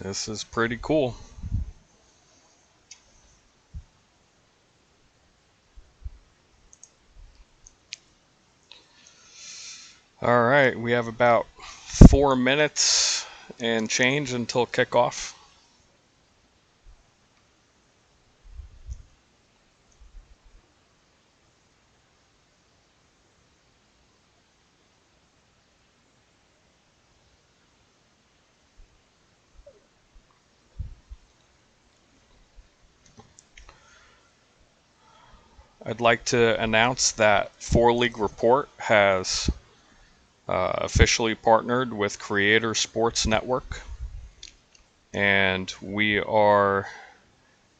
This is pretty cool. All right, we have about 4 minutes and change until kickoff. I'd like to announce that 4League Report has officially partnered with Creator Sports Network, and we are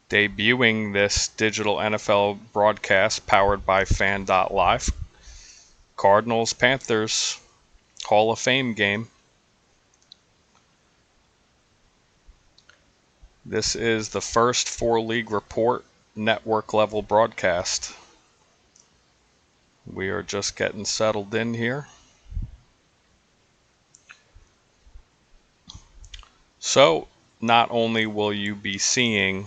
debuting this digital NFL broadcast powered by Fan.Live. Cardinals Panthers Hall of Fame game. This is the first 4League Report network level broadcast. We are just getting settled in here. So, not only will you be seeing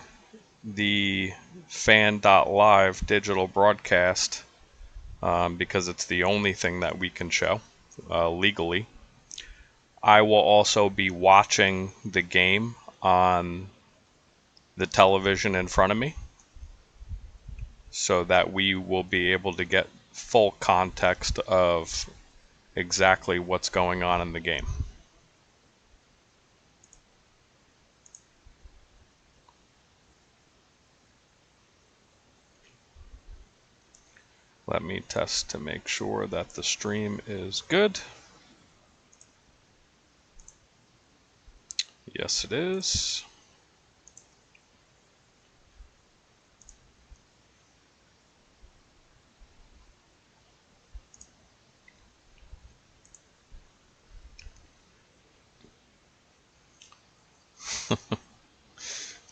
the Fan.Live digital broadcast, because it's the only thing that we can show legally, I will also be watching the game on the television in front of me so that we will be able to get full context of exactly what's going on in the game. Let me test to make sure that the stream is good. Yes, it is.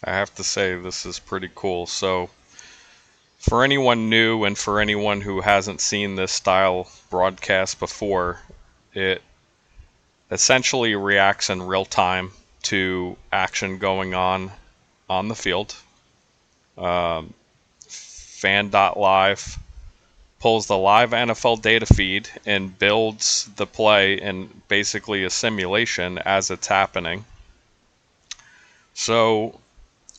I have to say this is pretty cool. So for anyone new and for anyone who hasn't seen this style broadcast before, it essentially reacts in real time to action going on the field. Fan.Live pulls the live NFL data feed and builds the play in basically a simulation as it's happening. So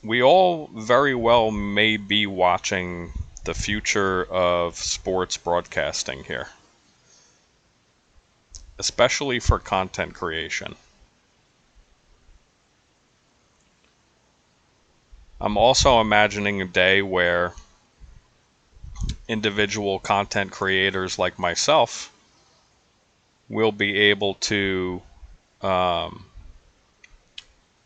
we all very well may be watching the future of sports broadcasting here, especially for content creation. I'm also imagining a day where individual content creators like myself will be able to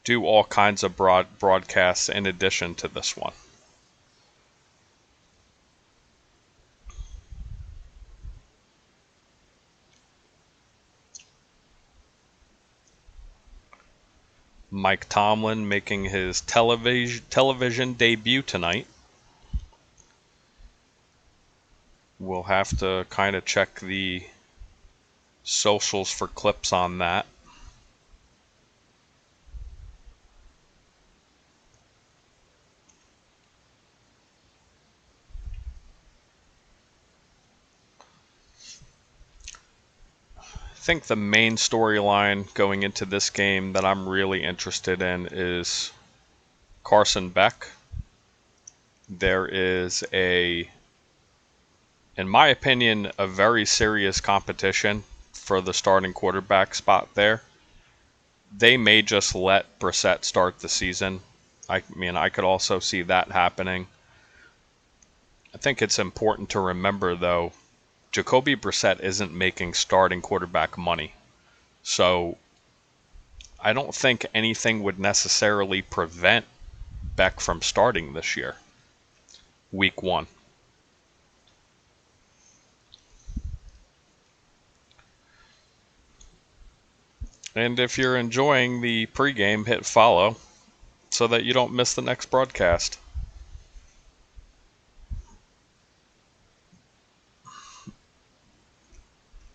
do all kinds of broadcasts in addition to this one. Mike Tomlin making his television debut tonight. We'll have to kind of check the socials for clips on that. I think the main storyline going into this game that I'm really interested in is Carson Beck. There is in my opinion, a very serious competition for the starting quarterback spot there. They may just let Brissett start the season. I mean, I could also see that happening. I think it's important to remember, though, Jacoby Brissett isn't making starting quarterback money. So I don't think anything would necessarily prevent Beck from starting this year, week 1. And if you're enjoying the pregame, hit follow so that you don't miss the next broadcast.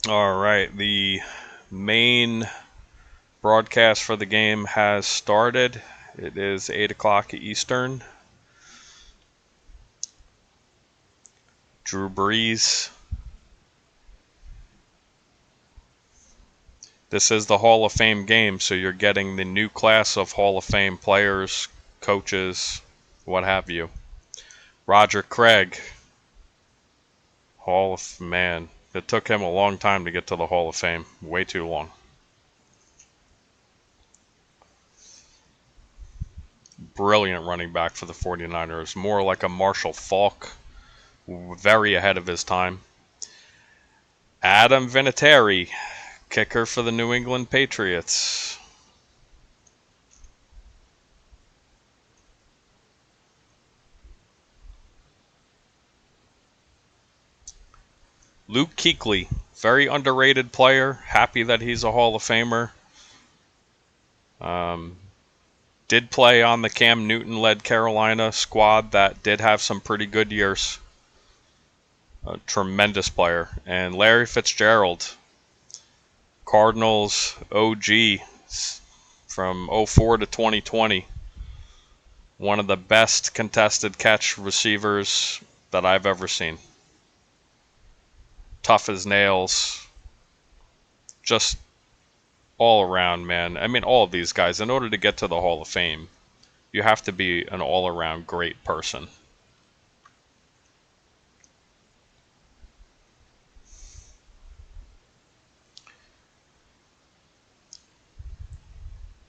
All right, the main Broadcast for the game has started. It is 8 o'clock Eastern. Drew Brees. This is the Hall of Fame game, so you're getting the new class of Hall of Fame players, coaches, what have you. Roger Craig. Man, it took him a long time to get to the Hall of Fame. Way too long. Brilliant running back for the 49ers. More like a Marshall Faulk. Very ahead of his time. Adam Vinatieri, kicker for the New England Patriots. Luke Kuechly, very underrated player. Happy that he's a Hall of Famer. Did play on the Cam Newton-led Carolina squad that did have some pretty good years. A tremendous player. And Larry Fitzgerald, Cardinals OG from 04 to 2020. One of the best contested catch receivers that I've ever seen. Tough as nails. Just all around, man. I mean, all of these guys, in order to get to the Hall of Fame, you have to be an all-around great person.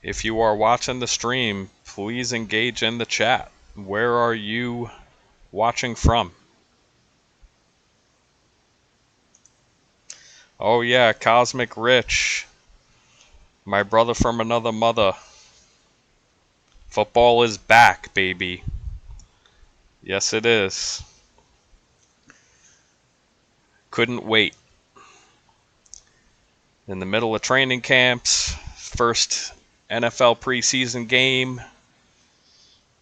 If you are watching the stream, please engage in the chat. Where are you watching from? Oh yeah, Cosmic Rich. My brother from another mother. Football is back, baby. Yes, it is. Couldn't wait. In the middle of training camps, first NFL preseason game,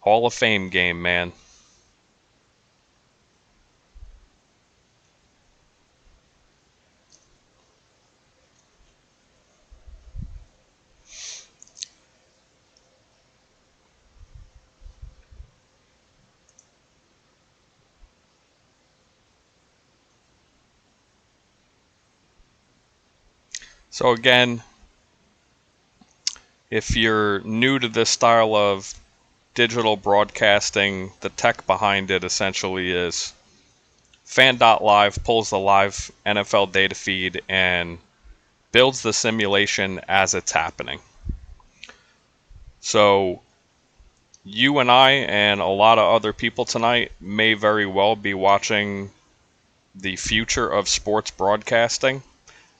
Hall of Fame game, man. So again, if you're new to this style of digital broadcasting, the tech behind it essentially is Fan.Live pulls the live NFL data feed and builds the simulation as it's happening. So you and I and a lot of other people tonight may very well be watching the future of sports broadcasting.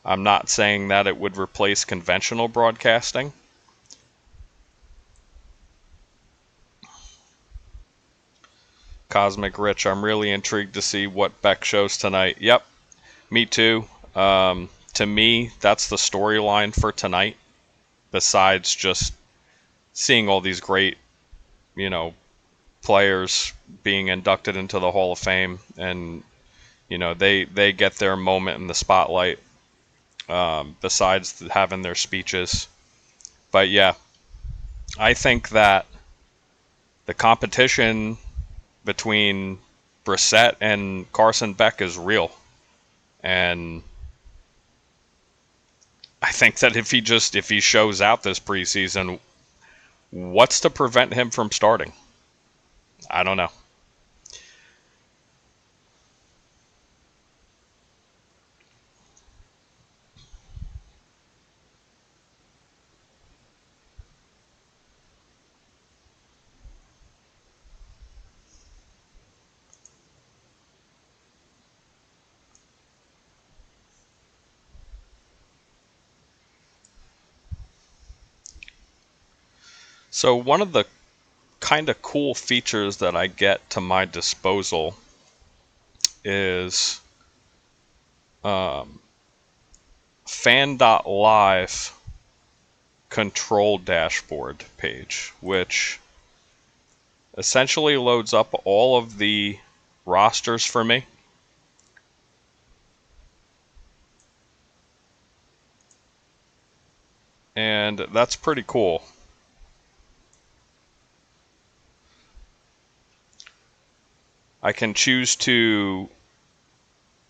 I'm not saying that it would replace conventional broadcasting. Cosmic Rich, I'm really intrigued to see what Beck shows tonight. Yep, me too. To me, that's the storyline for tonight, besides just seeing all these great, players being inducted into the Hall of Fame, and they get their moment in the spotlight, besides having their speeches. But yeah, I think that the competition between Brissett and Carson Beck is real, and I think that if he shows out this preseason, what's to prevent him from starting? I don't know. So one of the kind of cool features that I get to my disposal is Fan.Live control dashboard page, which essentially loads up all of the rosters for me. and that's pretty cool. I can choose to,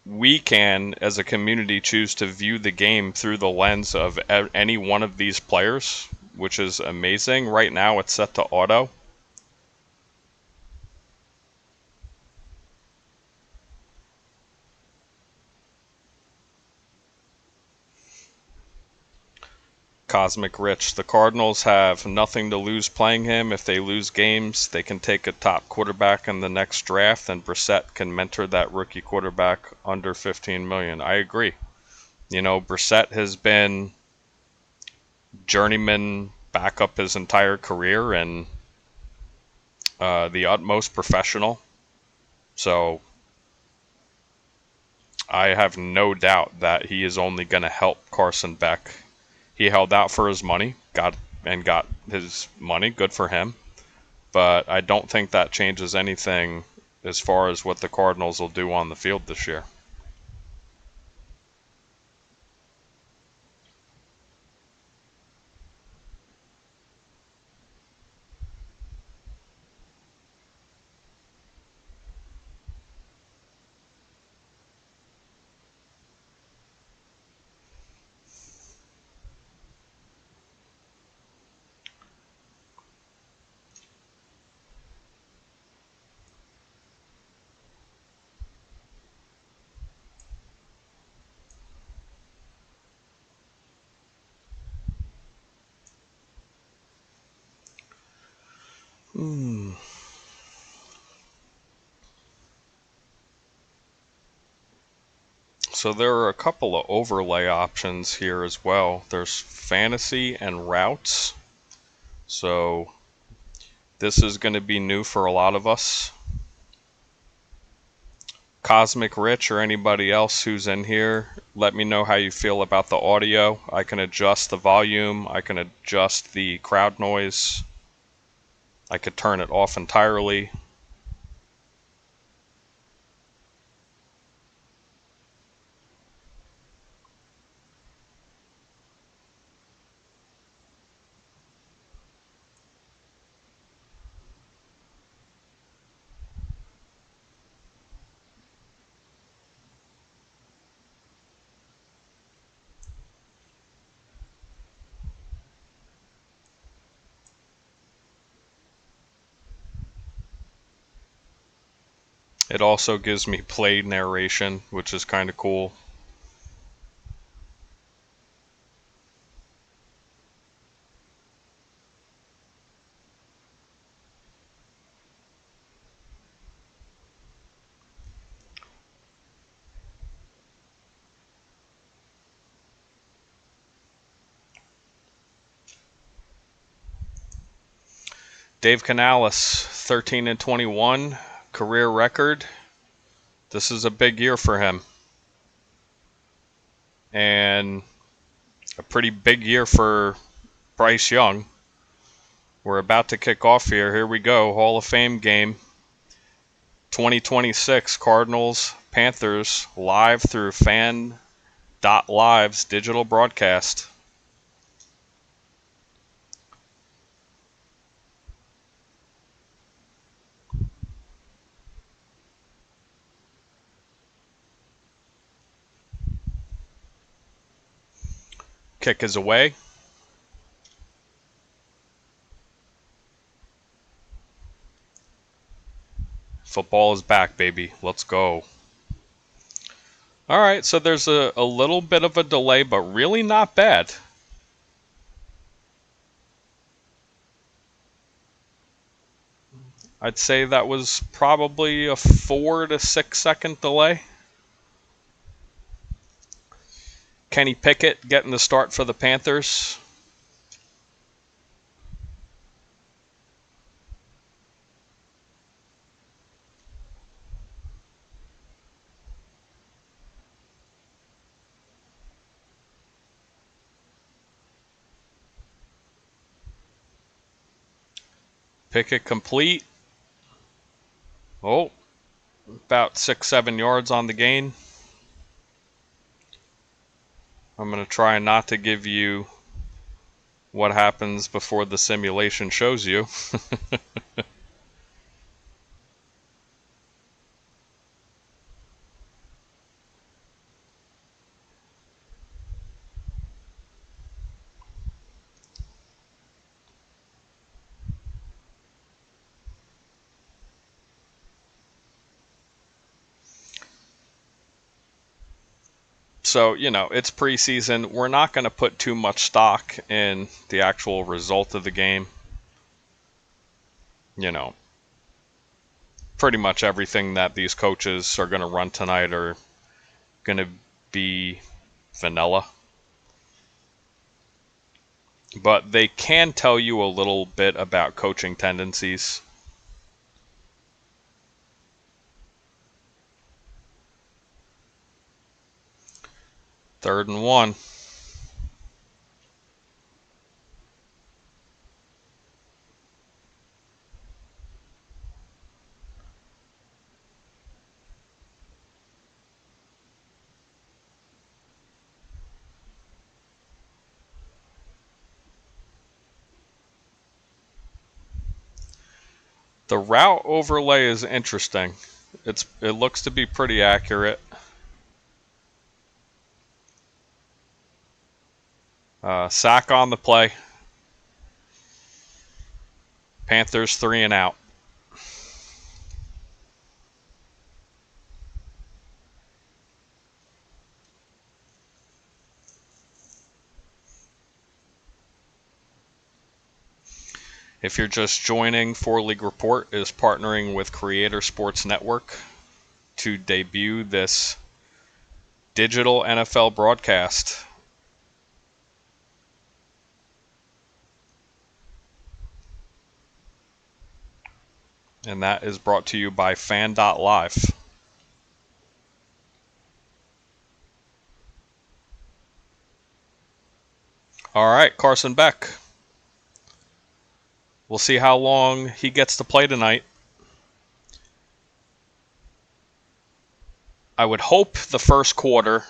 we can, as a community, choose to view the game through the lens of any one of these players, which is amazing. Right now it's set to auto. Cosmic Rich. The Cardinals have nothing to lose playing him. If they lose games, they can take a top quarterback in the next draft, and Brissett can mentor that rookie quarterback under $15 million. I agree. You know, Brissett has been journeyman backup his entire career and the utmost professional. So I have no doubt that he is only going to help Carson Beck. He held out for his money, got his money. Good for him. But I don't think that changes anything as far as what the Cardinals will do on the field this year. So there are a couple of overlay options here as well. There's fantasy and routes. So this is going to be new for a lot of us. Cosmic Rich or anybody else who's in here, let me know how you feel about the audio. I can adjust the volume. I can adjust the crowd noise. I could turn it off entirely. It also gives me play narration, which is kind of cool. Dave Canales, 13-21, career record. This is a big year for him. And a pretty big year for Bryce Young. We're about to kick off here. Here we go. Hall of Fame game. 2026 Cardinals Panthers live through Fan.Live's digital broadcast. Kick is away. Football is back, baby. Let's go. All right, so there's a little bit of a delay, but really not bad. I'd say that was probably a 4 to 6 second delay. Kenny Pickett getting the start for the Panthers. Pickett complete. Oh, about 6-7 yards on the gain. I'm going to try not to give you what happens before the simulation shows you. So, it's preseason. We're not going to put too much stock in the actual result of the game. Pretty much everything that these coaches are going to run tonight are going to be vanilla. But they can tell you a little bit about coaching tendencies. Third and 1. The route overlay is interesting. It looks to be pretty accurate. Sack on the play. Panthers 3 and out. If you're just joining, 4League Report is partnering with Creator Sports Network to debut this digital NFL broadcast. And that is brought to you by Fan.Live. All right, Carson Beck. We'll see how long he gets to play tonight. I would hope the first quarter.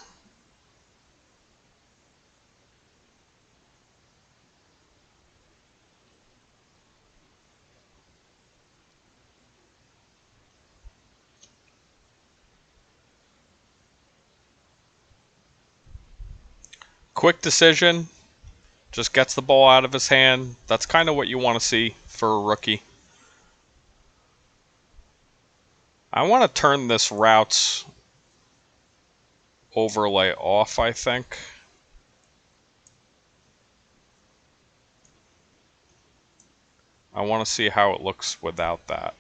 Quick decision. Just gets the ball out of his hand. That's kind of what you want to see for a rookie. I want to turn this routes overlay off, I think. I want to see how it looks without that.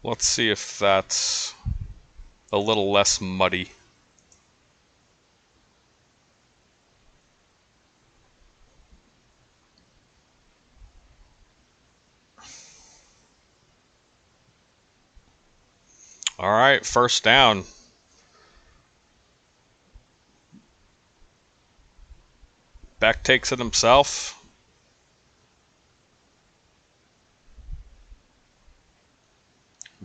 Let's see if that's a little less muddy. All right, first down. Beck takes it himself.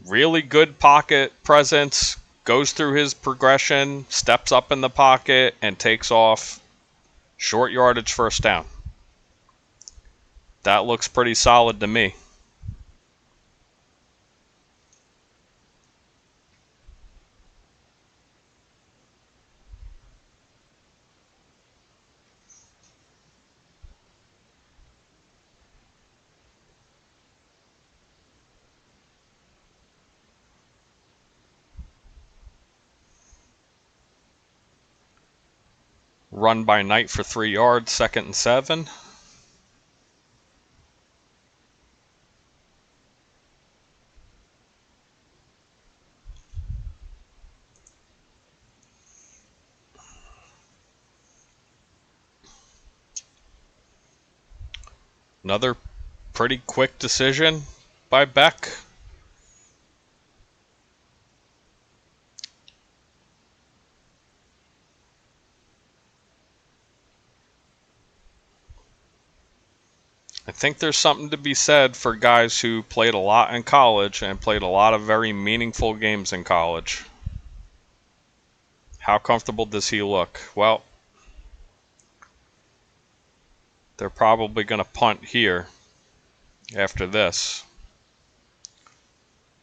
Really good pocket presence. Goes through his progression, steps up in the pocket, and takes off. Short yardage first down. That looks pretty solid to me. Run by Knight for 3 yards, 2nd and 7. Another pretty quick decision by Beck. I think there's something to be said for guys who played a lot in college and played a lot of very meaningful games in college. How comfortable does he look? Well, they're probably going to punt here after this.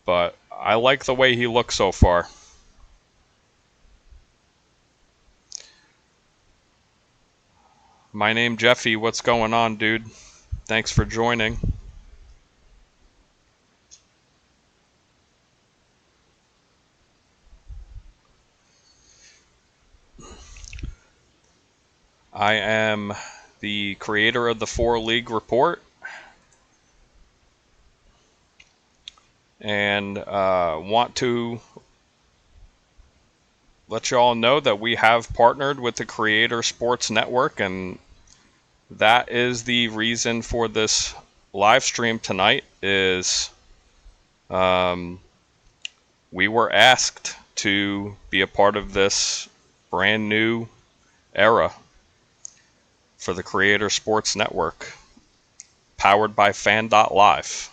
But I like the way he looks so far. My name Jeffy, what's going on, dude? Thanks for joining. I am the creator of the 4 League Report and want to let you all know that we have partnered with the Creator Sports Network, and that is the reason for this live stream tonight. Is we were asked to be a part of this brand new era for the Creator Sports Network, powered by Fan.Live.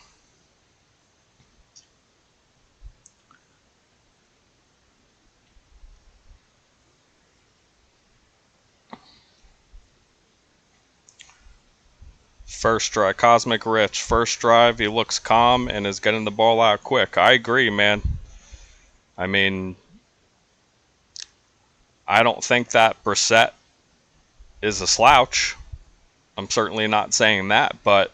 First drive, Cosmic Rich. First drive, he looks calm and is getting the ball out quick. I agree, man. I mean, I don't think that Brissett is a slouch. I'm certainly not saying that, but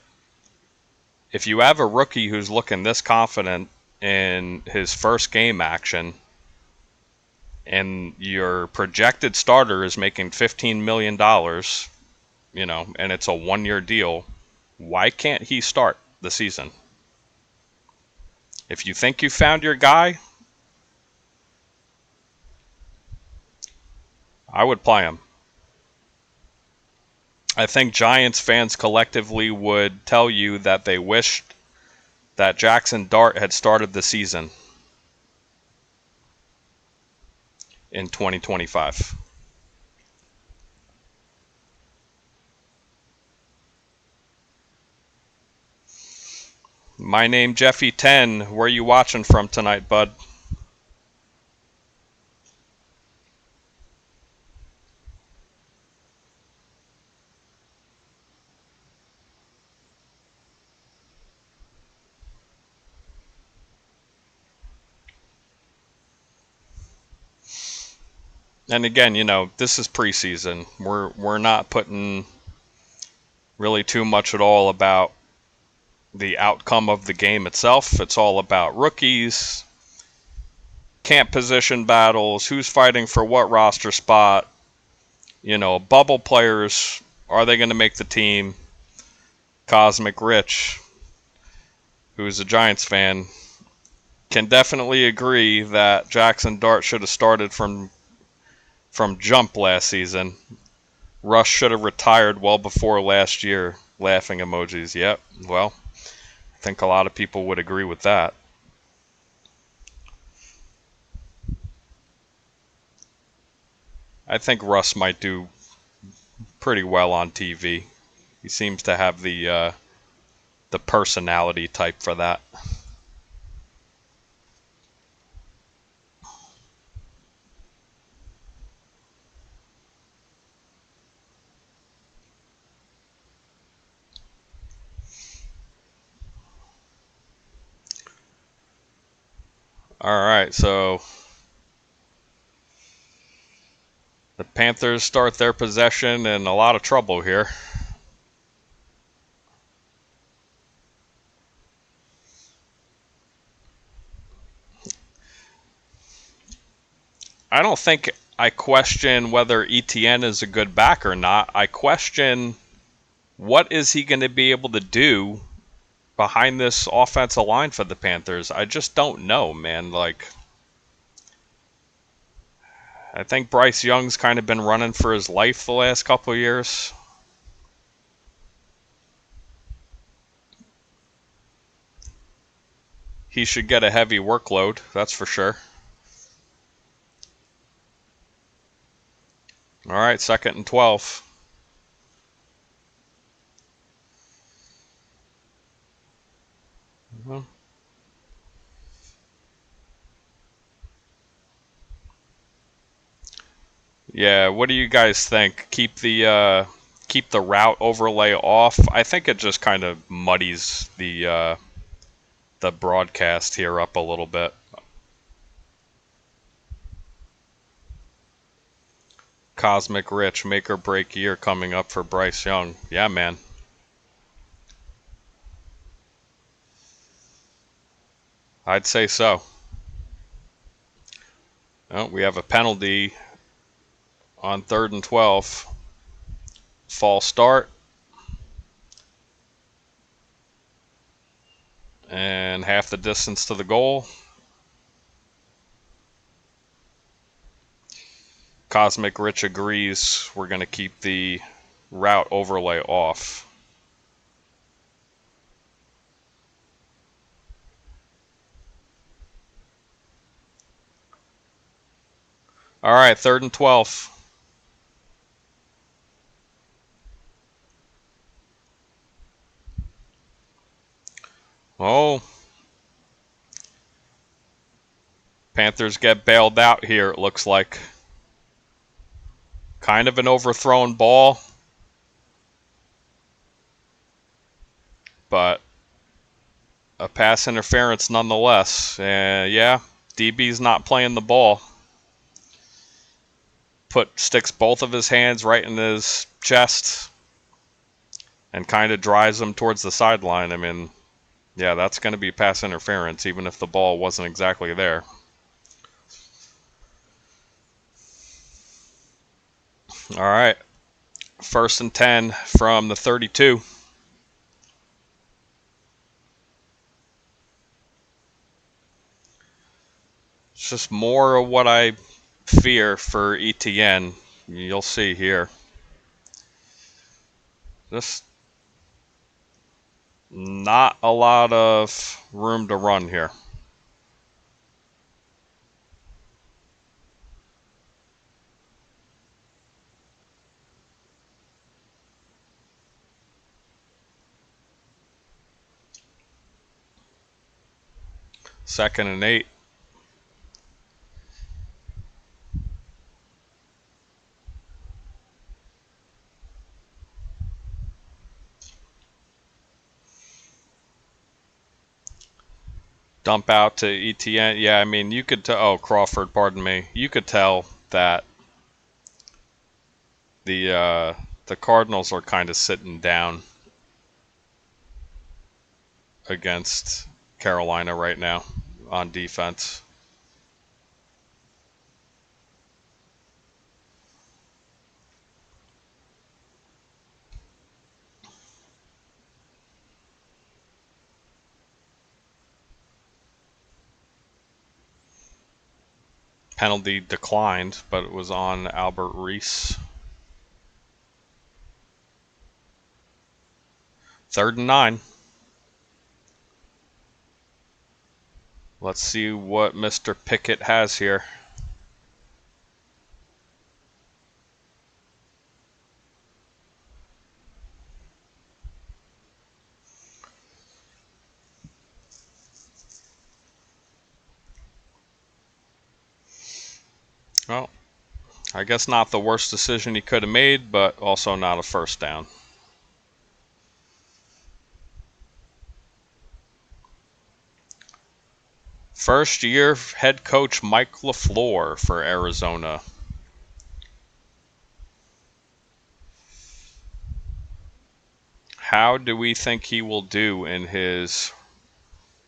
if you have a rookie who's looking this confident in his first game action, and your projected starter is making $15 million, and it's a 1-year deal, why can't he start the season? If you think you found your guy, I would play him. I think Giants fans collectively would tell you that they wished that Jackson Dart had started the season in 2025. My name Jeffy 10. Where are you watching from tonight, bud? And again, this is preseason. We're not putting really too much at all about the outcome of the game itself. It's all about rookies, camp position battles, who's fighting for what roster spot, bubble players, are they going to make the team? Cosmic Rich, who's a Giants fan, can definitely agree that Jackson Dart should have started from jump last season. Rush should have retired well before last year. Laughing emojis. Yep. Well, I think a lot of people would agree with that. I think Russ might do pretty well on TV. He seems to have the personality type for that. All right, so the Panthers start their possession in a lot of trouble here. I don't think I question whether ETN is a good back or not. I question what is he going to be able to do behind this offensive line for the Panthers. I just don't know, man. I think Bryce Young's kind of been running for his life the last couple of years. He should get a heavy workload, that's for sure. All right, 2nd and 12. Well, yeah, what do you guys think? Keep the route overlay off. I think it just kind of muddies the broadcast here up a little bit. Cosmic Rich, make or break year coming up for Bryce Young. Yeah, man. I'd say so. Oh, we have a penalty on 3rd and 12. False start. And half the distance to the goal. Cosmic Rich agrees we're going to keep the route overlay off. All right, 3rd and 12. Oh, Panthers get bailed out here, it looks like. Kind of an overthrown ball, but a pass interference nonetheless. Yeah, DB's not playing the ball. Sticks both of his hands right in his chest and kind of drives him towards the sideline. I mean, yeah, that's going to be pass interference, even if the ball wasn't exactly there. All right, 1st and 10 from the 32. It's just more of what I fear for ETN. You'll see here. Just not a lot of room to run here. Second and 8. Dump out to ETN. Yeah, I mean, you could tell. Oh, Crawford, pardon me. You could tell that the Cardinals are kind of sitting down against Carolina right now on defense. Penalty declined, but it was on Albert Reese. 3rd and 9. Let's see what Mr. Pickett has here. Well, I guess not the worst decision he could have made, but also not a first down. First year head coach Mike LaFleur for Arizona. How do we think he will do in his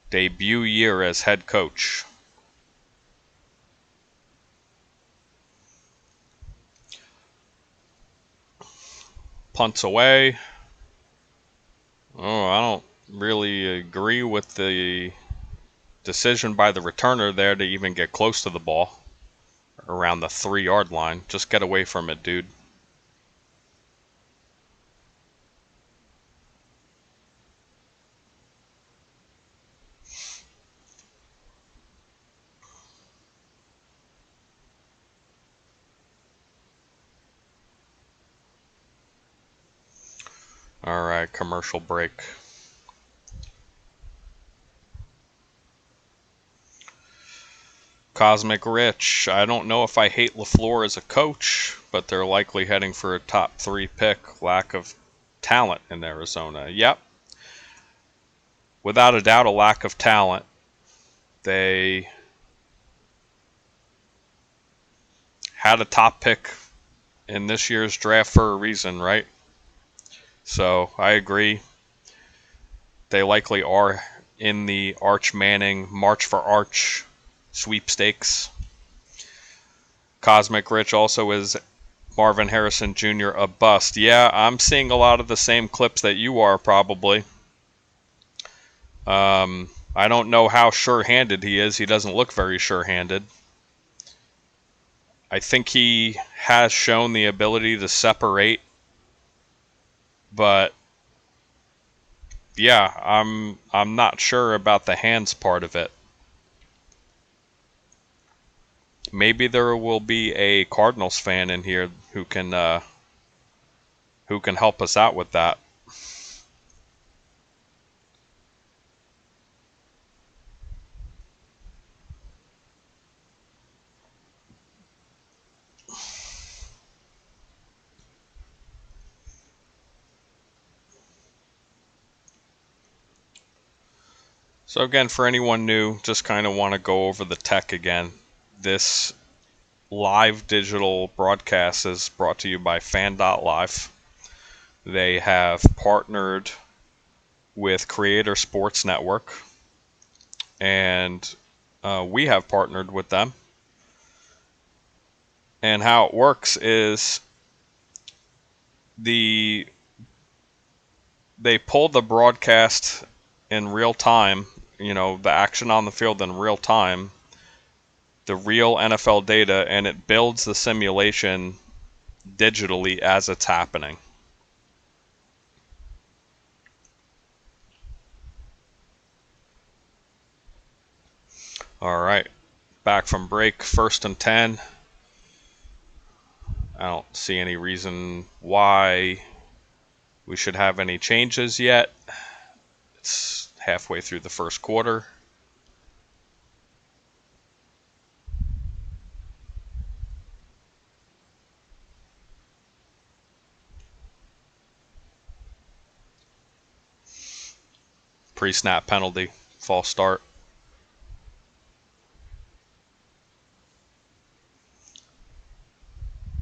debut year as head coach? Punts away. Oh, I don't really agree with the decision by the returner there to even get close to the ball around the 3-yard line. Just get away from it, dude. All right, commercial break. Cosmic Rich, I don't know if I hate LaFleur as a coach, but they're likely heading for a top 3 pick. Lack of talent in Arizona. Yep. Without a doubt, a lack of talent. They had a top pick in this year's draft for a reason, right? So I agree. They likely are in the Arch Manning March for Arch sweepstakes. Cosmic Rich also is Marvin Harrison Jr. a bust. Yeah, I'm seeing a lot of the same clips that you are probably. I don't know how sure-handed he is. He doesn't look very sure-handed. I think he has shown the ability to separate, but yeah, I'm not sure about the hands part of it. Maybe there will be a Cardinals fan in here who can help us out with that. So again, for anyone new, just kind of want to go over the tech again. This live digital broadcast is brought to you by Fan.Live. They have partnered with Creator Sports Network, and we have partnered with them. And how it works is they pull the broadcast in real time, the action on the field in real time, the real NFL data, and it builds the simulation digitally as it's happening. All right, back from break, 1st and 10. I don't see any reason why we should have any changes yet. It's halfway through the first quarter. Pre-snap penalty, false start.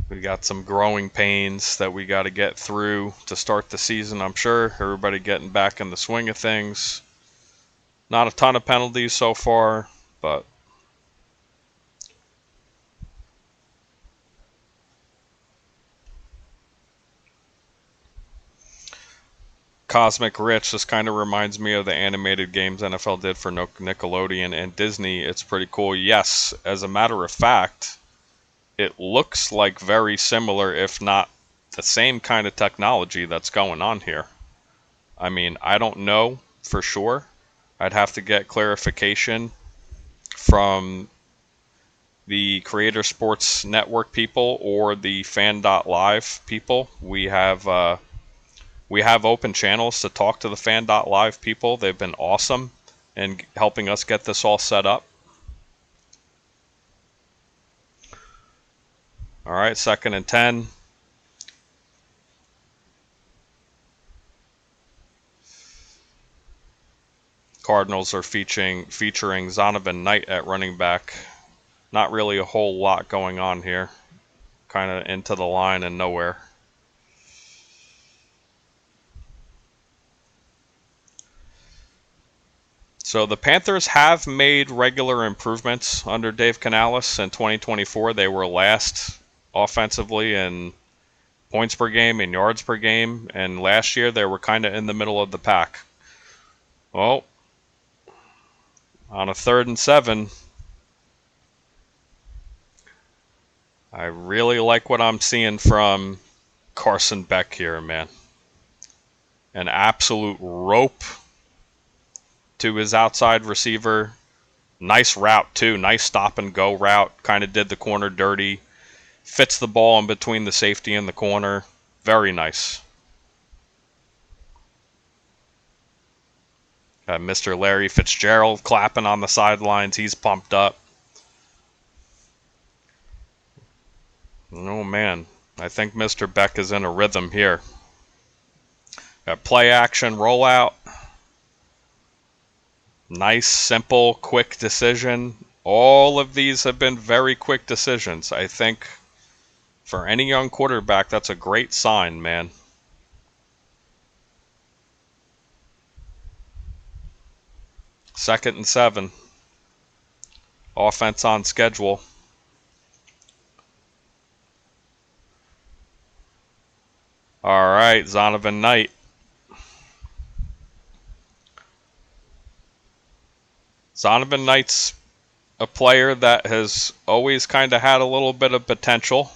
We got some growing pains that we got to get through to start the season, I'm sure. Everybody getting back in the swing of things. Not a ton of penalties so far, but Cosmic Rich, this kind of reminds me of the animated games NFL did for Nickelodeon and Disney. It's pretty cool. Yes, as a matter of fact, it looks like very similar, if not the same kind of technology that's going on here. I mean, I don't know for sure. I'd have to get clarification from the Creator Sports Network people or the Fan.Live people. We have open channels to talk to the Fan.Live people. They've been awesome in helping us get this all set up. All right, 2nd and 10. Cardinals are featuring Zonovan Knight at running back. Not really a whole lot going on here. Kind of into the line and nowhere. So the Panthers have made regular improvements under Dave Canales. In 2024, they were last offensively in points per game and yards per game, and last year they were kind of in the middle of the pack. Well, on a 3rd and 7, I really like what I'm seeing from Carson Beck here, man. An absolute rope to his outside receiver. Nice route, too. Nice stop-and-go route. Kind of did the corner dirty. Fits the ball in between the safety and the corner. Very nice. Got Mr. Larry Fitzgerald clapping on the sidelines. He's pumped up. Oh man, I think Mr. Beck is in a rhythm here. Got play action, rollout. Nice, simple, quick decision. All of these have been very quick decisions. I think for any young quarterback, that's a great sign, man. Second and 7. Offense on schedule. All right, Zonovan Knight. Zonovan Knight's a player that has always kind of had a little bit of potential.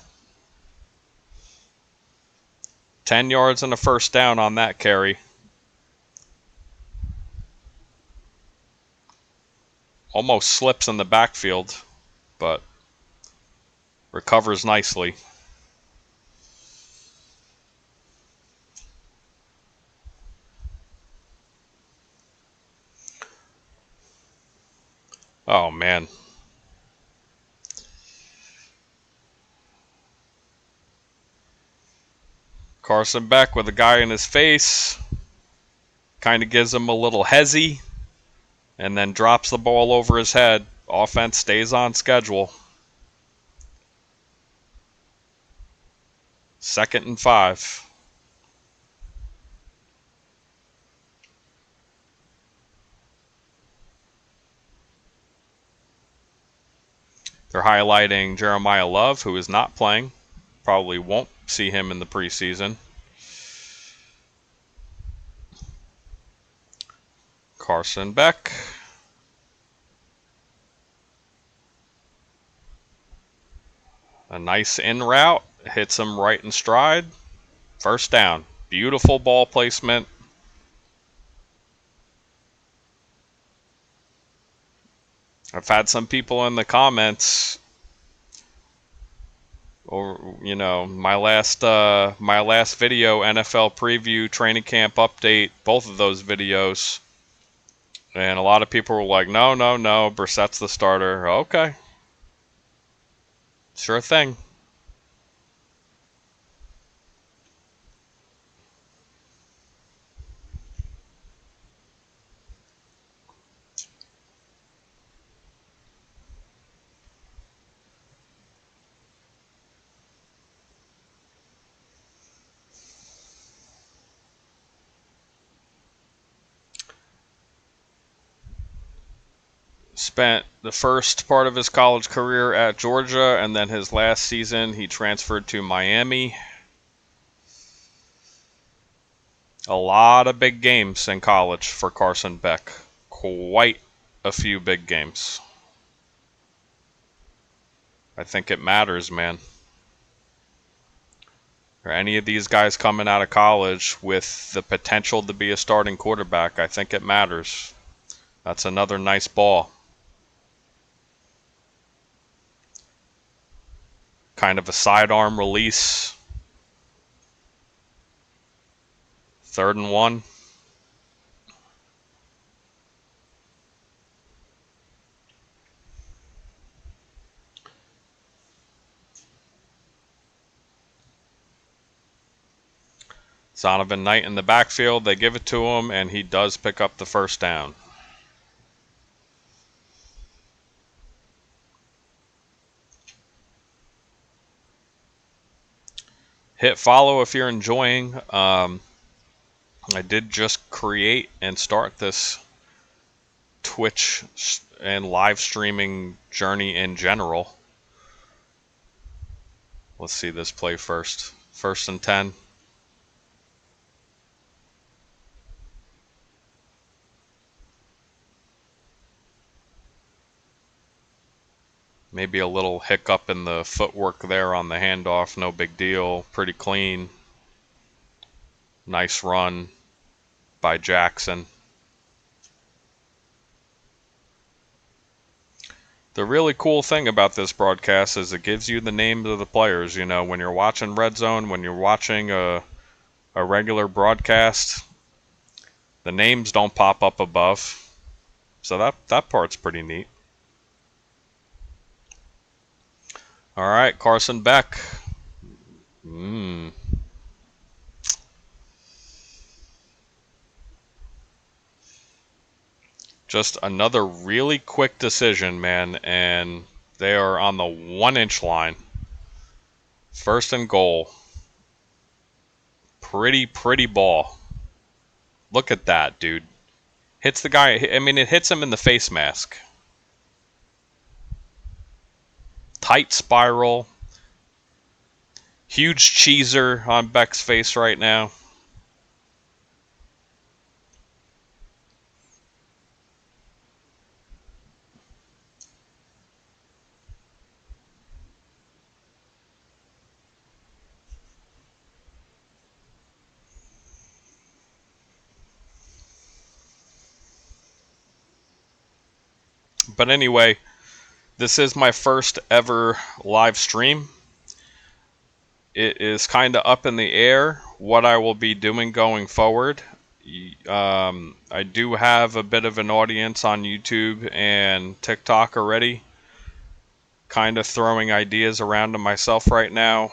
10 yards and a first down on that carry. Almost slips in the backfield, but recovers nicely. Oh, man. Carson Beck with a guy in his face. Kind of gives him a little hezzy, and then drops the ball over his head. Offense stays on schedule. 2nd and 5. They're highlighting Jeremiah Love, who is not playing. Probably won't see him in the preseason. Carson Beck. A nice in route. Hits him right in stride. First down. Beautiful ball placement. I've had some people in the comments, or my last video, NFL preview, training camp update, both of those videos, and a lot of people were like, no, Brissett's the starter. Okay, sure thing. Spent the first part of his college career at Georgia, and then his last season he transferred to Miami. A lot of big games in college for Carson Beck. Quite a few big games. I think it matters, man. Or any of these guys coming out of college with the potential to be a starting quarterback, I think it matters. That's another nice ball. Kind of a sidearm release. 3rd and 1. Zonovan Knight in the backfield. They give it to him, and he does pick up the first down. Hit follow if you're enjoying. I did just create and start this Twitch and live streaming journey in general. Let's see this play first. 1st and 10. Maybe a little hiccup in the footwork there on the handoff. No big deal. Pretty clean. Nice run by Jackson. The really cool thing about this broadcast is it gives you the names of the players. When you're watching Red Zone, when you're watching a regular broadcast, the names don't pop up above. So that part's pretty neat. All right, Carson Beck. Just another really quick decision, man, and they are on the 1-inch line. First and goal. Pretty ball. Look at that, dude. Hits the guy. I mean, it hits him in the face mask. Tight spiral. Huge cheeser on Beck's face right now. But anyway, this is my first ever live stream. It is kind of up in the air what I will be doing going forward. I do have a bit of an audience on YouTube and TikTok already. Kind of throwing ideas around to myself right now.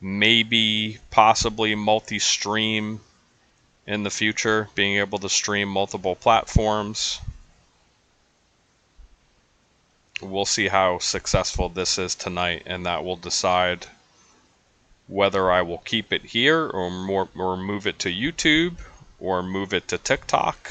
Maybe possibly multi-stream in the future, being able to stream multiple platforms. We'll see how successful this is tonight, and that will decide whether I will keep it here or move it to YouTube or move it to TikTok.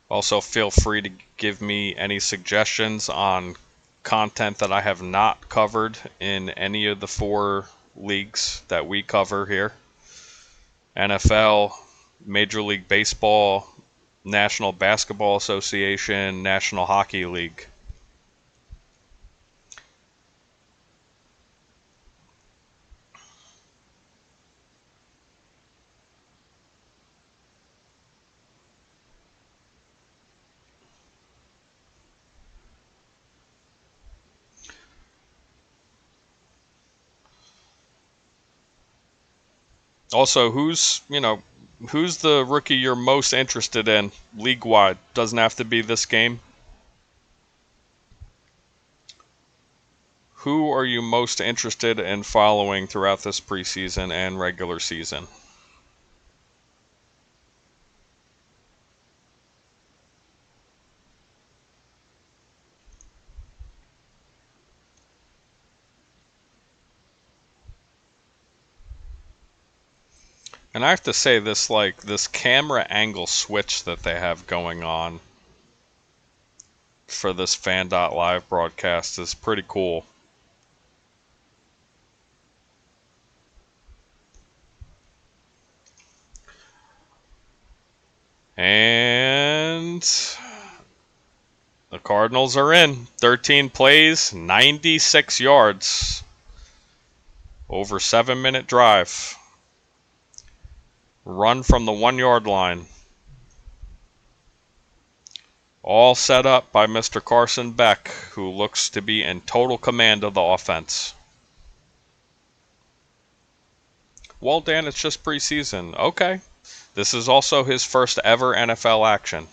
Also, feel free to give me any suggestions on content that I have not covered in any of the 4 leagues that we cover here. NFL, Major League Baseball, National Basketball Association, National Hockey League. Also, who's the rookie you're most interested in league-wide? Doesn't have to be this game. Who are you most interested in following throughout this preseason and regular season? And I have to say, this camera angle switch that they have going on for this Fan.Live broadcast is pretty cool. And the Cardinals are in. 13 plays, 96 yards. Over 7-minute drive. Run from the 1-yard line. All set up by Mr. Carson Beck, who looks to be in total command of the offense. Well, Dan, it's just preseason. Okay. This is also his first ever NFL action.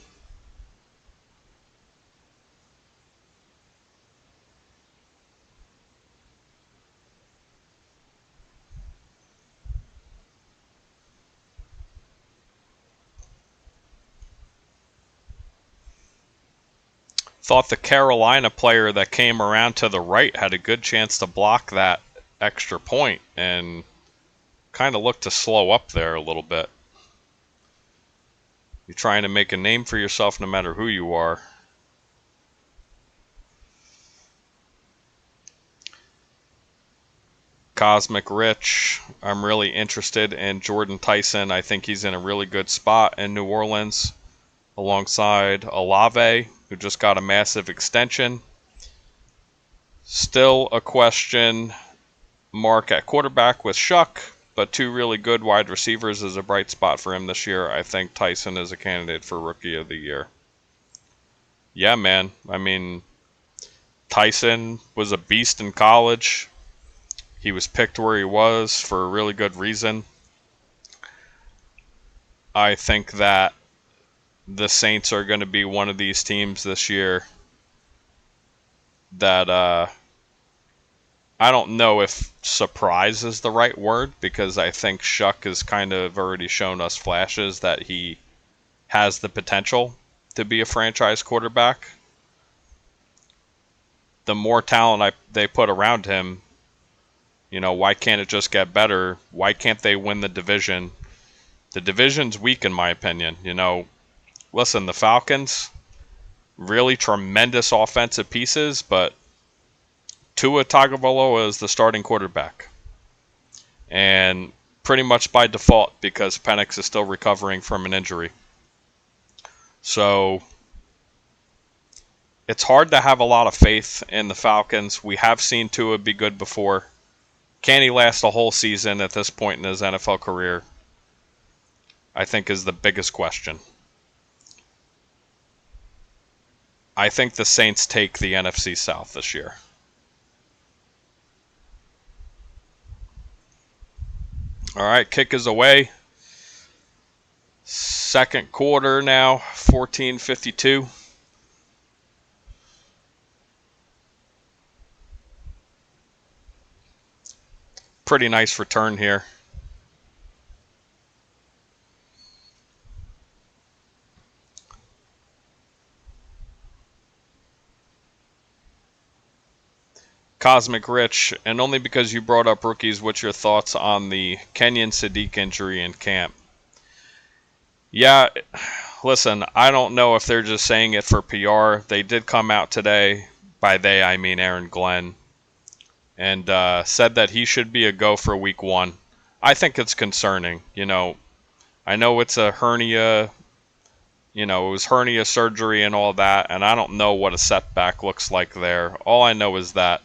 Thought the Carolina player that came around to the right had a good chance to block that extra point and kind of looked to slow up there a little bit. You're trying to make a name for yourself no matter who you are. Cosmic Rich. I'm really interested in Jordan Tyson. I think he's in a really good spot in New Orleans alongside Olave, who just got a massive extension. Still a question mark at quarterback with Shuck, but 2 really good wide receivers is a bright spot for him this year. I think Tyson is a candidate for Rookie of the Year. Yeah, man. I mean, Tyson was a beast in college. He was picked where he was for a really good reason. I think that the Saints are going to be one of these teams this year that I don't know if surprise is the right word, because I think Shuck has kind of already shown us flashes that he has the potential to be a franchise quarterback. The more talent they put around him, why can't it just get better? Why can't they win the division? The division's weak in my opinion. Listen, the Falcons, really tremendous offensive pieces, but Tua Tagovailoa is the starting quarterback. And pretty much by default, because Penix is still recovering from an injury. So it's hard to have a lot of faith in the Falcons. We have seen Tua be good before. Can he last a whole season at this point in his NFL career? I think is the biggest question. I think the Saints take the NFC South this year. All right, kick is away. Second quarter now, 14:52. Pretty nice return here. Cosmic Rich, and only because you brought up rookies, what's your thoughts on the Kenyon Sadiq injury in camp? Yeah, listen, I don't know if they're just saying it for PR. They did come out today, by they I mean Aaron Glenn, and said that he should be a go for week 1. I think it's concerning. I know it's a hernia, it was hernia surgery and all that, and I don't know what a setback looks like there. All I know is that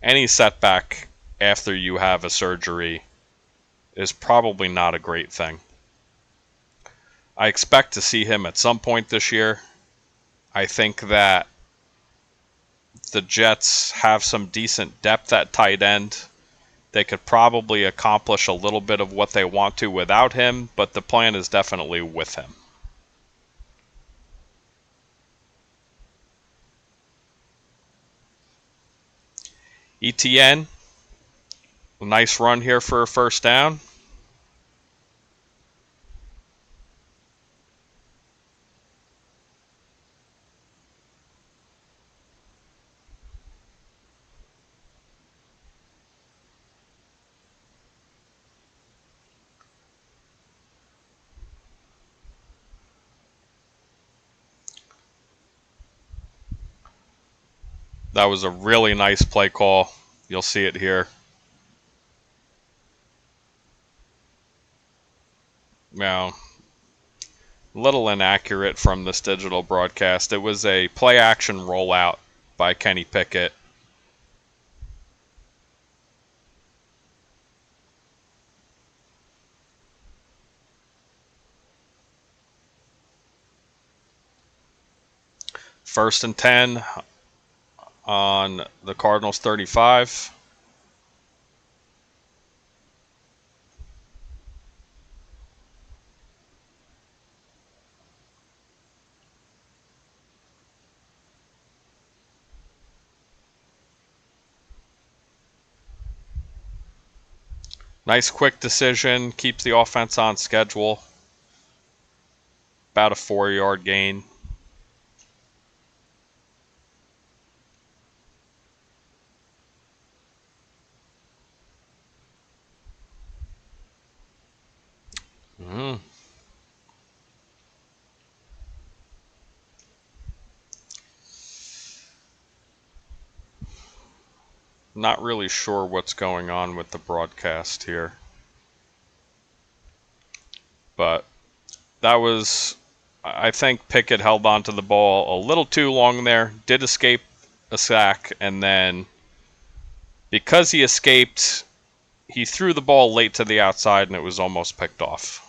any setback after you have a surgery is probably not a great thing. I expect to see him at some point this year. I think that the Jets have some decent depth at tight end. They could probably accomplish a little bit of what they want to without him, but the plan is definitely with him. ETN, nice run here for a first down. That was a really nice play call. You'll see it here. Now, a little inaccurate from this digital broadcast. It was a play action rollout by Kenny Pickett. First and 10 on the Cardinals 35. Nice quick decision, keeps the offense on schedule. About a 4-yard gain. Not really sure what's going on with the broadcast here. But that was, I think Pickett held on to the ball a little too long there. Did escape a sack, and then because he escaped, he threw the ball late to the outside, and it was almost picked off.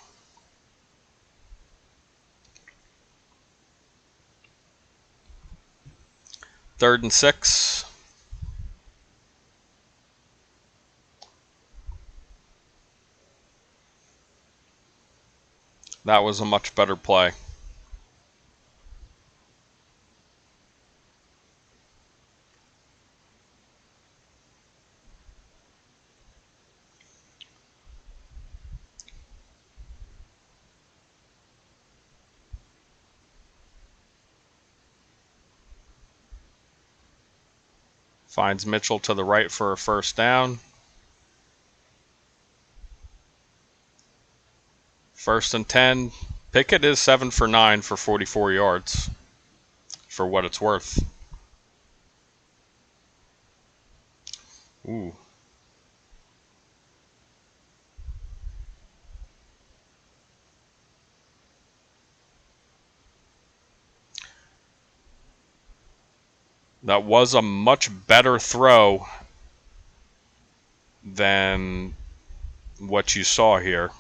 3rd and 6. That was a much better play. Finds Mitchell to the right for a first down. 1st and 10. Pickett is 7 for 9 for 44 yards, for what it's worth. Ooh. That was a much better throw than what you saw here.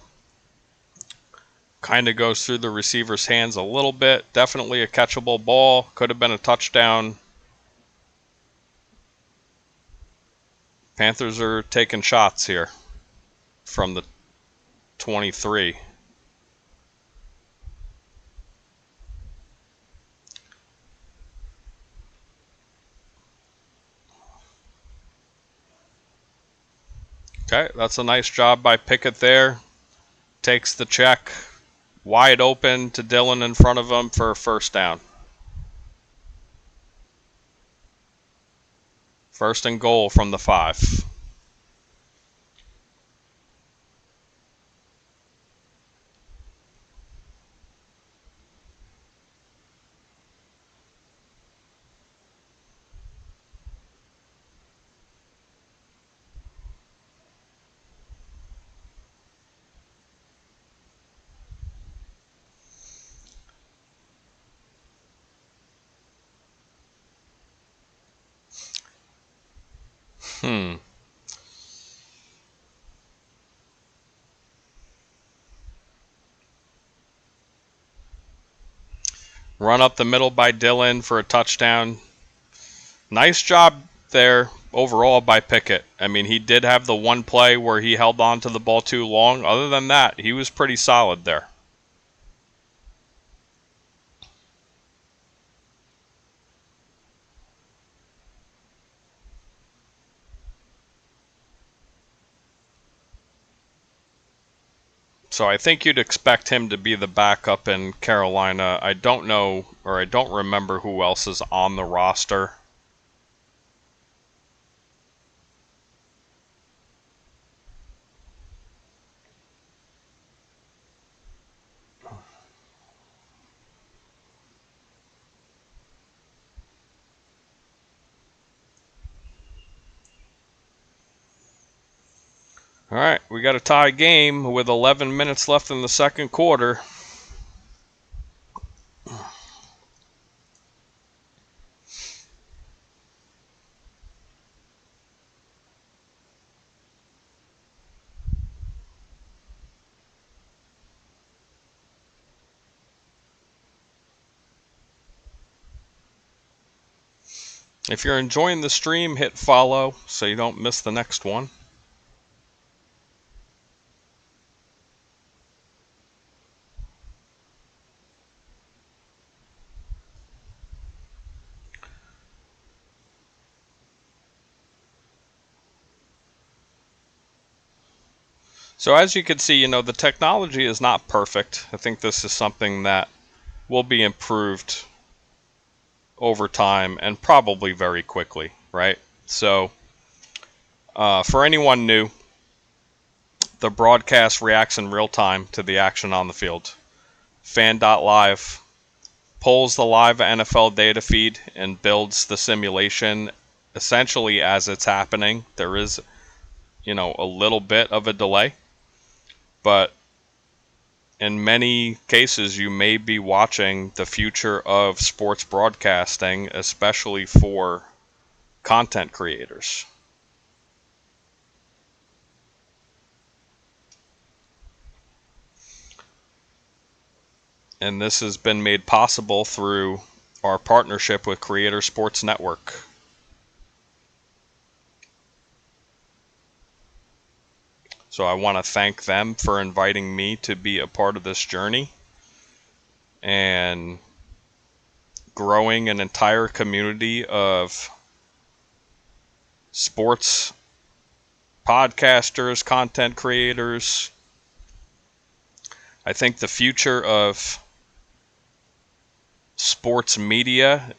Kind of goes through the receiver's hands a little bit. Definitely a catchable ball. Could have been a touchdown. Panthers are taking shots here from the 23. Okay, that's a nice job by Pickett there. Takes the check. Wide open to Dillon in front of him for a first down. 1st and goal from the 5. Run up the middle by Dillon for a touchdown. Nice job there overall by Pickett. I mean, he did have the one play where he held on to the ball too long. Other than that, he was pretty solid there. So I think you'd expect him to be the backup in Carolina. I don't know, or I don't remember who else is on the roster. All right, we got a tie game with 11 minutes left in the second quarter. If you're enjoying the stream, hit follow so you don't miss the next one. So as you can see, the technology is not perfect. I think this is something that will be improved over time and probably very quickly, right? So for anyone new, the broadcast reacts in real time to the action on the field. Fan.Live pulls the live NFL data feed and builds the simulation essentially as it's happening. There is, a little bit of a delay, but in many cases you may be watching the future of sports broadcasting, especially for content creators. And this has been made possible through our partnership with Creator Sports Network. So I want to thank them for inviting me to be a part of this journey and growing an entire community of sports podcasters, content creators. I think the future of sports media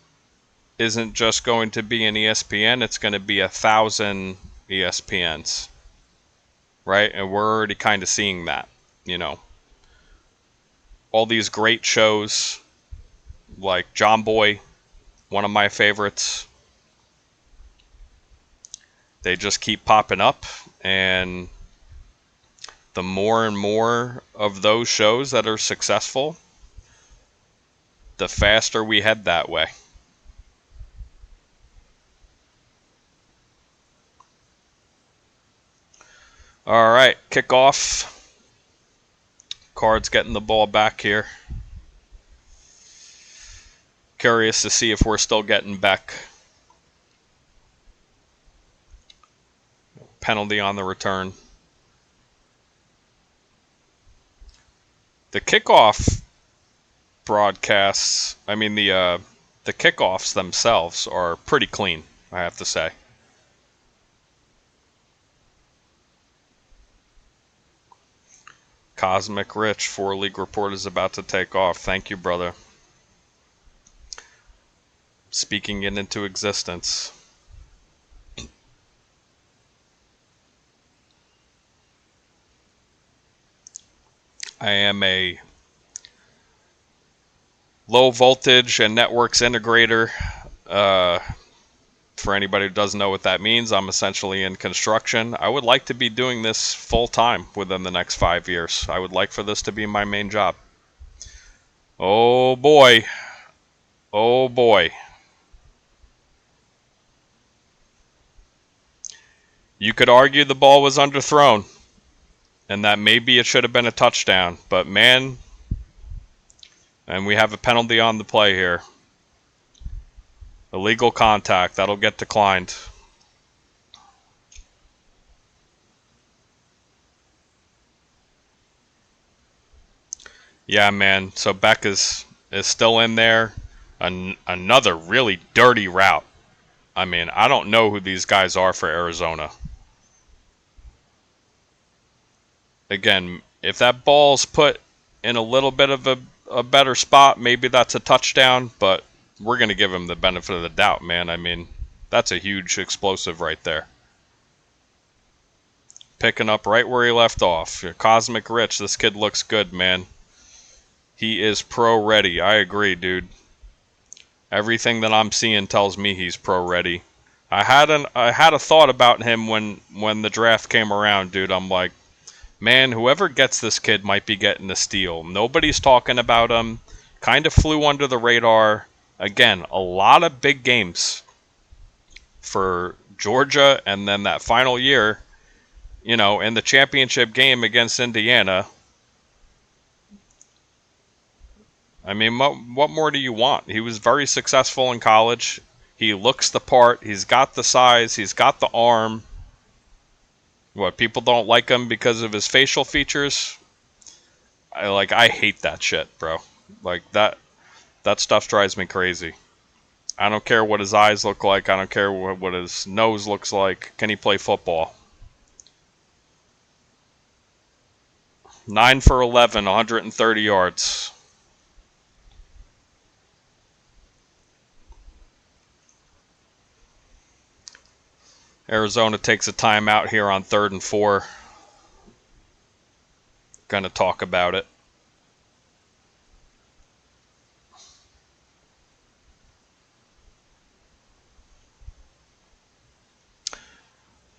isn't just going to be an ESPN, it's going to be 1,000 ESPNs, right? And we're already kind of seeing that, you know. All these great shows like John Boy, one of my favorites, they just keep popping up, and the more and more of those shows that are successful, the faster we head that way. All right, kickoff. Cards getting the ball back here. Curious to see if we're still getting Beck. Penalty on the return. The kickoff broadcasts, I mean the kickoffs themselves are pretty clean, I have to say. Cosmic Rich, 4 League Report is about to take off. Thank you, brother. Speaking it into existence. I am a low voltage and networks integrator. For anybody who doesn't know what that means, I'm essentially in construction. I would like to be doing this full time within the next 5 years. I would like for this to be my main job. Oh boy. Oh boy. You could argue the ball was underthrown and that maybe it should have been a touchdown, but man, and we have a penalty on the play here. Illegal contact, that'll get declined. Yeah, man, so Beck is still in there. Another really dirty route. I mean, I don't know who these guys are for Arizona. Again, if that ball's put in a little bit of a better spot, maybe that's a touchdown, but we're going to give him the benefit of the doubt, man. I mean, that's a huge explosive right there. Picking up right where he left off. Cosmic Rich, this kid looks good, man. He is pro ready. I agree, dude. Everything that I'm seeing tells me he's pro ready. I had a thought about him when the draft came around, dude. I'm like, man, whoever gets this kid might be getting the steal. Nobody's talking about him. Kind of flew under the radar. Again, a lot of big games for Georgia, and then that final year, you know, in the championship game against Indiana. I mean, what more do you want? He was very successful in college. He looks the part. He's got the size. He's got the arm. What, people don't like him because of his facial features? I hate that shit, bro. Like, that stuff drives me crazy. I don't care what his eyes look like. I don't care what his nose looks like. Can he play football? 9 for 11, 130 yards. Arizona takes a timeout here on 3rd and 4. Gonna talk about it.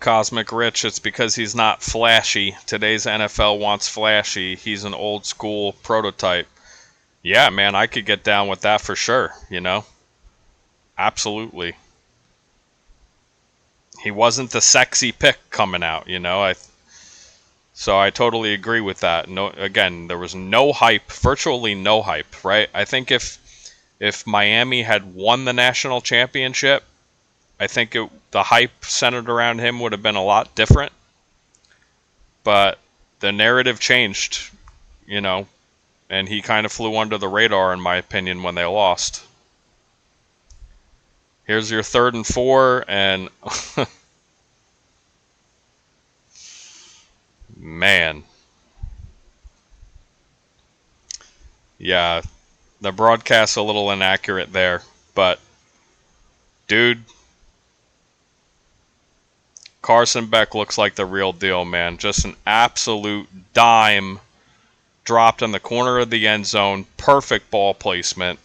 Cosmic Rich, it's because he's not flashy. Today's NFL wants flashy. He's an old school prototype. Yeah, man, I could get down with that for sure, you know? Absolutely. He wasn't the sexy pick coming out, you know? So I totally agree with that. No, again, there was no hype, virtually no hype, right? I think if If Miami had won the national championship, I think the hype centered around him would have been a lot different. But the narrative changed, you know, and he kind of flew under the radar, in my opinion, when they lost. Here's your 3rd and 4, and man, yeah, the broadcast's a little inaccurate there, but dude, Carson Beck looks like the real deal, man. Just an absolute dime dropped in the corner of the end zone. Perfect ball placement.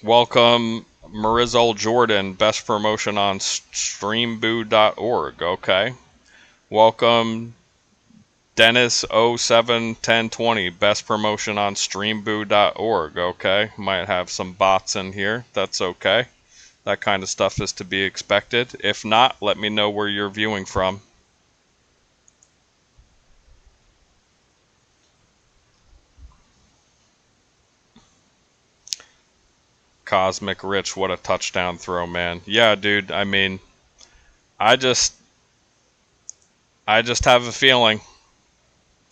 Welcome, Marizol Jordan, best promotion on streamboo.org. Okay. Welcome, Dennis 071020, best promotion on streamboo.org. Okay. Might have some bots in here. That's okay. That kind of stuff is to be expected. If not, let me know where you're viewing from. Cosmic Rich, what a touchdown throw, man. Yeah, dude, I mean, I just have a feeling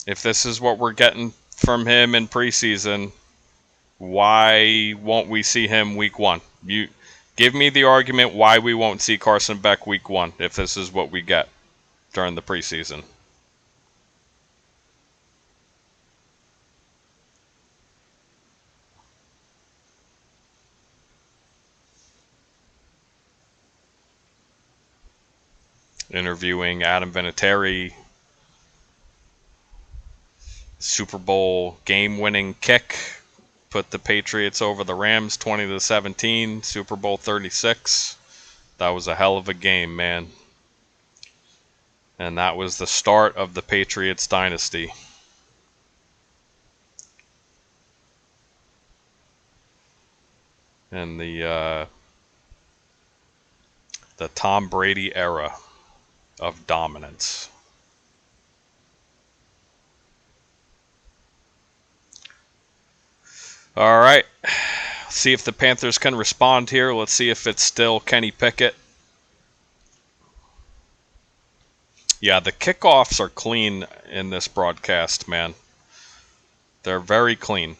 if this is what we're getting from him in preseason, why won't we see him week 1? You give me the argument why we won't see Carson Beck week 1 if this is what we get during the preseason. Interviewing Adam Vinatieri, Super Bowl game-winning kick put the Patriots over the Rams 20-17, Super Bowl 36. That was a hell of a game, man. And that was the start of the Patriots dynasty. And the Tom Brady era of dominance. All right. See if the Panthers can respond here. Let's see if it's still Kenny Pickett. Yeah, the kickoffs are clean in this broadcast, man. They're very clean.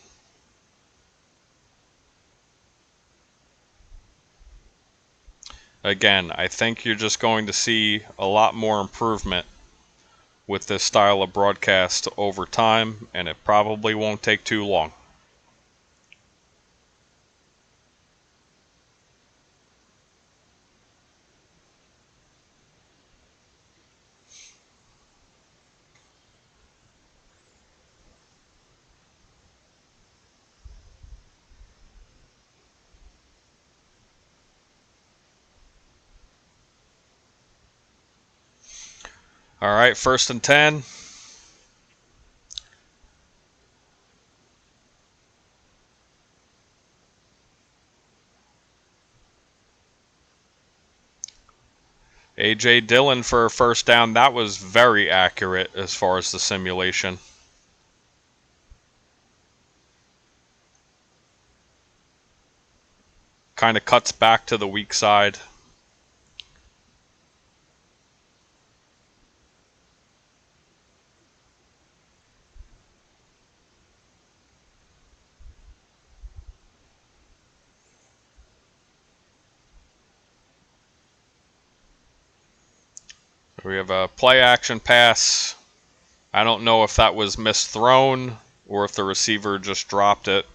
Again, I think you're just going to see a lot more improvement with this style of broadcast over time, and it probably won't take too long. All right, 1st and 10. A.J. Dillon for a 1st down. That was very accurate as far as the simulation. Kind of cuts back to the weak side. We have a play action pass. I don't know if that was misthrown or if the receiver just dropped it.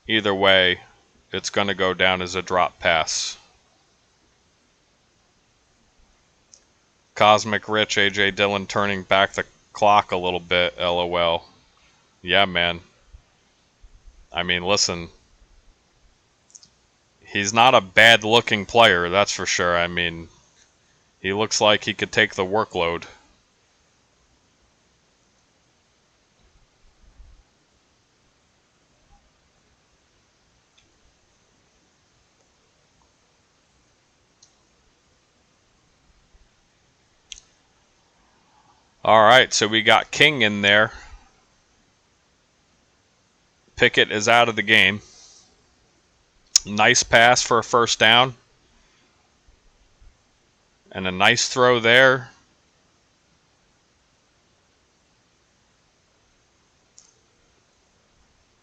Either way, it's going to go down as a drop pass. Cosmic Rich, A.J. Dillon turning back the clock a little bit, LOL. Yeah, man. I mean, listen. He's not a bad-looking player, that's for sure. I mean, he looks like he could take the workload. All right, so we got King in there. Pickett is out of the game. Nice pass for a first down. And a nice throw there.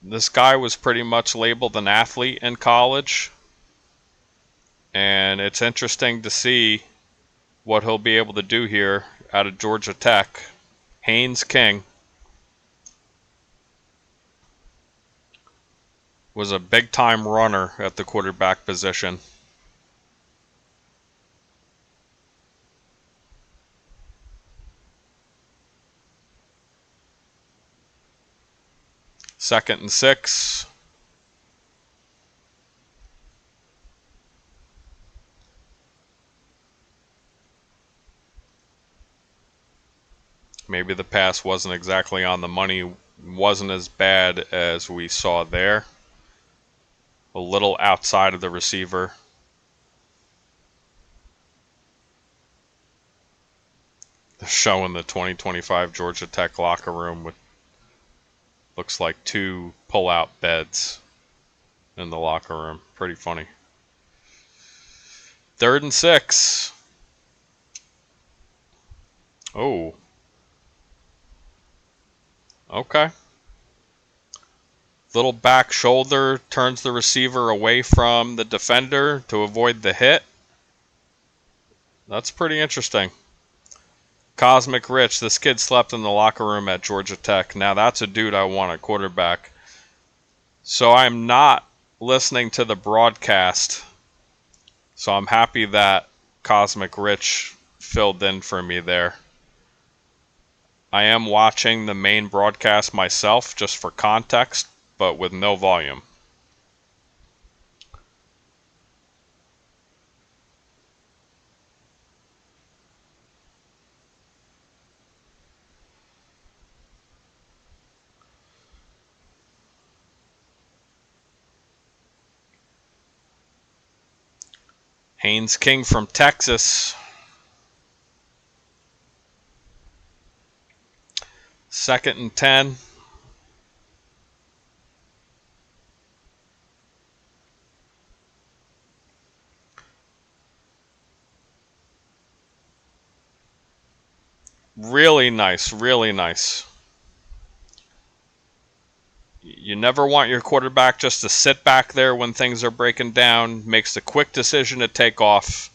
This guy was pretty much labeled an athlete in college. And it's interesting to see what he'll be able to do here out of Georgia Tech. Haynes King was a big-time runner at the quarterback position. Second and 6. Maybe the pass wasn't exactly on the money, wasn't as bad as we saw there. A little outside of the receiver. They're showing the 2025 Georgia Tech locker room with looks like 2 pull-out beds in the locker room. Pretty funny. 3rd and 6. Oh. Okay. Little back shoulder turns the receiver away from the defender to avoid the hit. That's pretty interesting. Cosmic Rich, this kid slept in the locker room at Georgia Tech. Now that's a dude I want at quarterback. So I'm not listening to the broadcast. So I'm happy that Cosmic Rich filled in for me there. I am watching the main broadcast myself just for context, but with no volume. Haynes King from Texas. 2nd and 10. Really nice, really nice. You never want your quarterback just to sit back there when things are breaking down, makes the quick decision to take off.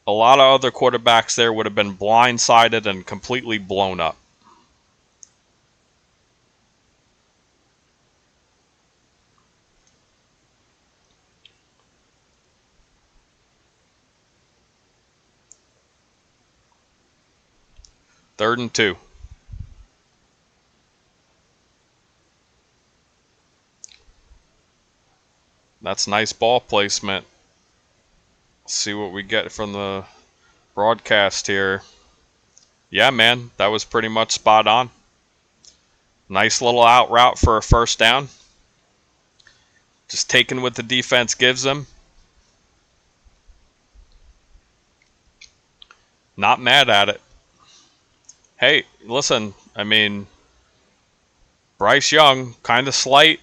A lot of other quarterbacks there would have been blindsided and completely blown up. Third and 2. That's nice ball placement. Let's see what we get from the broadcast here. Yeah, man, that was pretty much spot on. Nice little out route for a first down. Just taking what the defense gives them. Not mad at it. Hey, listen, I mean, Bryce Young, kind of slight,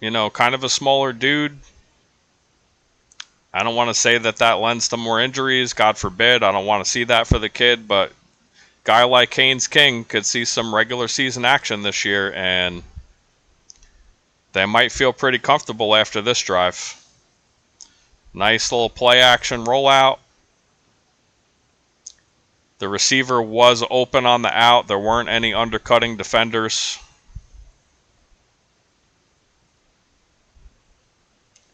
kind of a smaller dude. I don't want to say that lends to more injuries. God forbid. I don't want to see that for the kid, but guy like Haynes King could see some regular season action this year, and they might feel pretty comfortable after this drive. Nice little play action rollout. The receiver was open on the out. There weren't any undercutting defenders.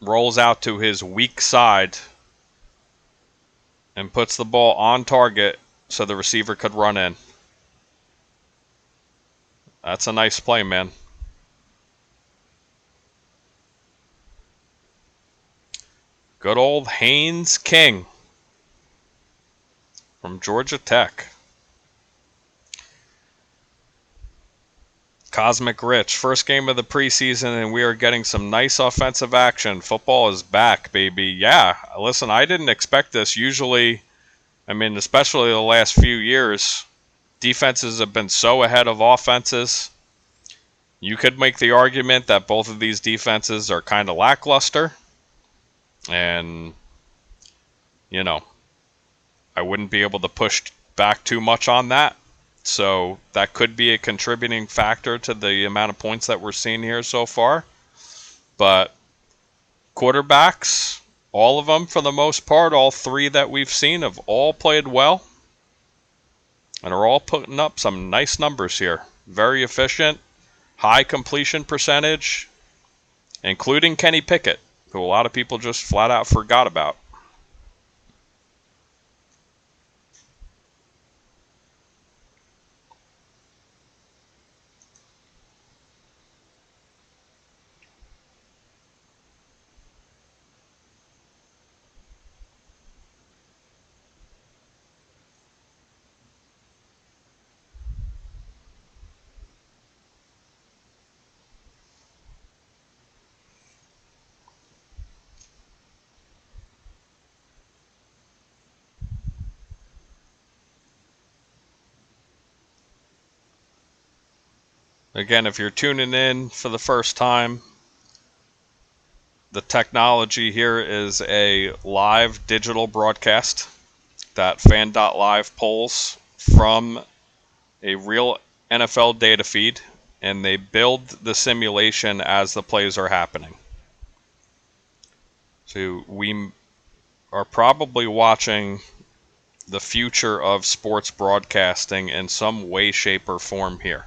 Rolls out to his weak side and puts the ball on target so the receiver could run in. That's a nice play, man. Good old Haynes King from Georgia Tech. Cosmic Rich, first game of the preseason, and we are getting some nice offensive action. Football is back, baby. Yeah, listen, I didn't expect this. Usually, especially the last few years, Defenses have been so ahead of offenses. You could make the argument that both of these defenses are kind of lackluster. And, you know, I wouldn't be able to push back too much on that. So that could be a contributing factor to the amount of points that we're seeing here so far. But quarterbacks, all of them for the most part, all three that we've seen have all played well and are all putting up some nice numbers here. Very efficient, high completion percentage, including Kenny Pickett, who a lot of people just flat out forgot about. Again, if you're tuning in for the first time, the technology here is a live digital broadcast that Fan.Live pulls from a real NFL data feed, and they build the simulation as the plays are happening. So we are probably watching the future of sports broadcasting in some way, shape, or form here.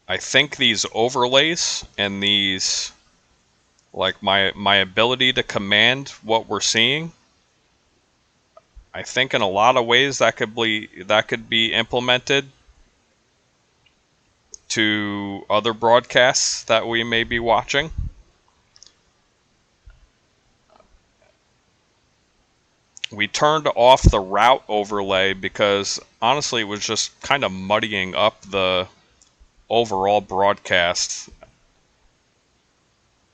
I think these overlays and these, like my ability to command what we're seeing, I think in a lot of ways that could be implemented to other broadcasts that we may be watching. We turned off the route overlay because honestly it was just kind of muddying up the overall broadcast.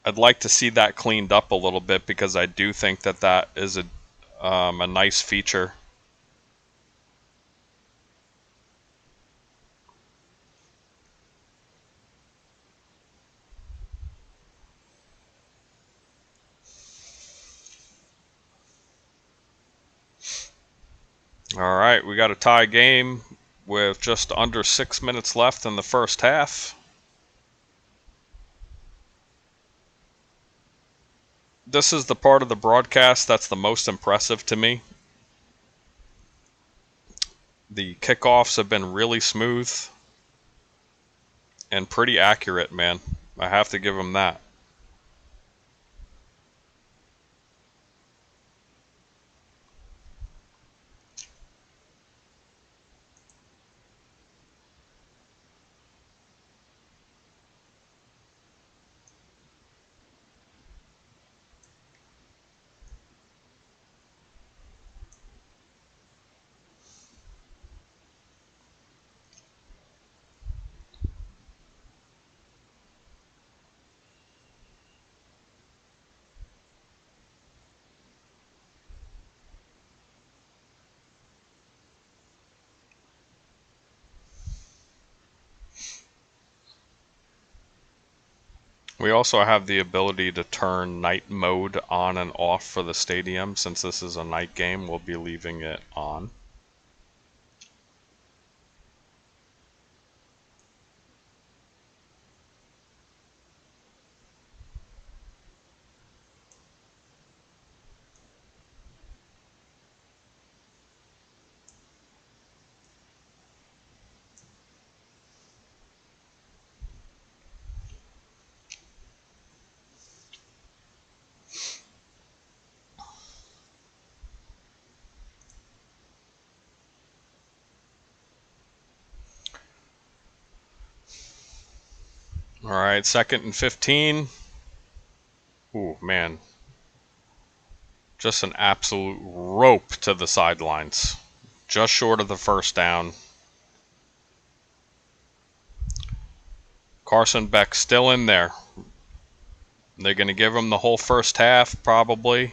I'd like to see that cleaned up a little bit because I do think that is a nice feature. All right, we got a tie game with just under 6 minutes left in the first half. This is the part of the broadcast that's the most impressive to me. The kickoffs have been really smooth and pretty accurate, man. I have to give them that. We also have the ability to turn night mode on and off for the stadium. Since this is a night game, we'll be leaving it on. All right, 2nd and 15. Ooh, man. Just an absolute rope to the sidelines. Just short of the first down. Carson Beck still in there. They're going to give him the whole first half, probably.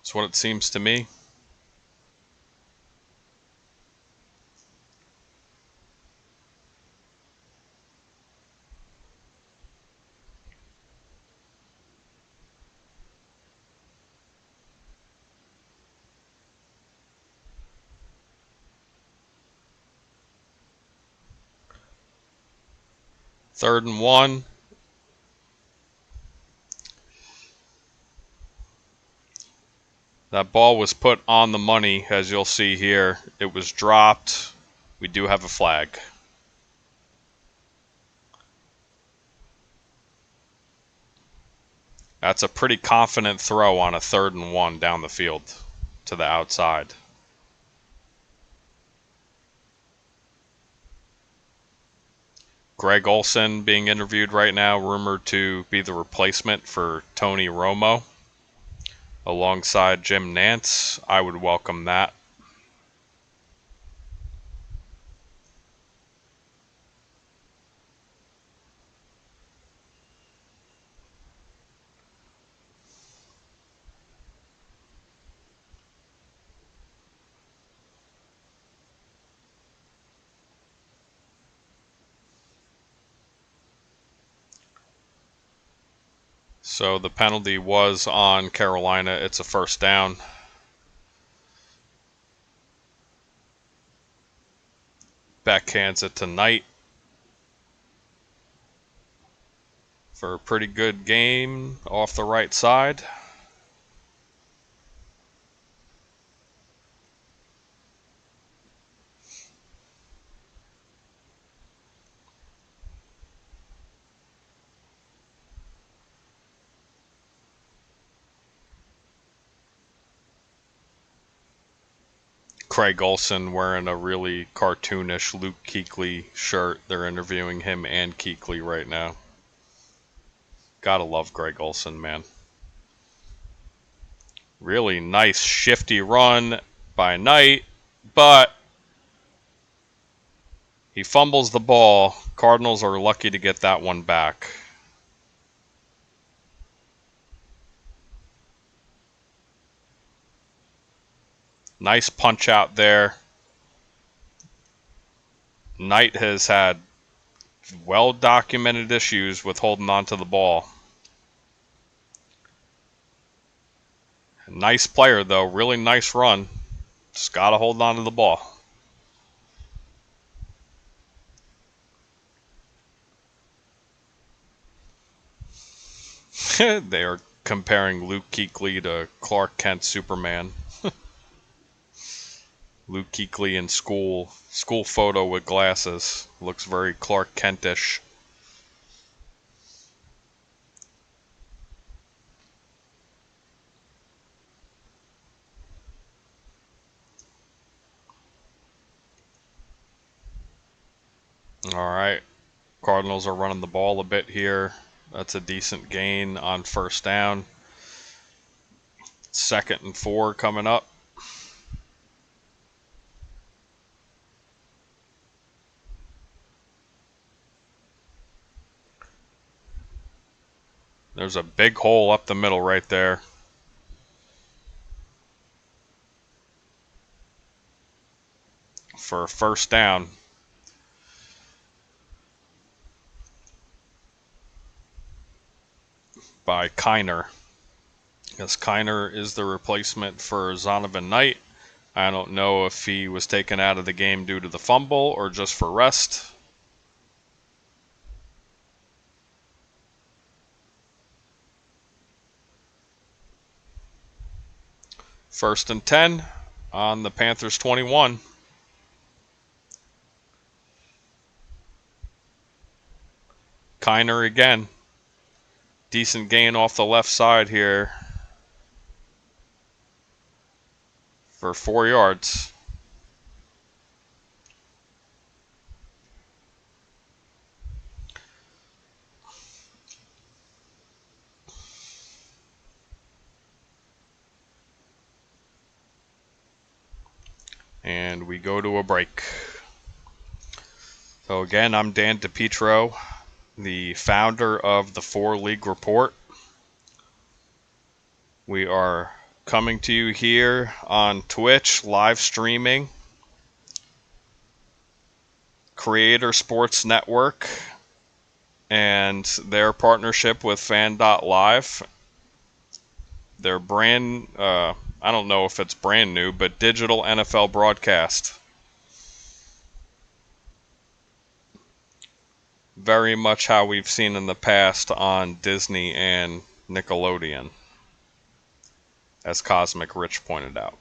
That's what it seems to me. Third and 1. That ball was put on the money, as you'll see here. It was dropped. We do have a flag. That's a pretty confident throw on a 3rd and 1 down the field to the outside. Greg Olson being interviewed right now, rumored to be the replacement for Tony Romo alongside Jim Nantz. I would welcome that. So the penalty was on Carolina. It's a 1st down. Backhands it to Knight for a pretty good game off the right side. Craig Olson wearing a really cartoonish Luke Kuechly shirt. They're interviewing him and Kuechly right now. Gotta love Greg Olson, man. Really nice shifty run by Knight, but he fumbles the ball. Cardinals are lucky to get that one back. Nice punch out there. Knight has had well-documented issues with holding on to the ball. Nice player, though. Really nice run. Just got to hold on to the ball. They are comparing Luke Kuechly to Clark Kent Superman. Luke Kuechly in school photo with glasses. Looks very Clark Kentish. Alright, Cardinals are running the ball a bit here. That's a decent gain on 1st down. 2nd and 4 coming up. There's a big hole up the middle right there. For a 1st down. By Kiner. Yes, Kiner is the replacement for Zonovan Knight. I don't know if he was taken out of the game due to the fumble or just for rest. First and 10 on the Panthers 21. Kiner again. Decent gain off the left side here for 4 yards. And we go to a break. So again, I'm Dan DePietro, the founder of the 4 League Report. We are coming to you here on Twitch, live streaming, Creator Sports Network, and their partnership with Fan.Live. Their brand, I don't know if it's brand new, but digital NFL broadcast. Very much how we've seen in the past on Disney and Nickelodeon, as Cosmic Rich pointed out.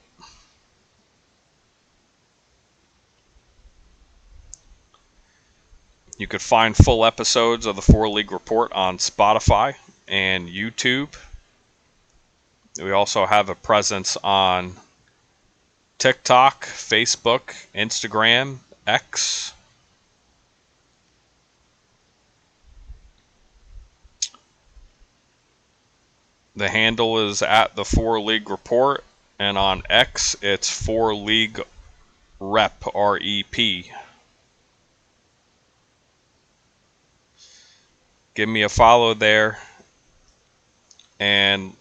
You could find full episodes of the 4 League Report on Spotify and YouTube. We also have a presence on TikTok, Facebook, Instagram, X. The handle is at the 4 League Report, and on X it's 4 League Rep, R-E-P. Give me a follow there, and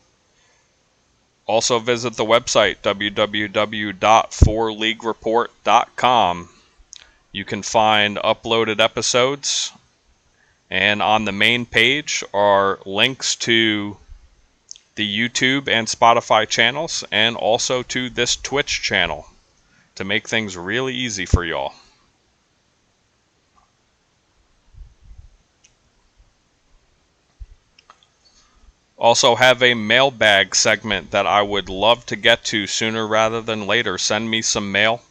also visit the website www.4leaguereport.com. You can find uploaded episodes, and on the main page are links to the YouTube and Spotify channels, and also to this Twitch channel to make things really easy for y'all. Also have a mailbag segment that I would love to get to sooner rather than later. Send me some mail.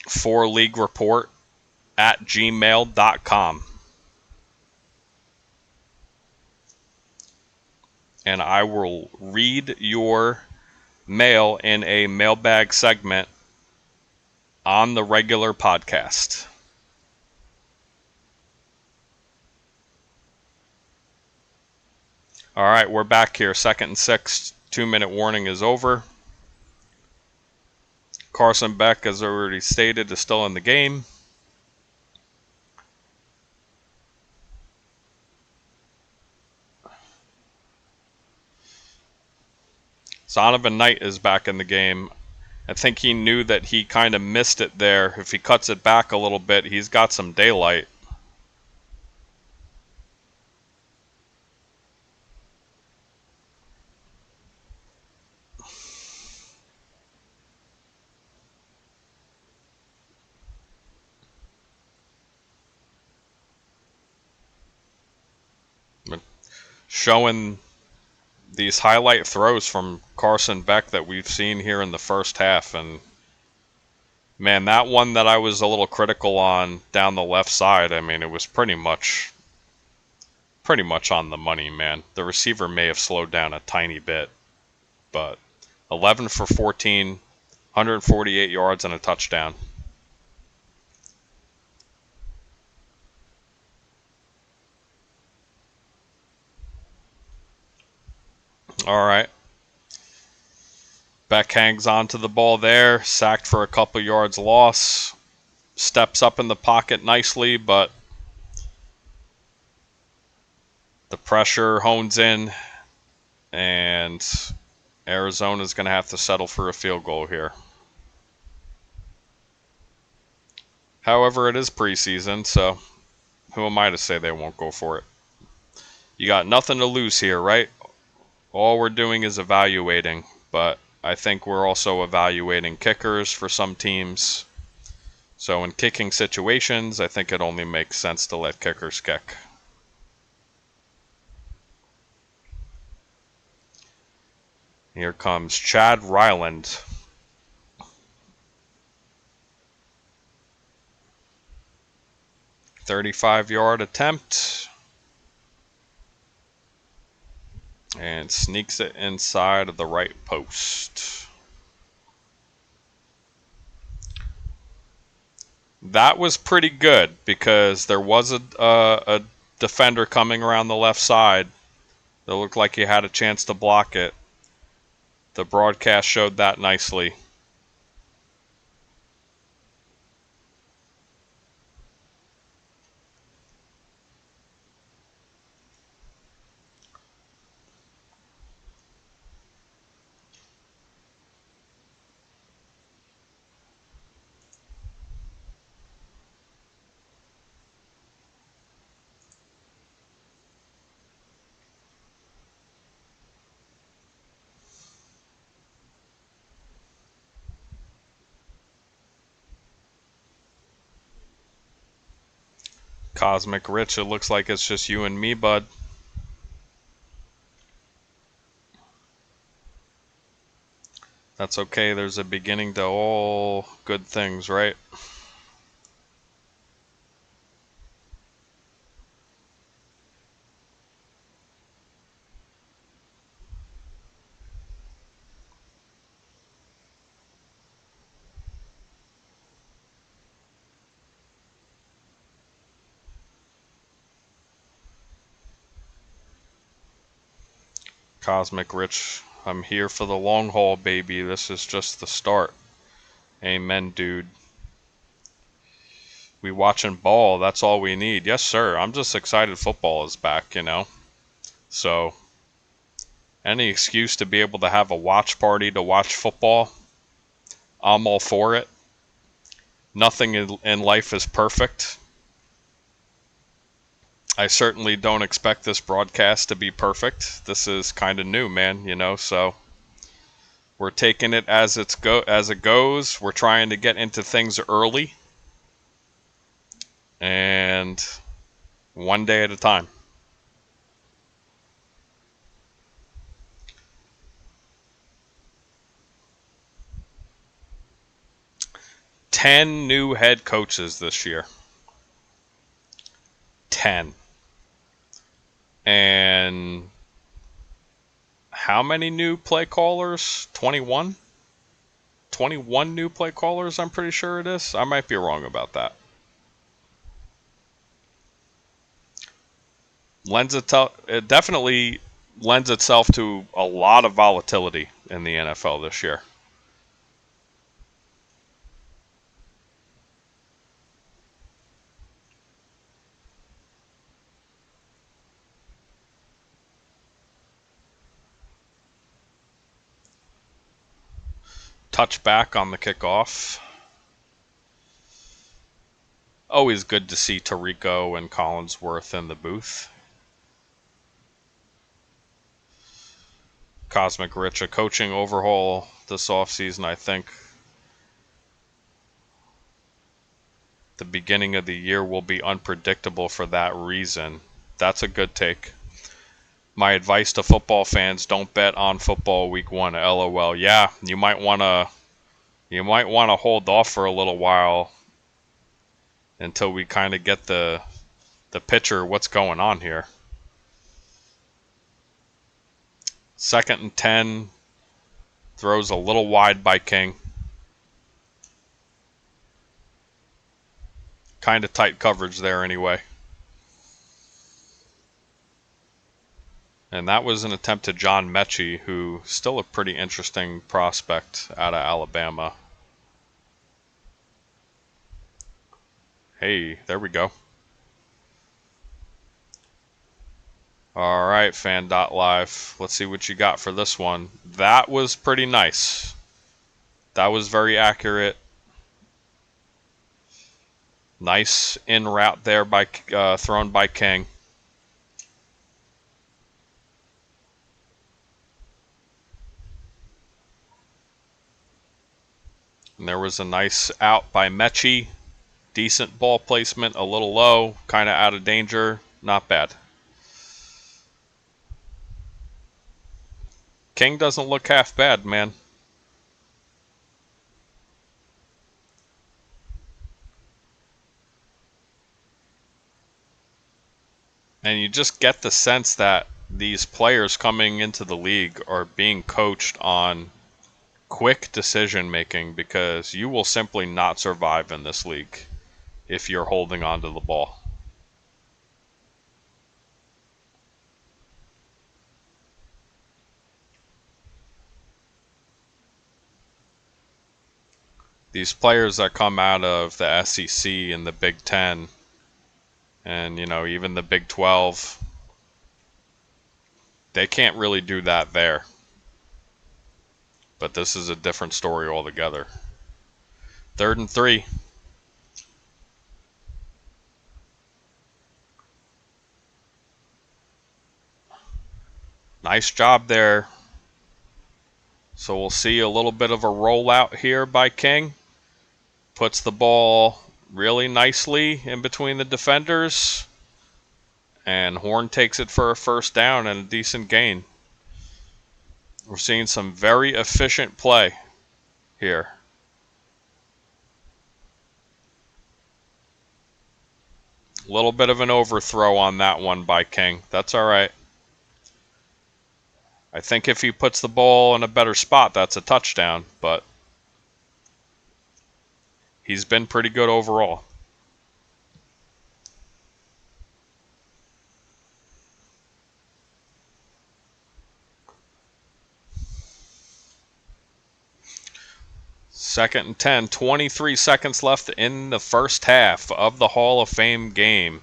4leaguereport@gmail.com. And I will read your mail in a mailbag segment on the regular podcast. All right, we're back here. 2nd and 6. 2-minute warning is over. Carson Beck, as already stated, is still in the game. Zonovan Knight is back in the game. I think he knew that he kind of missed it there. If he cuts it back a little bit, he's got some daylight. Showing these highlight throws from Carson Beck that we've seen here in the first half, and man, that one that I was a little critical on down the left side, I mean, it was pretty much on the money, man. The receiver may have slowed down a tiny bit, but 11 for 14, 148 yards and a touchdown. All right. Beck hangs on to the ball there, sacked for a couple yards loss, steps up in the pocket nicely, but the pressure hones in, and Arizona's going to have to settle for a field goal here. However, it is preseason, so who am I to say they won't go for it? You got nothing to lose here, right? All we're doing is evaluating, but I think we're also evaluating kickers for some teams. So in kicking situations, I think it only makes sense to let kickers kick. Here comes Chad Ryland. .35-yard attempt. And sneaks it inside of the right post. That was pretty good because there was a defender coming around the left side that looked like he had a chance to block it. The broadcast showed that nicely. Cosmic Rich, it looks like it's just you and me, bud. That's okay, there's a beginning to all good things, right? Cosmic Rich, I'm here for the long haul, baby. This is just the start. Amen, dude. We watching ball, that's all we need. Yes, sir. I'm just excited football is back, you know? So, any excuse to be able to have a watch party to watch football, I'm all for it. Nothing in life is perfect. I certainly don't expect this broadcast to be perfect. This is kind of new, man, you know, so we're taking it as it goes. We're trying to get into things early and one day at a time. Ten new head coaches this year. 10. And how many new play callers? 21? 21 new play callers, I'm pretty sure it is. I might be wrong about that. It definitely lends itself to a lot of volatility in the NFL this year. Touchback on the kickoff. Always good to see Tirico and Collinsworth in the booth. Cosmic Rich, a coaching overhaul this offseason, I think. The beginning of the year will be unpredictable for that reason. That's a good take. My advice to football fans, don't bet on football week 1, LOL. Yeah, you might want to hold off for a little while until we kind of get the picture of what's going on here. 2nd and 10, throws a little wide by King. Kind of tight coverage there anyway. And that was an attempt to John Mechie, who still a pretty interesting prospect out of Alabama. Hey, there we go. All right, Fan.Live. Let's see what you got for this one. That was pretty nice. That was very accurate. Nice in route there by thrown by King. And there was a nice out by Mechie. Decent ball placement, a little low, kind of out of danger. Not bad. King doesn't look half bad, man. And you just get the sense that these players coming into the league are being coached on quick decision making, because you will simply not survive in this league if you're holding on to the ball. These players that come out of the SEC and the Big Ten and, you know, even the Big 12, they can't really do that there. But this is a different story altogether. 3rd and 3. Nice job there. So we'll see a little bit of a rollout here by King. Puts the ball really nicely in between the defenders, and Horn takes it for a first down and a decent gain. We're seeing some very efficient play here. A little bit of an overthrow on that one by King. That's all right. I think if he puts the ball in a better spot, that's a touchdown, but he's been pretty good overall. Second and 10, 23 seconds left in the first half of the Hall of Fame game.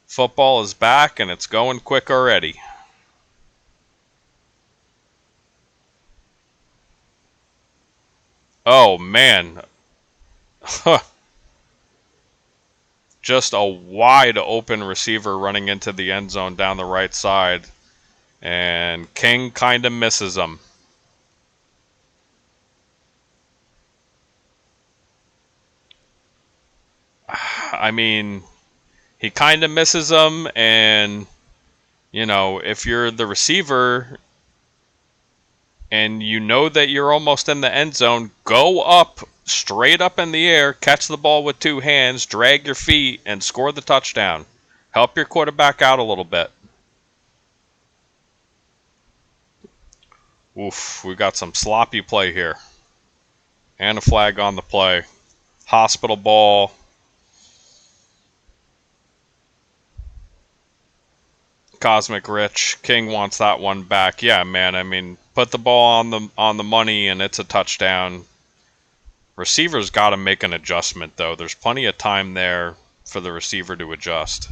Football is back, and it's going quick already. Oh, man. Just a wide open receiver running into the end zone down the right side. And King kind of misses him. I mean, he kind of misses him, and, you know, if you're the receiver and you know that you're almost in the end zone, go up, straight up in the air, catch the ball with two hands, drag your feet, and score the touchdown. Help your quarterback out a little bit. Oof, we got some sloppy play here. And a flag on the play. Hospital ball. Cosmic Rich. King wants that one back. Yeah, man, I mean, put the ball on the money and it's a touchdown. Receiver's got to make an adjustment, though. There's plenty of time there for the receiver to adjust.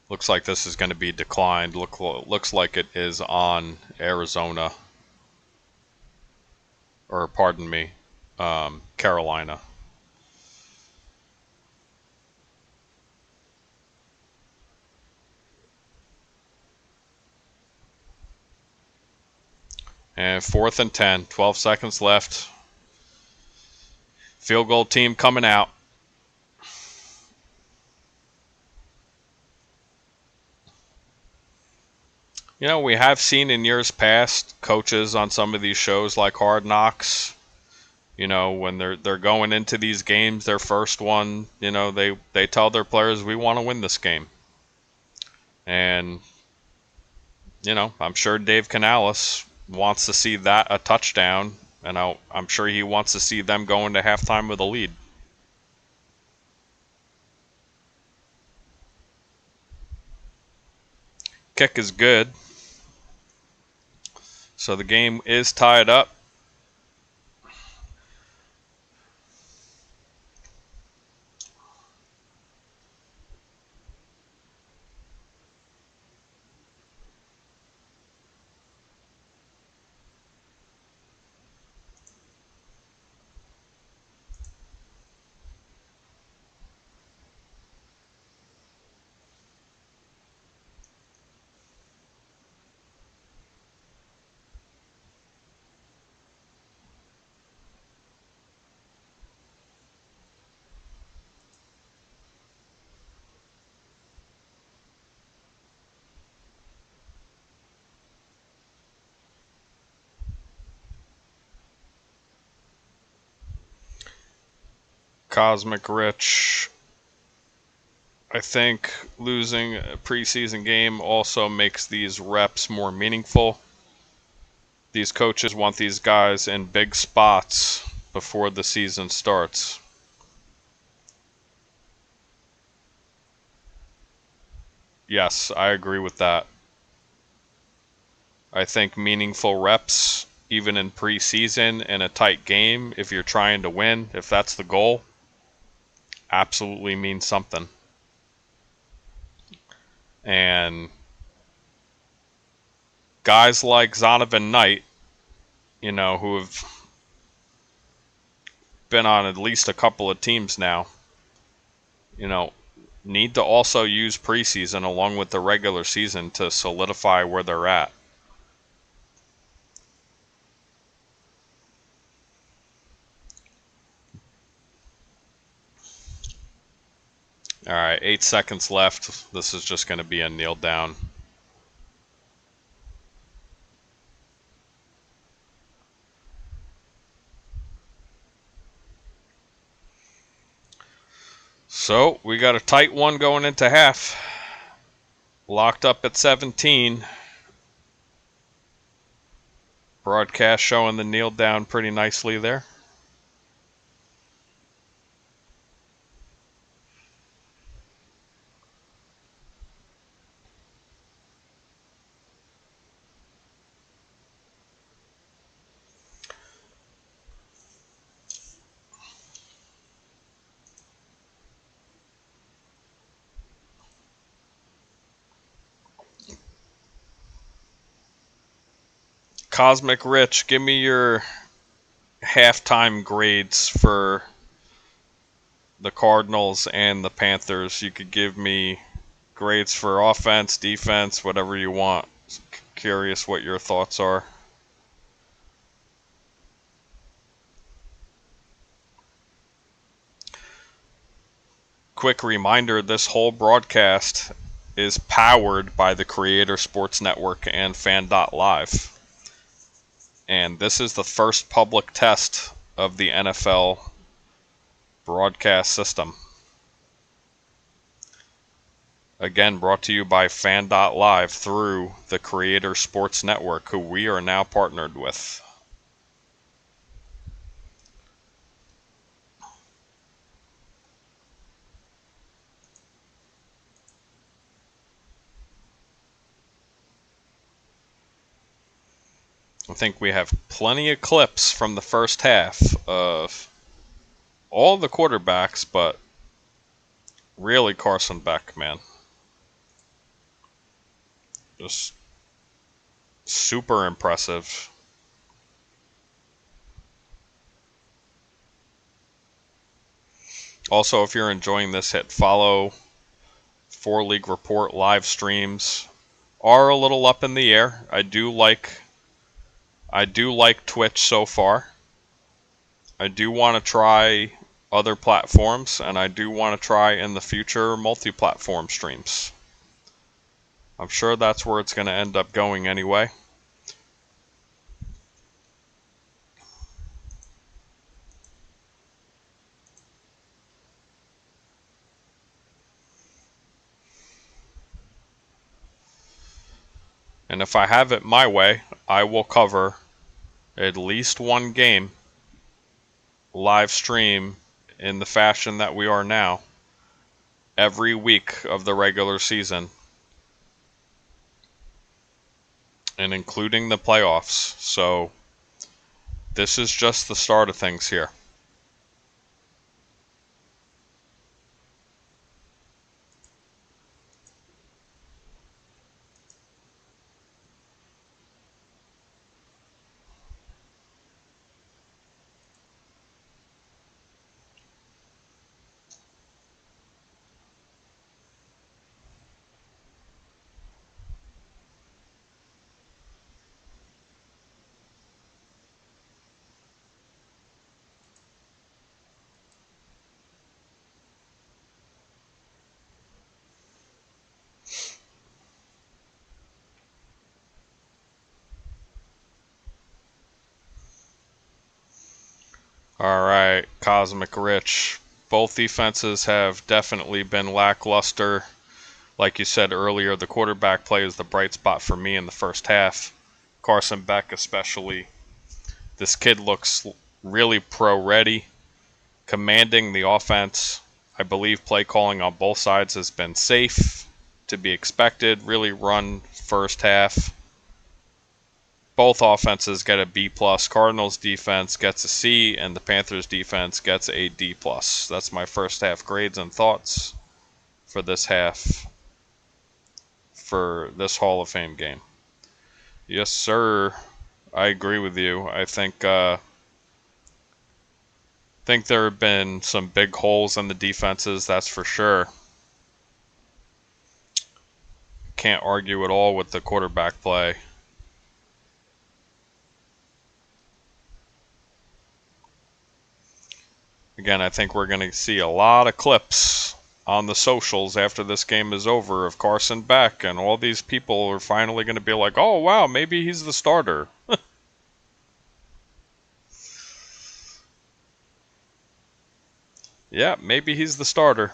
Looks like this is going to be declined. Looks like it is on Arizona. Or, pardon me, Carolina. And 4th and 10, 12 seconds left. Field goal team coming out. You know, we have seen in years past coaches on some of these shows like Hard Knocks, you know, when they're going into these games, their first one, you know, they tell their players, we want to win this game. And, you know, I'm sure Dave Canales wants to see that a touchdown, and I'm sure he wants to see them go into halftime with a lead. Kick is good. So the game is tied up. Cosmic Rich. I think losing a preseason game also makes these reps more meaningful. These coaches want these guys in big spots before the season starts. Yes, I agree with that. I think meaningful reps, even in preseason in a tight game, if you're trying to win, if that's the goal, absolutely means something. And guys like Zonovan Knight, you know, who have been on at least a couple of teams now, you know, need to also use preseason along with the regular season to solidify where they're at. All right, 8 seconds left. This is just going to be a kneel down. So we got a tight one going into half. Locked up at 17. Broadcast showing the kneel down pretty nicely there. Cosmic Rich, give me your halftime grades for the Cardinals and the Panthers. You could give me grades for offense, defense, whatever you want. Curious what your thoughts are. Quick reminder, this whole broadcast is powered by the Creator Sports Network and Fan.Live. And this is the first public test of the NFL broadcast system. Again, brought to you by Fan.Live through the Creator Sports Network, who we are now partnered with. I think we have plenty of clips from the first half of all the quarterbacks, but really Carson Beck, man. Just super impressive. Also, if you're enjoying this, hit follow. 4League Report live streams are a little up in the air. I do like Twitch so far. I do want to try other platforms, and I do want to try in the future multi-platform streams. I'm sure that's where it's going to end up going anyway. And if I have it my way, I will cover at least one game live stream in the fashion that we are now every week of the regular season, and including the playoffs. So this is just the start of things here. All right, Cosmic Rich. Both defenses have definitely been lackluster. Like you said earlier, the quarterback play is the bright spot for me in the first half. Carson Beck especially. This kid looks really pro-ready, commanding the offense. I believe play calling on both sides has been safe, to be expected, really run first half. Both offenses get a B+. Cardinals defense gets a C, and the Panthers defense gets a D+. That's my first half grades and thoughts for this half, for this Hall of Fame game. Yes, sir. I agree with you. I think there have been some big holes in the defenses, that's for sure. Can't argue at all with the quarterback play. Again, I think we're going to see a lot of clips on the socials after this game is over of Carson Beck, and all these people are finally going to be like, oh wow, maybe he's the starter. Yeah, maybe he's the starter.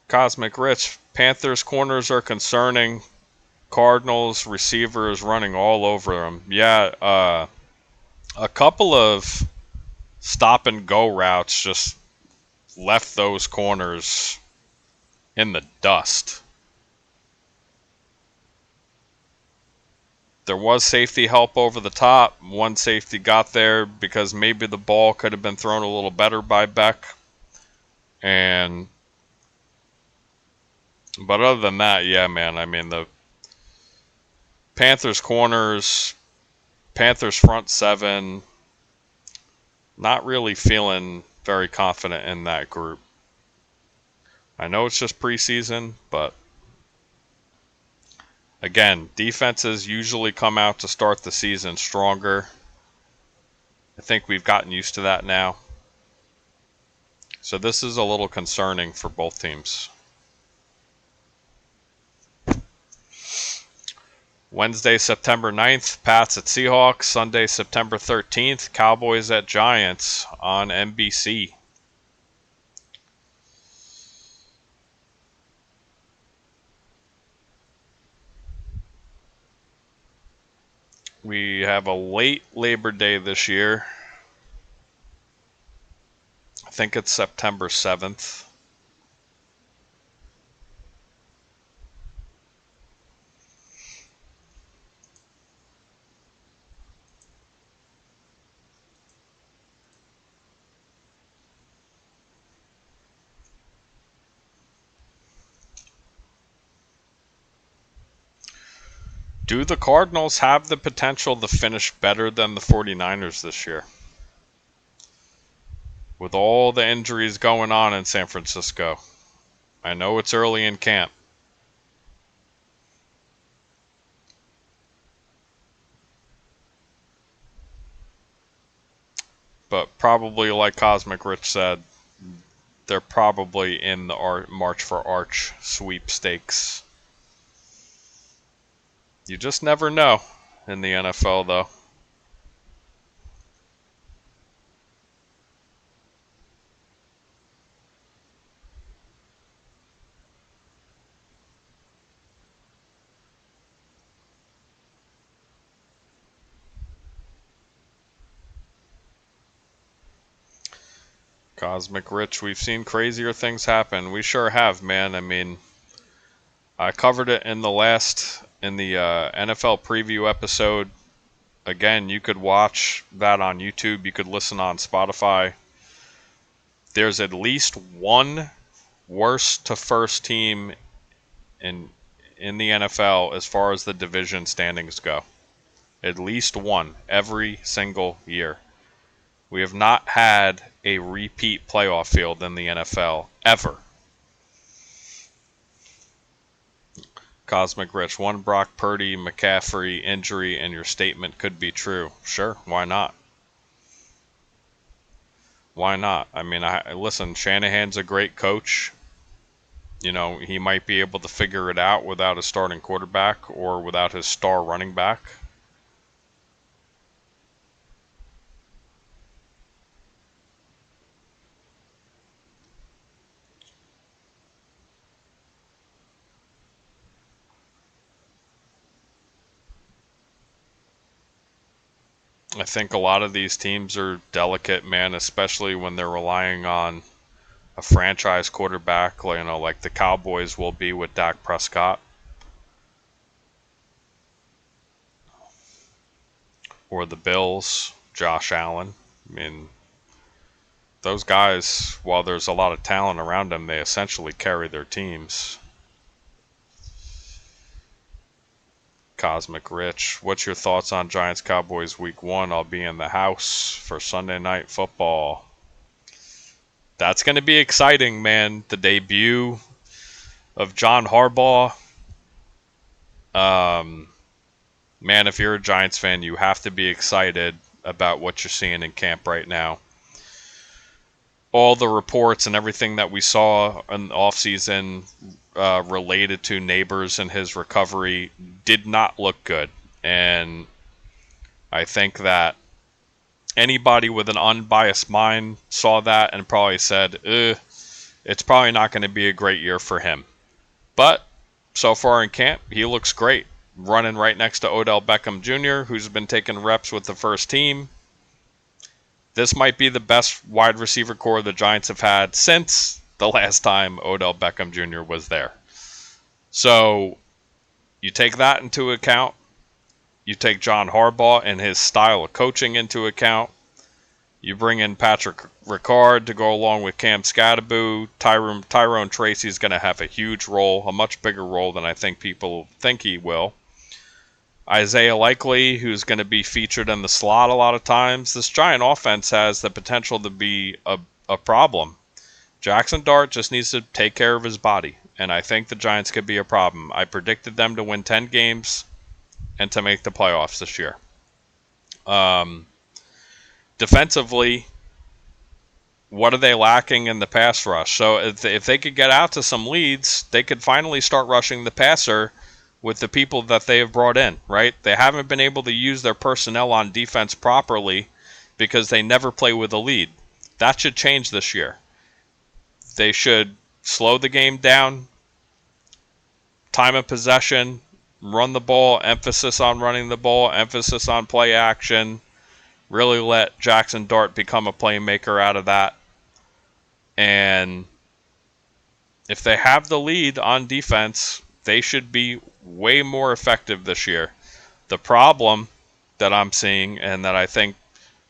Cosmic Rich, Panthers corners are concerning. Cardinals receivers running all over them. Yeah, a couple of stop and go routes just left those corners in the dust. There was safety help over the top. One safety got there because maybe the ball could have been thrown a little better by Beck. But other than that, yeah, man, I mean, the Panthers corners, Panthers front seven, not really feeling very confident in that group. I know it's just preseason, but again, defenses usually come out to start the season stronger. I think we've gotten used to that now. So this is a little concerning for both teams. Wednesday, September 9th, Pats at Seahawks. Sunday, September 13th, Cowboys at Giants on NBC. We have a late Labor Day this year. I think it's September 7th. Do the Cardinals have the potential to finish better than the 49ers this year? With all the injuries going on in San Francisco. I know it's early in camp. But probably, like Cosmic Rich said, they're probably in the March for Arch sweepstakes. You just never know in the NFL, though. Cosmic Rich, we've seen crazier things happen. We sure have, man. I mean, I covered it in the NFL preview episode. Again, you could watch that on YouTube. You could listen on Spotify. There's at least one worst to first team in the NFL as far as the division standings go. At least one every single year. We have not had a repeat playoff field in the NFL ever. Cosmic Rich, one Brock Purdy, McCaffrey injury, and your statement could be true. Sure, why not? Why not? I mean, listen, Shanahan's a great coach. You know, he might be able to figure it out without a starting quarterback or without his star running back. I think a lot of these teams are delicate, man, especially when they're relying on a franchise quarterback, like the Cowboys will be with Dak Prescott. Or the Bills, Josh Allen. I mean, those guys, while there's a lot of talent around them, they essentially carry their teams. Cosmic Rich, what's your thoughts on Giants Cowboys week 1? I'll be in the house for Sunday night football. That's going to be exciting, man. The debut of John Harbaugh. Man, if you're a Giants fan, you have to be excited about what you're seeing in camp right now. All the reports and everything that we saw in the offseason related to Neighbors and his recovery did not look good. And I think that anybody with an unbiased mind saw that and probably said, it's probably not going to be a great year for him. But so far in camp, he looks great. Running right next to Odell Beckham Jr., who's been taking reps with the first team. This might be the best wide receiver core the Giants have had since the last time Odell Beckham Jr. was there. So you take that into account. You take John Harbaugh and his style of coaching into account. You bring in Patrick Ricard to go along with Cam Scadaboo. Tyrone Tracy's going to have a huge role, a much bigger role than I think people think he will. Isaiah Likely, who's going to be featured in the slot a lot of times. This Giant offense has the potential to be a problem. Jackson Dart just needs to take care of his body, and I think the Giants could be a problem. I predicted them to win 10 games and to make the playoffs this year. Defensively, what are they lacking in the pass rush? So if they could get out to some leads, they could finally start rushing the passer with the people that they have brought in, right? They haven't been able to use their personnel on defense properly because they never play with a lead. That should change this year. They should slow the game down, time of possession, run the ball, emphasis on running the ball, emphasis on play action, really let Jackson Dart become a playmaker out of that. And if they have the lead on defense, they should be way more effective this year. The problem that I'm seeing and that I think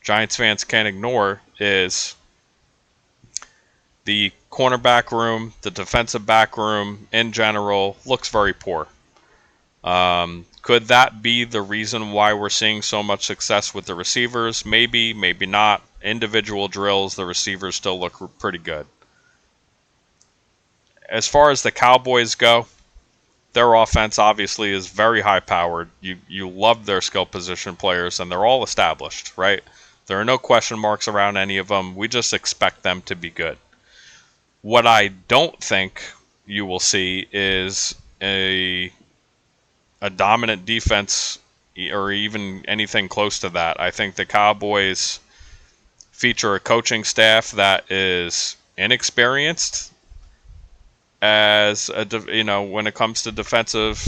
Giants fans can't ignore is the cornerback room, the defensive back room in general looks very poor. Could that be the reason why we're seeing so much success with the receivers? Maybe, maybe not. Individual drills, the receivers still look pretty good. As far as the Cowboys go, their offense obviously is very high-powered. You love their skill position players, and they're all established, right? There are no question marks around any of them. We just expect them to be good. What I don't think you will see is a dominant defense or even anything close to that. I think the Cowboys feature a coaching staff that is inexperienced as when it comes to defensive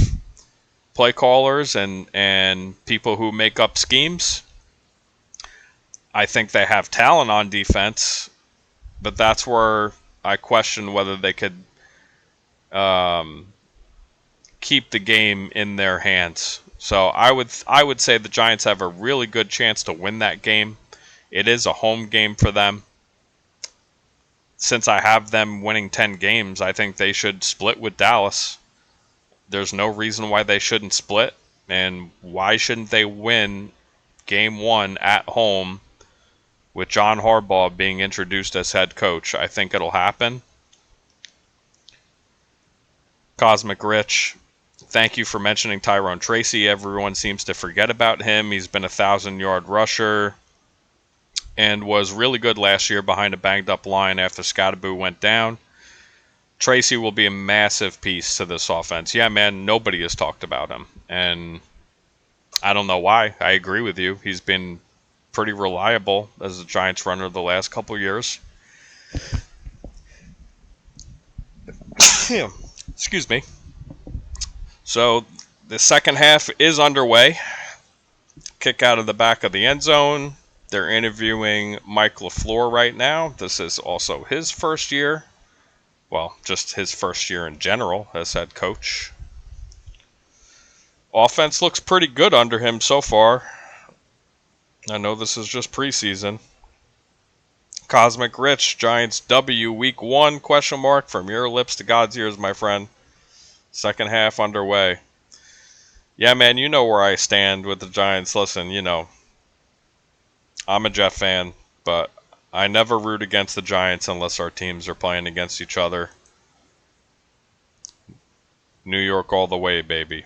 play callers and people who make up schemes. I think they have talent on defense, but that's where I question whether they could keep the game in their hands. So I would say the Giants have a really good chance to win that game. It is a home game for them. Since I have them winning 10 games, I think they should split with Dallas. There's no reason why they shouldn't split. And why shouldn't they win game 1 at home with John Harbaugh being introduced as head coach? I think it'll happen. Cosmic Rich, thank you for mentioning Tyrone Tracy. Everyone seems to forget about him. He's been a 1,000-yard rusher and was really good last year behind a banged-up line after Scadaboo went down. Tracy will be a massive piece to this offense. Yeah, man, nobody has talked about him, and I don't know why. I agree with you. He's been pretty reliable as a Giants runner the last couple years. Excuse me. So the second half is underway. Kick out of the back of the end zone. They're interviewing Mike LaFleur right now. This is also his first year. Well, just his first year in general as head coach. Offense looks pretty good under him so far. I know this is just preseason. Cosmic Rich, Giants W week 1, ? From your lips to God's ears, my friend. Second half underway. Yeah, man, you know where I stand with the Giants. Listen, I'm a Jet fan, but I never root against the Giants unless our teams are playing against each other. New York all the way, baby.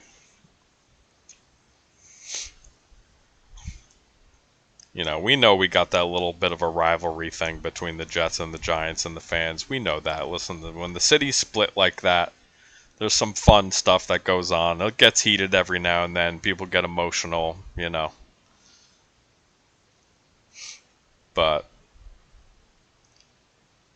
We know we got that little bit of a rivalry thing between the Jets and the Giants and the fans. We know that. Listen, when the city's split like that, there's some fun stuff that goes on. It gets heated every now and then. People get emotional. But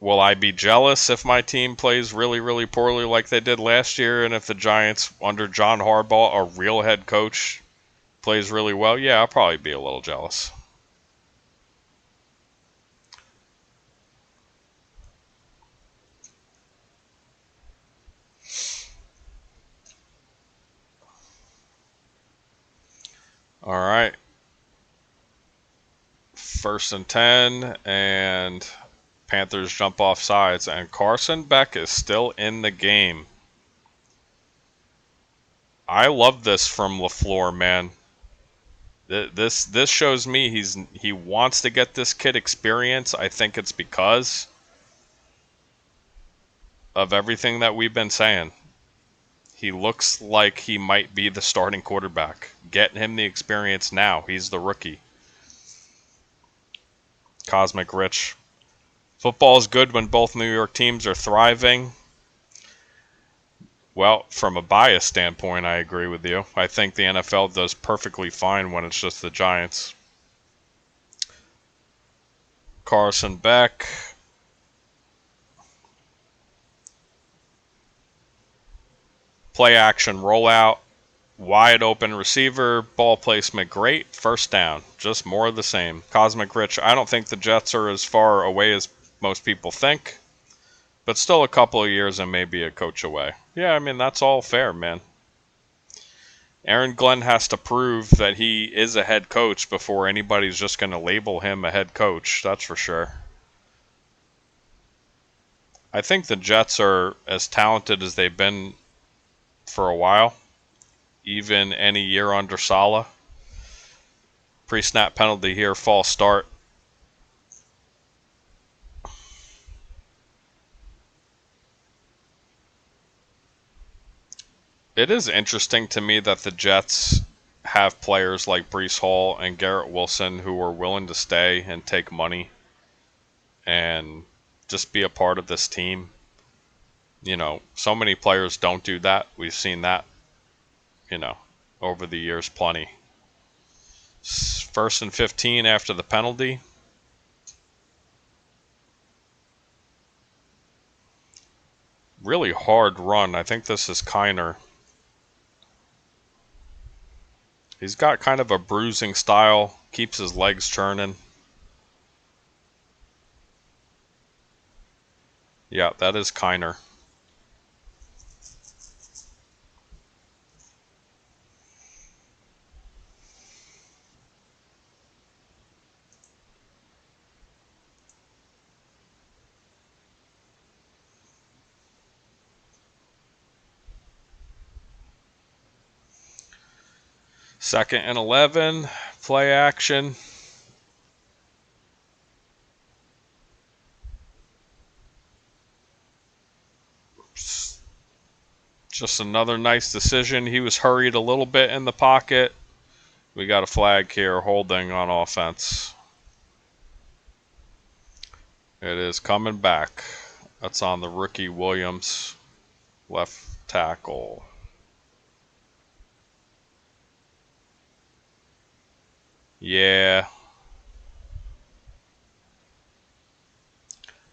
will I be jealous if my team plays really, really poorly like they did last year? And if the Giants, under John Harbaugh, a real head coach, plays really well? Yeah, I'll probably be a little jealous. All right. 1st and 10, and Panthers jump off sides, and Carson Beck is still in the game. I love this from LaFleur, man. This shows me he wants to get this kid experience. I think it's because of everything that we've been saying. He looks like he might be the starting quarterback. Get him the experience now. He's the rookie. Cosmic Rich. Football is good when both New York teams are thriving. Well, from a bias standpoint, I agree with you. I think the NFL does perfectly fine when it's just the Giants. Carson Beck. Play action rollout. Wide open receiver. Ball placement great. 1st down. Just more of the same. Cosmic Rich. I don't think the Jets are as far away as most people think. But still a couple of years and maybe a coach away. Yeah, I mean, that's all fair, man. Aaron Glenn has to prove that he is a head coach before anybody's just going to label him a head coach. That's for sure. I think the Jets are as talented as they've been for a while, even any year under Saleh. Pre-snap penalty here, false start. It is interesting to me that the Jets have players like Breece Hall and Garrett Wilson who are willing to stay and take money and just be a part of this team. So many players don't do that. We've seen that, over the years plenty. 1st and 15 after the penalty. Really hard run. I think this is Kiner. He's got kind of a bruising style, keeps his legs churning. Yeah, that is Kiner. Second and 11, play action. Just another nice decision. He was hurried a little bit in the pocket. We got a flag here, holding on offense. It is coming back. That's on the rookie Williams, left tackle. Yeah.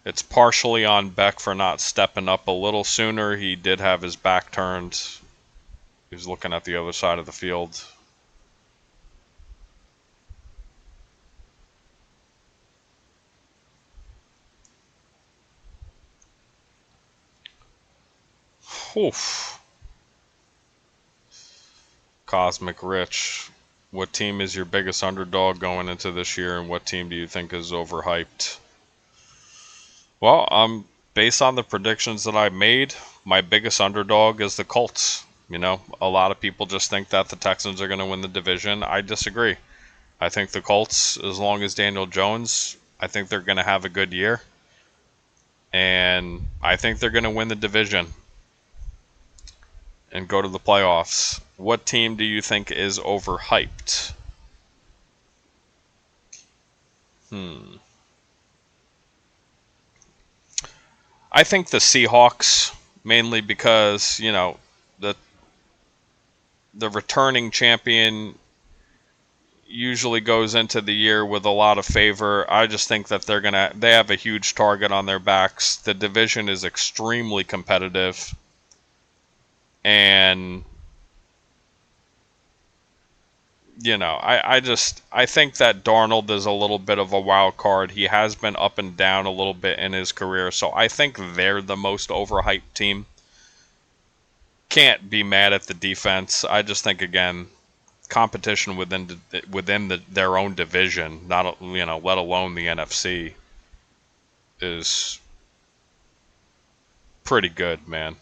It's partially on Beck for not stepping up a little sooner. He did have his back turned. He was looking at the other side of the field. Oof. Cosmic Rich. What team is your biggest underdog going into this year, and what team do you think is overhyped? Well, based on the predictions that I made, my biggest underdog is the Colts. A lot of people just think that the Texans are going to win the division. I disagree. I think the Colts, as long as Daniel Jones, I think they're going to have a good year. And I think they're going to win the division. and go to the playoffs. What team do you think is overhyped? I think the Seahawks, mainly because, the the returning champion usually goes into the year with a lot of favor. I just think that they have a huge target on their backs. The division is extremely competitive, and I think that Darnold is a little bit of a wild card. He has been up and down a little bit in his career, so I think they're the most overhyped team. Can't be mad at the defense. I just think, again, competition within their own division, not let alone the NFC, is pretty good, man.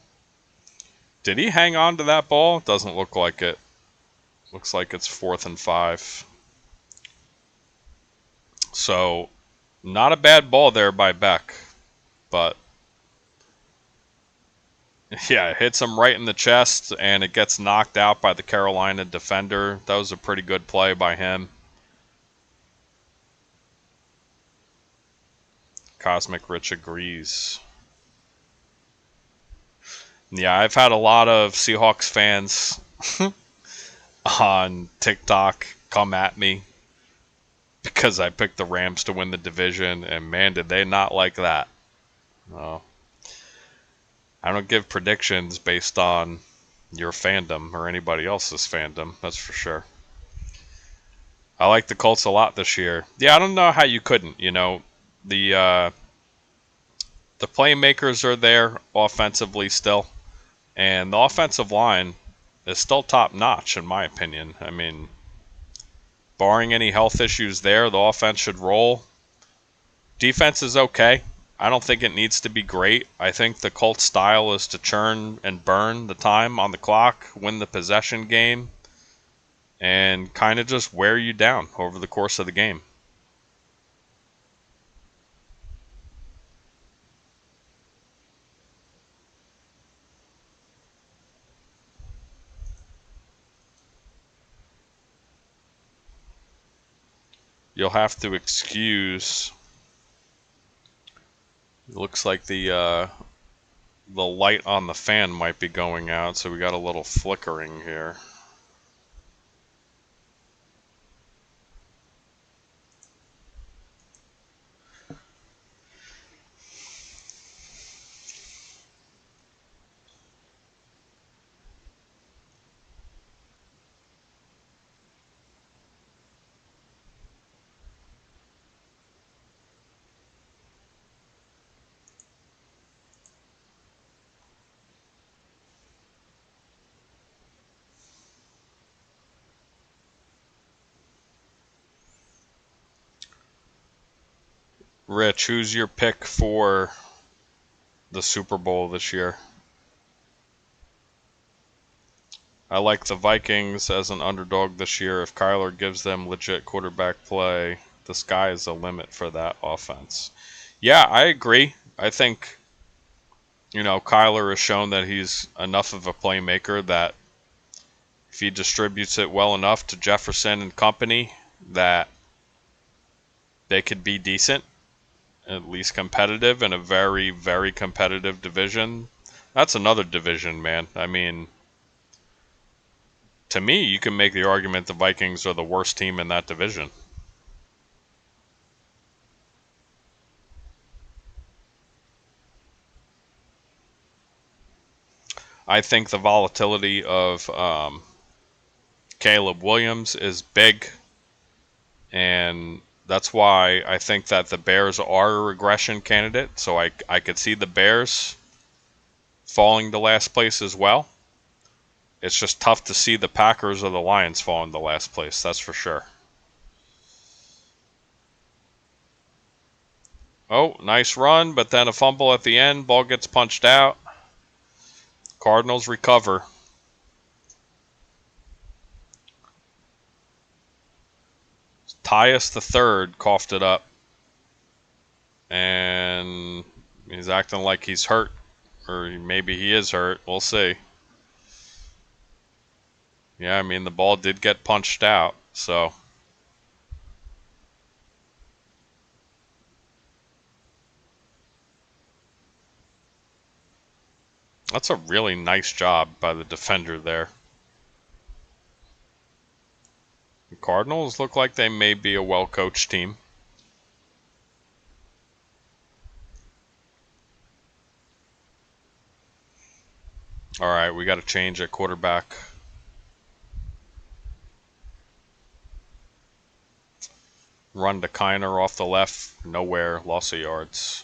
Did he hang on to that ball? Doesn't look like it. Looks like it's 4th and 5. So, not a bad ball there by Beck, but yeah, it hits him right in the chest, and it gets knocked out by the Carolina defender. That was a pretty good play by him. Cosmic Rich agrees. Yeah, I've had a lot of Seahawks fans on TikTok come at me because I picked the Rams to win the division, and man, did they not like that. No. I don't give predictions based on your fandom or anybody else's fandom, that's for sure. I like the Colts a lot this year. Yeah, I don't know how you couldn't. The playmakers are there offensively still, and the offensive line is still top notch in my opinion. I mean, barring any health issues there, the offense should roll. Defense is okay. I don't think it needs to be great. I think the Colts style is to churn and burn the time on the clock, win the possession game, and kind of just wear you down over the course of the game. You'll have to excuse. It looks like the light on the fan might be going out, so we got a little flickering here. Rich, who's your pick for the Super Bowl this year? I like the Vikings as an underdog this year. If Kyler gives them legit quarterback play, the sky is the limit for that offense. Yeah, I agree. I think, Kyler has shown that he's enough of a playmaker that if he distributes it well enough to Jefferson and company, that they could be decent, at least competitive in a very, very competitive division. That's another division, man. I mean, to me, you can make the argument the Vikings are the worst team in that division. I think the volatility of Caleb Williams is big, and that's why I think that the Bears are a regression candidate. So I could see the Bears falling to last place as well. It's just tough to see the Packers or the Lions falling to last place, that's for sure. Oh, nice run, but then a fumble at the end. Ball gets punched out. Cardinals recover. Tyus the third coughed it up. And he's acting like he's hurt. Or maybe he is hurt. We'll see. Yeah, I mean, the ball did get punched out, so that's a really nice job by the defender there. The Cardinals look like they may be a well-coached team. All right, we got to change at quarterback. Run to Kiner off the left, nowhere, loss of yards.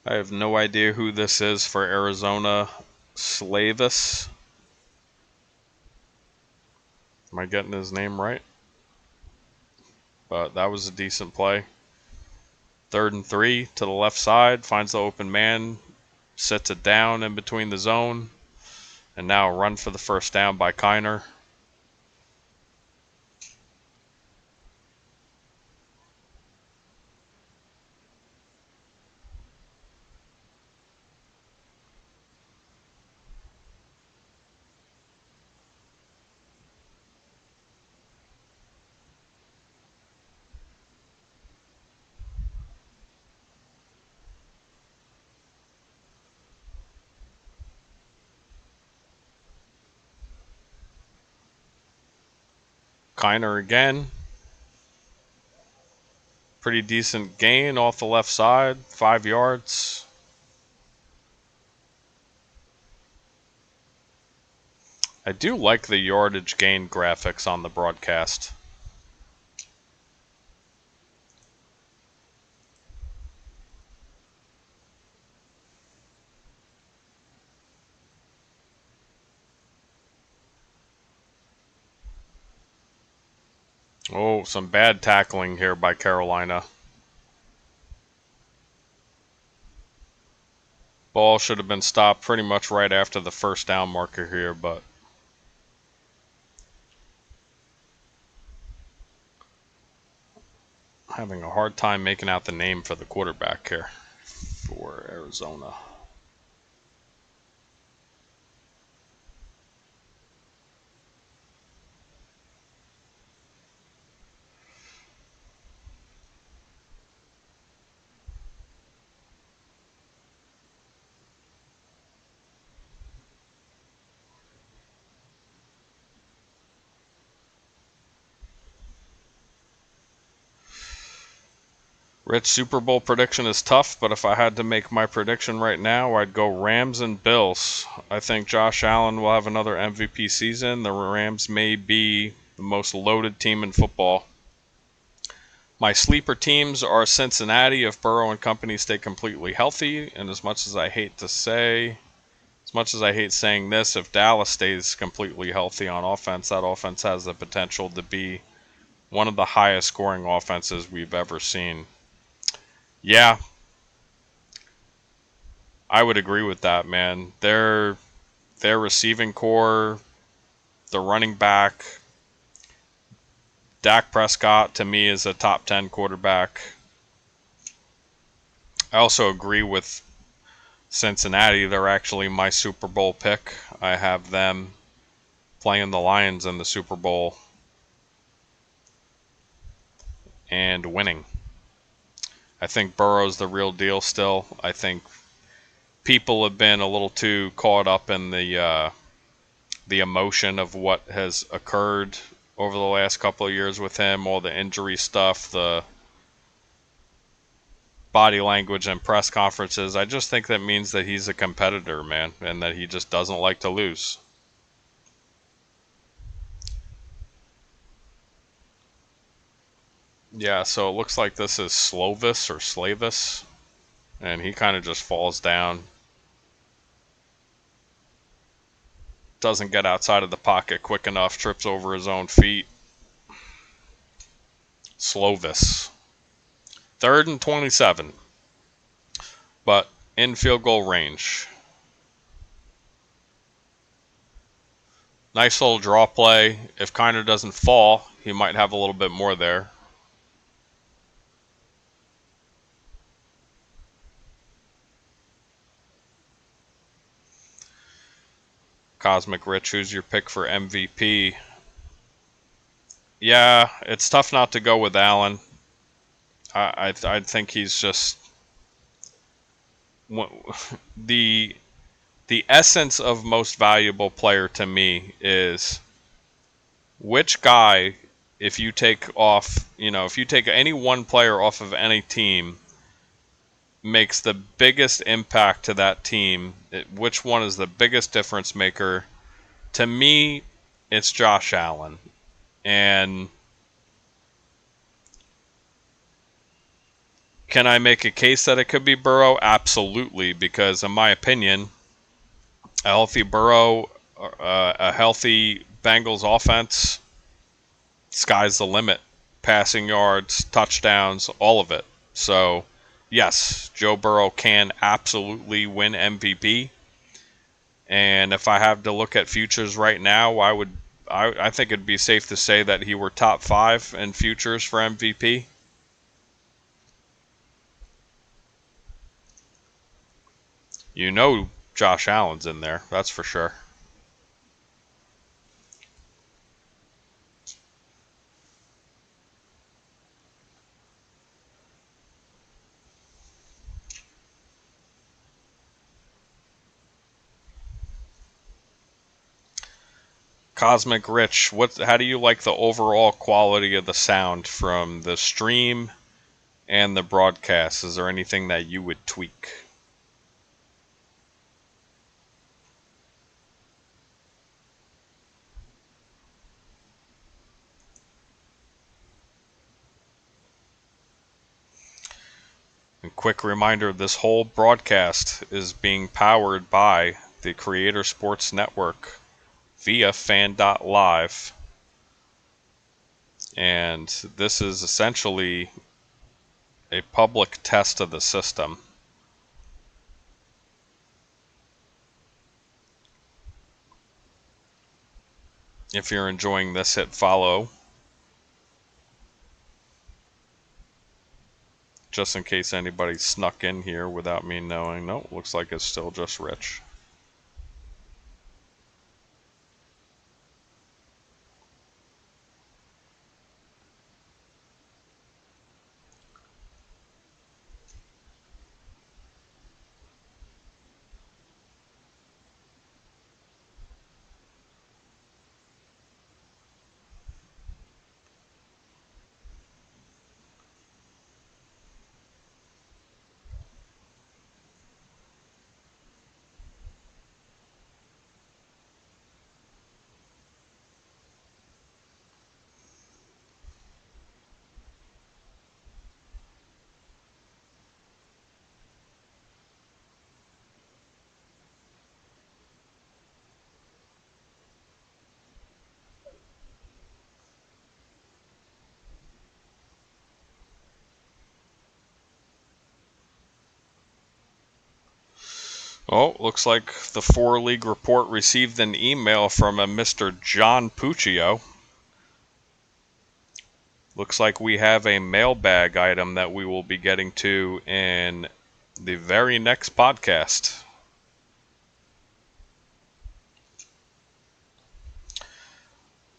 I have no idea who this is for Arizona. Slavis. Am I getting his name right? But that was a decent play. 3rd and 3 to the left side. Finds the open man. Sets it down in between the zone. And now a run for the first down by Kiner. Kiner again. Pretty decent gain off the left side. 5 yards. I do like the yardage gain graphics on the broadcast. Oh, some bad tackling here by Carolina. Ball should have been stopped pretty much right after the first down marker here, but having a hard time making out the name for the quarterback here for Arizona. Rich, Super Bowl prediction is tough, but if I had to make my prediction right now, I'd go Rams and Bills. I think Josh Allen will have another MVP season. The Rams may be the most loaded team in football. My sleeper teams are Cincinnati if Burrow and company stay completely healthy, and as much as I hate saying this, if Dallas stays completely healthy on offense, that offense has the potential to be one of the highest scoring offenses we've ever seen. Yeah, I would agree with that, man. Their receiving core, the running back, Dak Prescott to me is a top 10 quarterback. I also agree with Cincinnati. They're actually my Super Bowl pick. I have them playing the Lions in the Super Bowl and winning. I think Burrow's the real deal still. I think people have been a little too caught up in the emotion of what has occurred over the last couple of years with him, all the injury stuff, the body language and press conferences. I just think that means that he's a competitor, man, and that he just doesn't like to lose. Yeah, so it looks like this is Slovis or Slavis, and he kind of just falls down. doesn't get outside of the pocket quick enough, trips over his own feet. Slovis. 3rd and 27, but in field goal range. Nice little draw play. If Kiner doesn't fall, he might have a little bit more there. Cosmic Rich, who's your pick for MVP? Yeah, it's tough not to go with Allen. I think he's just the essence of most valuable player to me is which guy, if you take off, if you take any one player off of any team, makes the biggest impact to that team. Which one is the biggest difference maker? To me, it's Josh Allen. And can I make a case that it could be Burrow? Absolutely, because in my opinion, a healthy Burrow, a healthy Bengals offense, sky's the limit. Passing yards, touchdowns, all of it. So, yes, Joe Burrow can absolutely win MVP. And if I have to look at futures right now, I think it'd be safe to say that he were top 5 in futures for MVP. You know Josh Allen's in there, that's for sure. Cosmic Rich, how do you like the overall quality of the sound from the stream and the broadcast? Is there anything that you would tweak? And quick reminder, this whole broadcast is being powered by the Creator Sports Network via Fan.Live. And this is essentially a public test of the system. If you're enjoying this, hit follow. Just in case anybody snuck in here without me knowing. No, looks like it's still just Rich. Oh, looks like the 4 League report received an email from a Mr. John Puccio. Looks like we have a mailbag item that we will be getting to in the very next podcast.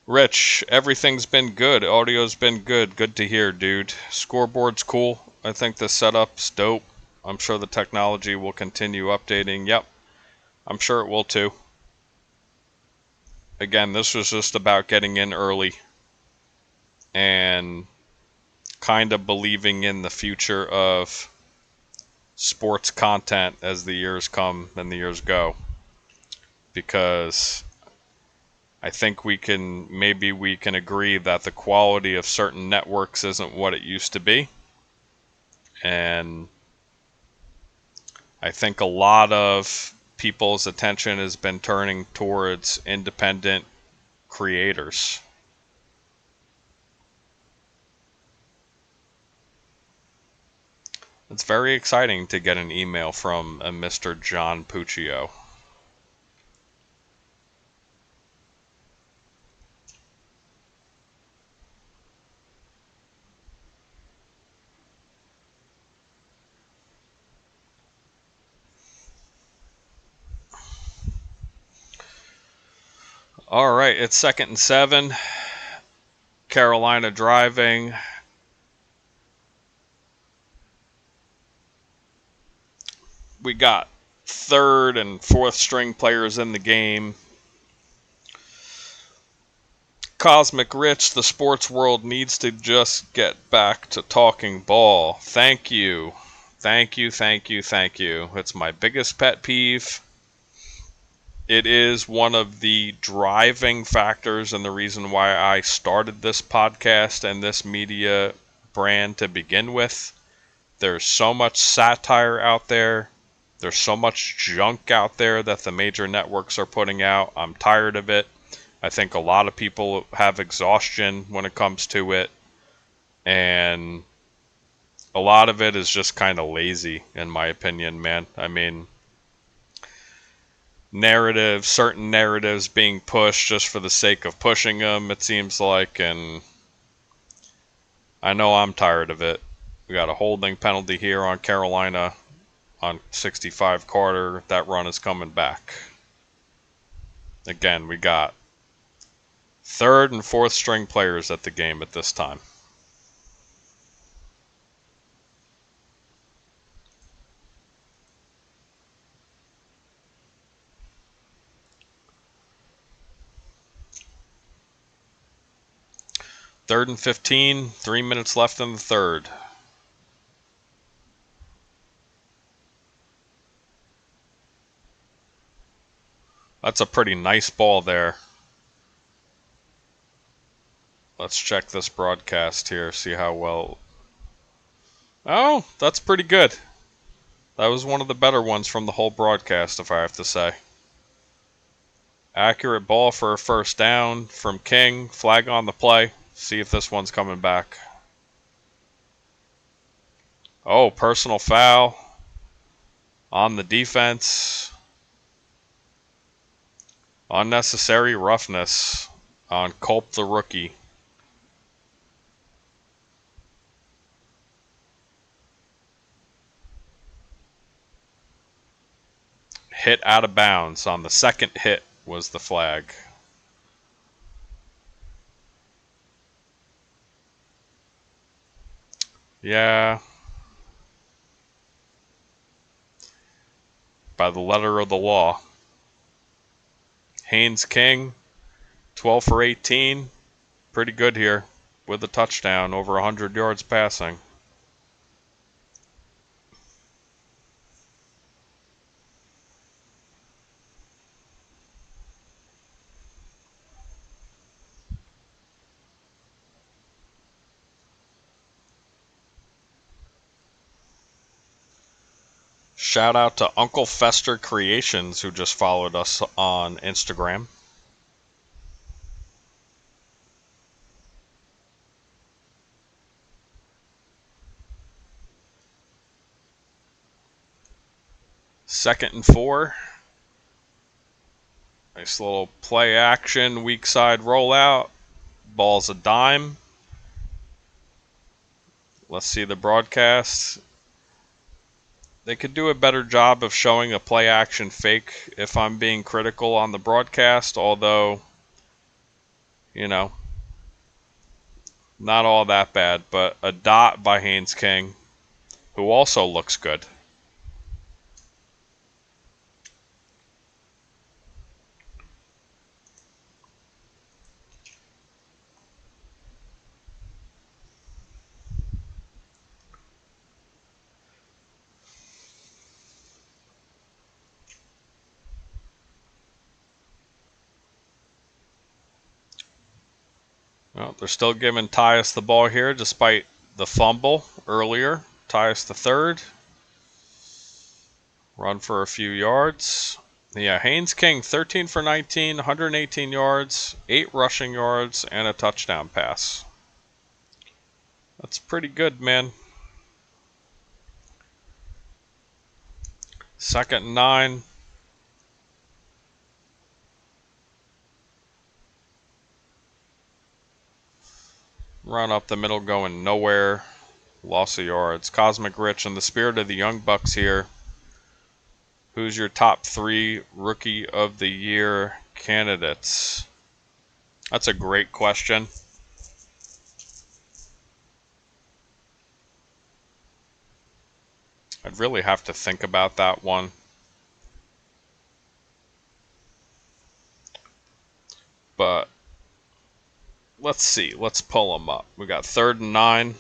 Rich, everything's been good. Audio's been good. Good to hear, dude. Scoreboard's cool. I think the setup's dope. I'm sure the technology will continue updating. Yep, I'm sure it will too. Again, this was just about getting in early and kind of believing in the future of sports content as the years come and the years go. Because I think we can agree that the quality of certain networks isn't what it used to be. And I think a lot of people's attention has been turning towards independent creators. It's very exciting to get an email from a Mr. John Puccio. All right, it's 2nd and 7. Carolina driving. We got 3rd and 4th string players in the game. Cosmic Rich, the sports world needs to just get back to talking ball. Thank you. Thank you, thank you, thank you. It's my biggest pet peeve. It is one of the driving factors and the reason why I started this podcast and this media brand to begin with. There's so much satire out there. There's so much junk out there that the major networks are putting out. I'm tired of it. I think a lot of people have exhaustion when it comes to it. And a lot of it is just kind of lazy, in my opinion, man. I mean, certain narratives being pushed just for the sake of pushing them, it seems like, and I know I'm tired of it. We got a holding penalty here on Carolina on 65 Carter. That run is coming back. Again, we got 3rd and 4th string players at the game at this time. Third and 15, 3 minutes left in the 3rd. That's a pretty nice ball there. Let's check this broadcast here, see how well. Oh, that's pretty good. That was one of the better ones from the whole broadcast, if I have to say. Accurate ball for a 1st down from King. Flag on the play. See if this one's coming back. Oh, personal foul on the defense. Unnecessary roughness on Culp the rookie. Hit out of bounds. On the 2nd hit was the flag. Yeah. By the letter of the law. Haynes King, 12 for 18. Pretty good here with a touchdown, over 100 yards passing. Shout out to Uncle Fester Creations, who just followed us on Instagram. Second and 4. Nice little play action, weak side rollout. Ball's a dime. Let's see the broadcast. They could do a better job of showing a play action fake if I'm being critical on the broadcast, although, you know, not all that bad, but a dot by Haynes King, who also looks good. Well, they're still giving Tyus the ball here despite the fumble earlier. Tyus the 3rd. Run for a few yards. Yeah, Haynes King, 13 for 19, 118 yards, 8 rushing yards, and a touchdown pass. That's pretty good, man. 2nd and 9. Run up the middle going nowhere. Loss of yards. Cosmic Rich, in the spirit of the Young Bucks here, who's your top 3 Rookie of the Year candidates? That's a great question. I'd really have to think about that one. But let's see. Let's pull them up. We got 3rd and 9.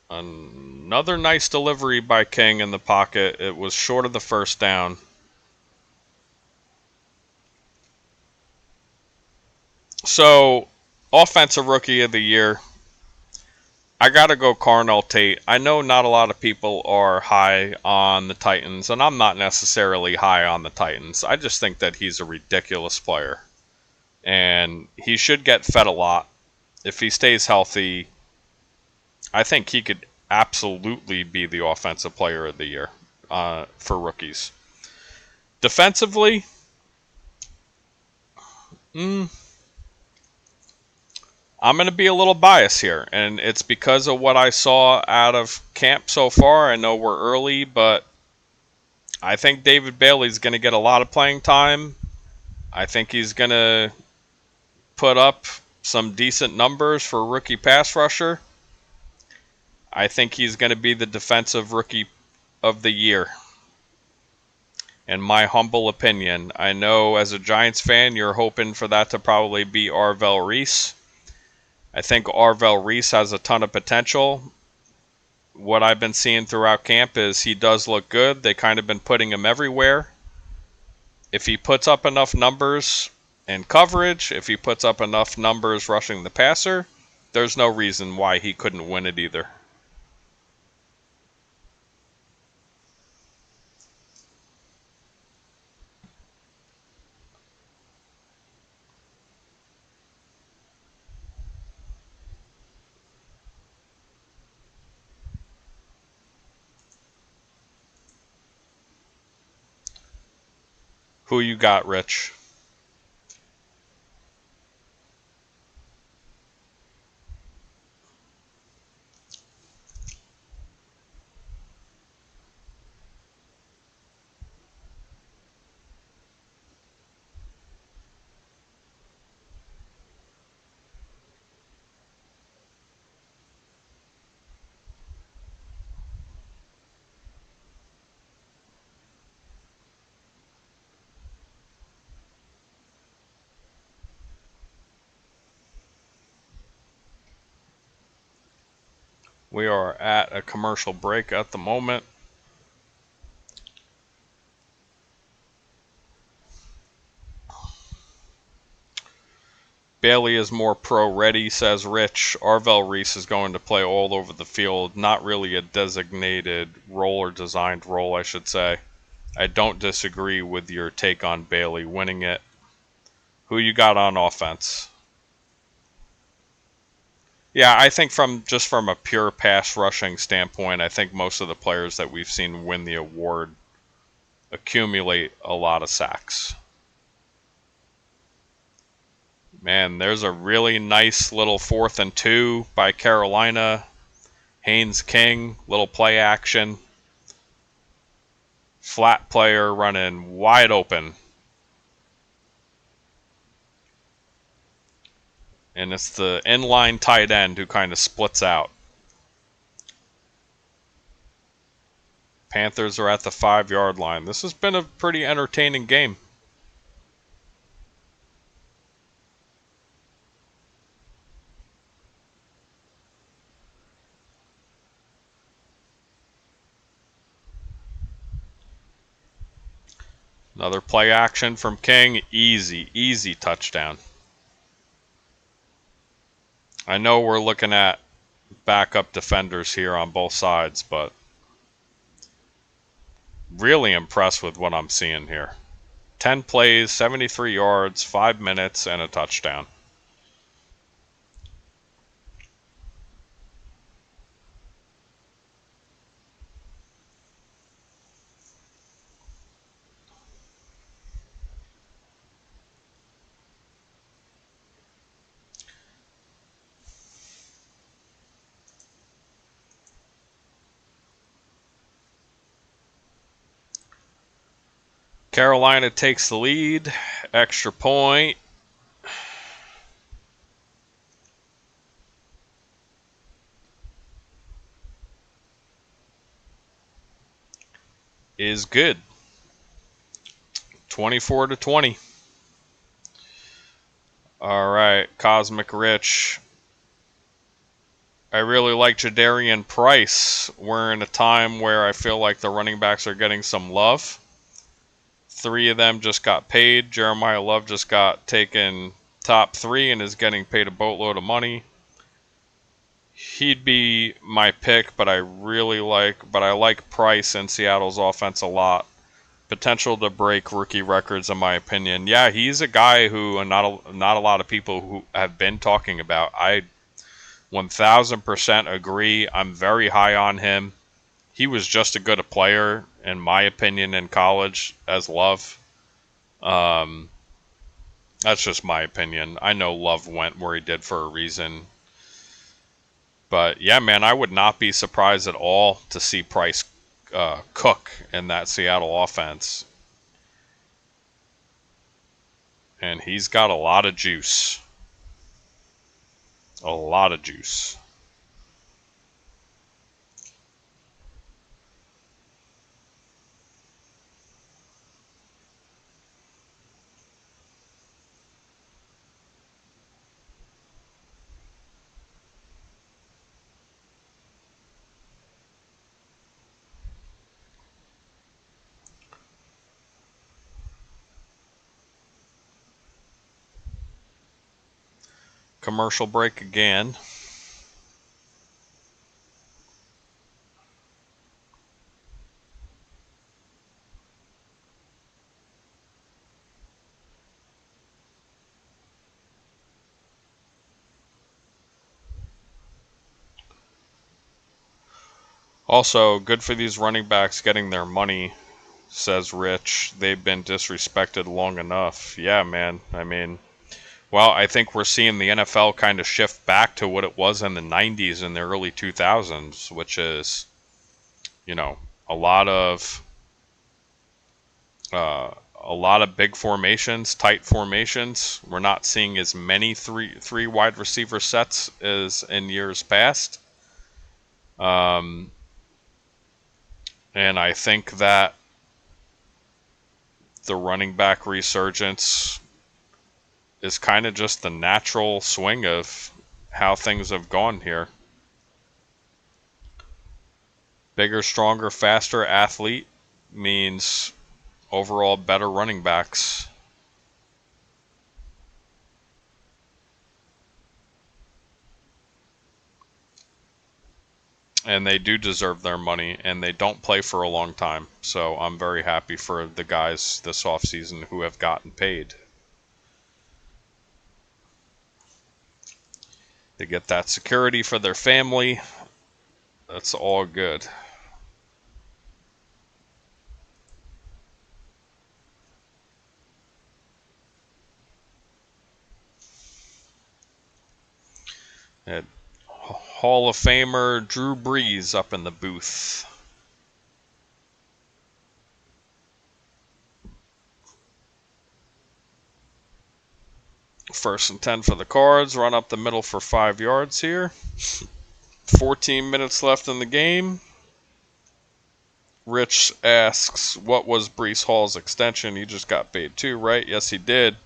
Another nice delivery by King in the pocket. It was short of the first down. So, Offensive Rookie of the Year, I gotta go Carnell Tate. I know not a lot of people are high on the Titans, and I'm not necessarily high on the Titans. I just think that he's a ridiculous player, and he should get fed a lot. If he stays healthy, I think he could absolutely be the Offensive Player of the Year for rookies. Defensively, I'm going to be a little biased here, and it's because of what I saw out of camp so far. I know we're early, but I think David Bailey's going to get a lot of playing time. I think he's going to put up some decent numbers for a rookie pass rusher. I think he's going to be the Defensive Rookie of the Year. In my humble opinion, I know as a Giants fan, you're hoping for that to probably be Arvell Reese. I think Arvell Reese has a ton of potential. What I've been seeing throughout camp is he does look good. They kind of been putting him everywhere. If he puts up enough numbers in coverage, if he puts up enough numbers rushing the passer, there's no reason why he couldn't win it either. Who you got, Rich? We are at a commercial break at the moment. Bailey is more pro-ready, says Rich. Arvell Reese is going to play all over the field. Not really a designated role or designed role, I should say. I don't disagree with your take on Bailey winning it. Who you got on offense? Yeah, I think from a pure pass rushing standpoint, I think most of the players that we've seen win the award accumulate a lot of sacks. Man, there's a really nice little 4th and 2 by Carolina. Haynes King, little play action. Flat player running wide open. And it's the inline tight end who kind of splits out. Panthers are at the 5-yard line. This has been a pretty entertaining game. Another play action from King. Easy, easy touchdown. I know we're looking at backup defenders here on both sides, but really impressed with what I'm seeing here. 10 plays, 73 yards, 5 minutes, and a touchdown. Carolina takes the lead. Extra point. Is good. 24-20. All right, Cosmic Rich. I really like Jadarian Price. We're in a time where I feel like the running backs are getting some love. 3 of them just got paid. Jeremiah Love just got taken top 3 and is getting paid a boatload of money. He'd be my pick, but I like Price in Seattle's offense a lot. Potential to break rookie records, in my opinion. Yeah, he's a guy who not a lot of people who have been talking about. I 1000% agree. I'm very high on him. He was just as good a player, in my opinion, in college as Love. That's just my opinion. I know Love went where he did for a reason. But yeah, man, I would not be surprised at all to see Price cook in that Seattle offense. And he's got a lot of juice. A lot of juice. Commercial break again. Also, good for these running backs getting their money, says Rich. They've been disrespected long enough. Yeah, man. I mean, well, I think we're seeing the NFL kind of shift back to what it was in the 90s and the early 2000s, which is, a lot of big formations, tight formations. We're not seeing as many three wide receiver sets as in years past. And I think that the running back resurgence is kind of just the natural swing of how things have gone here. Bigger, stronger, faster athlete means overall better running backs. And they do deserve their money, and they don't play for a long time. So I'm very happy for the guys this offseason who have gotten paid. They get that security for their family. That's all good. And Hall of Famer Drew Brees up in the booth. First and 10 for the Cards. Run up the middle for 5 yards here. 14 minutes left in the game. Rich asks, what was Brees Hall's extension? He just got paid too, right? Yes, he did.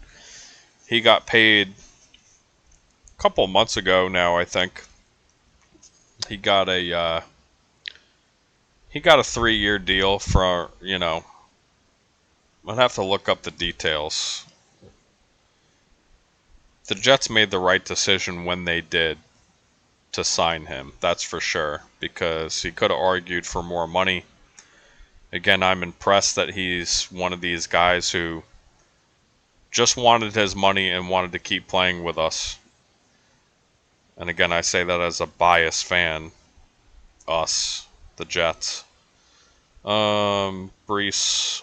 He got paid a couple months ago now, I think. He got a 3-year deal for, I'd have to look up the details. The Jets made the right decision when they did. to sign him. That's for sure, because he could have argued for more money. Again, I'm impressed that he's one of these guys who just wanted his money and wanted to keep playing with us. And again, I say that as a biased fan. Us, the Jets. Brees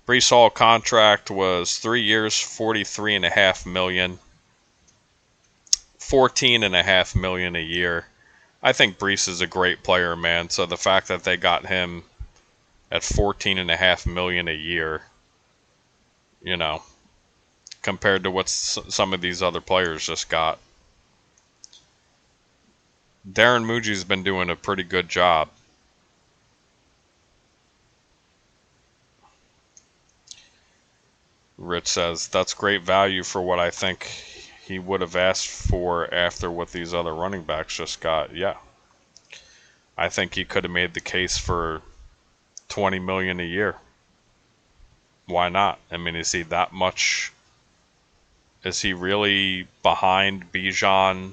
Hall contract was 3 years, $43.5 million, $14.5 million a year. I think Brees is a great player, man. So the fact that they got him at $14.5 million a year, you know, compared to what some of these other players just got. Darren Muji's been doing a pretty good job. Rich says, that's great value for what I think he would have asked for after what these other running backs just got. Yeah. I think he could have made the case for $20 million a year. Why not? I mean, is he that much? Is he really behind Bijan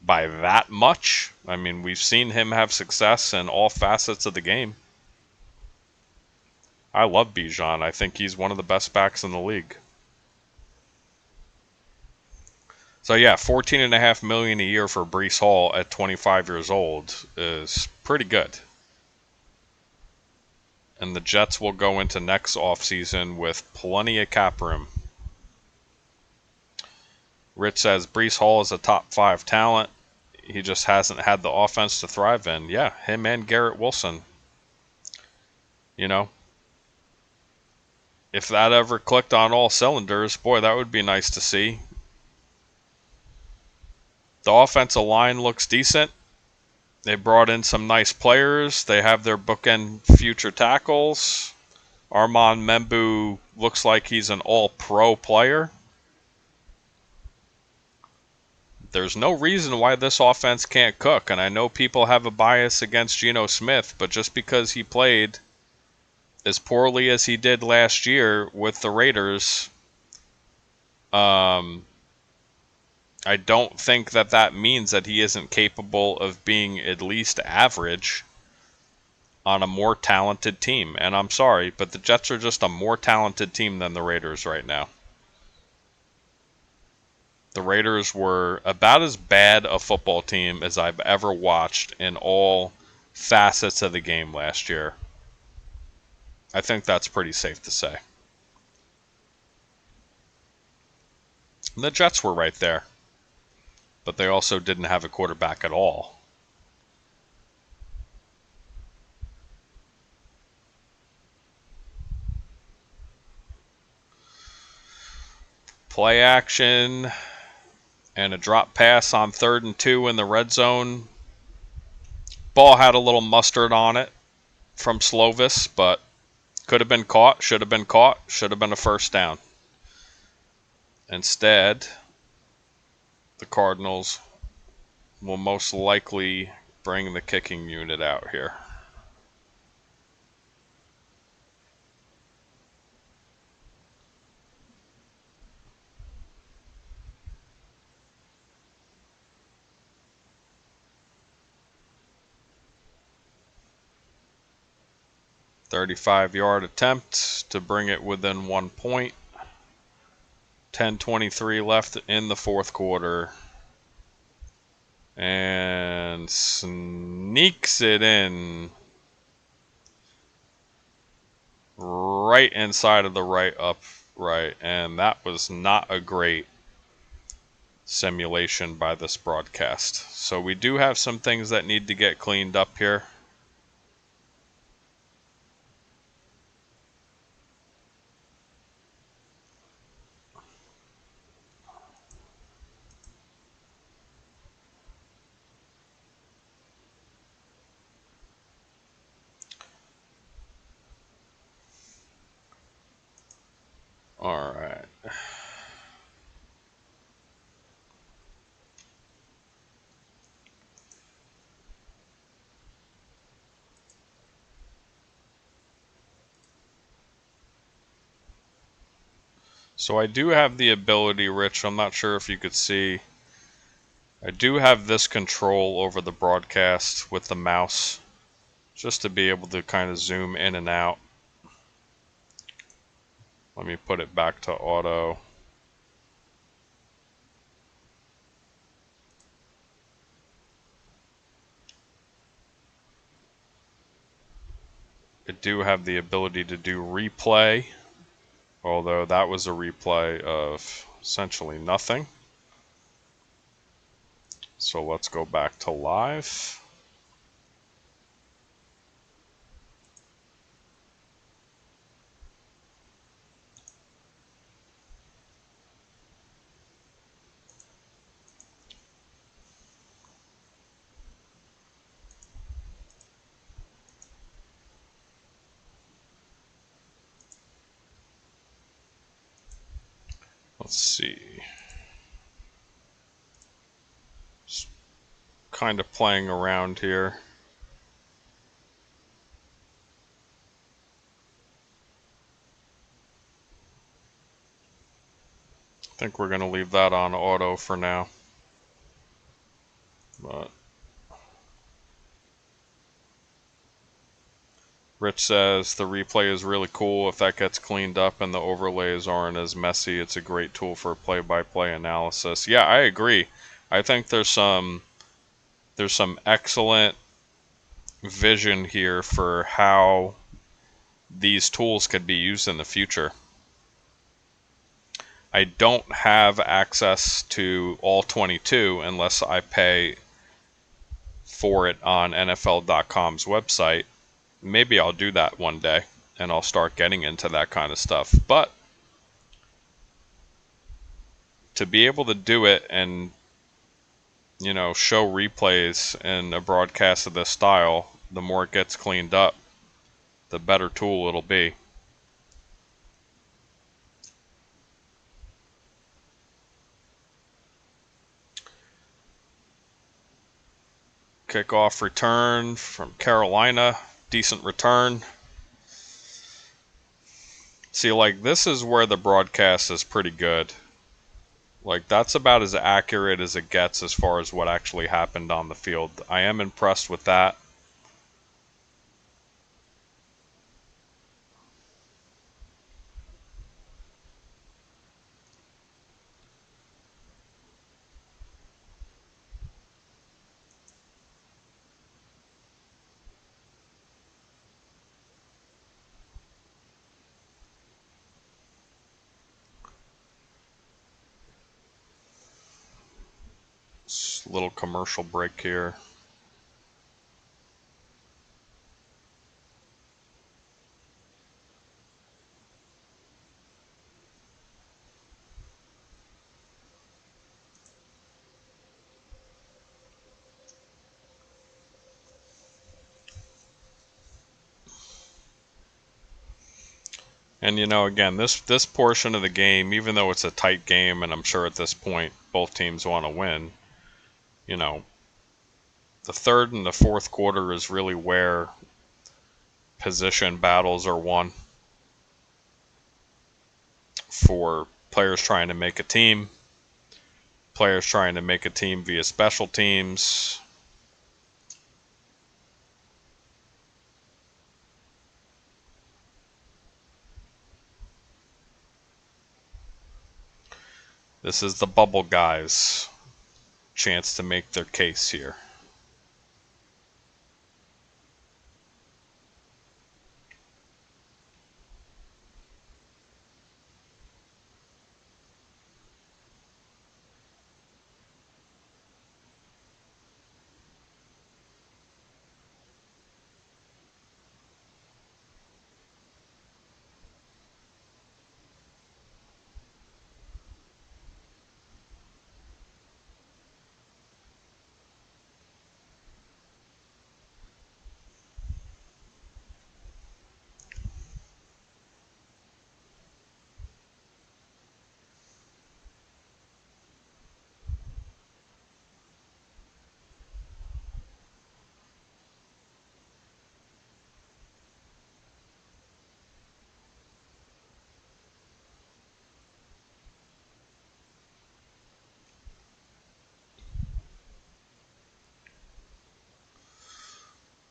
by that much? I mean, we've seen him have success in all facets of the game. I love Bijan. I think he's one of the best backs in the league. So yeah, $14.5 million a year for Brees Hall at 25 years old is pretty good. And the Jets will go into next offseason with plenty of cap room. Rich says Brees Hall is a top 5 talent. He just hasn't had the offense to thrive in. Yeah, him and Garrett Wilson. You know, if that ever clicked on all cylinders, boy, that would be nice to see. The offensive line looks decent. They brought in some nice players. They have their bookend future tackles. Armand Membu looks like he's an all-pro player. There's no reason why this offense can't cook. And I know people have a bias against Geno Smith, but just because he played as poorly as he did last year with the Raiders, I don't think that means that he isn't capable of being at least average on a more talented team. And I'm sorry, but the Jets are just a more talented team than the Raiders right now. The Raiders were about as bad a football team as I've ever watched in all facets of the game last year. I think that's pretty safe to say. And the Jets were right there, but they also didn't have a quarterback at all. Play action and a drop pass on 3rd and 2 in the red zone. Ball had a little mustard on it from Slovis, but could have been caught, should have been caught, should have been a first down. Instead, the Cardinals will most likely bring the kicking unit out here. .35-yard attempt to bring it within 1 point. 10:23 left in the fourth quarter. And sneaks it in right inside of the right upright. And that was not a great simulation by this broadcast. So we do have some things that need to get cleaned up here. All right. So I do have the ability, Rich, I'm not sure if you could see, I do have this control over the broadcast with the mouse, just to be able to kind of zoom in and out. Let me put it back to auto. I do have the ability to do replay, although that was a replay of essentially nothing. So let's go back to live. Let's see. Just kind of playing around here. I think we're going to leave that on auto for now. But Rich says the replay is really cool. If that gets cleaned up and the overlays aren't as messy, it's a great tool for play-by-play analysis. Yeah, I agree. I think there's some excellent vision here for how these tools could be used in the future. I don't have access to all 22 unless I pay for it on NFL.com's website. Maybe I'll do that one day and I'll start getting into that kind of stuff. But to be able to do it and, you know, show replays in a broadcast of this style, the more it gets cleaned up, the better tool it'll be. Kickoff return from Carolina. Decent return. See, like, this is where the broadcast is pretty good. Like, that's about as accurate as it gets as far as what actually happened on the field. I am impressed with that. Just a little commercial break here. And, you know, again, this portion of the game, even though it's a tight game, and I'm sure at this point both teams want to win, you know, the third and the fourth quarter is really where position battles are won for players trying to make a team, players trying to make a team via special teams. This is the bubble guys' chance to make their case here.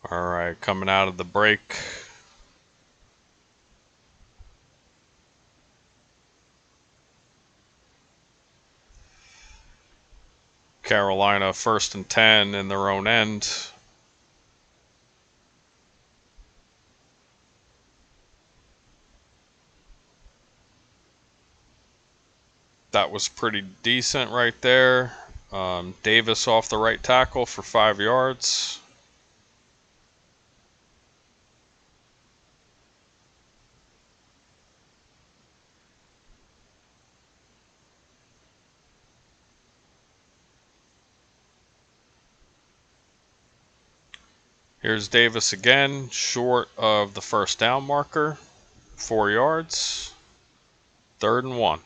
All right, coming out of the break. Carolina 1st and 10 in their own end. That was pretty decent right there. Davis off the right tackle for 5 yards. Here's Davis again, short of the first down marker, 4 yards, 3rd and 1.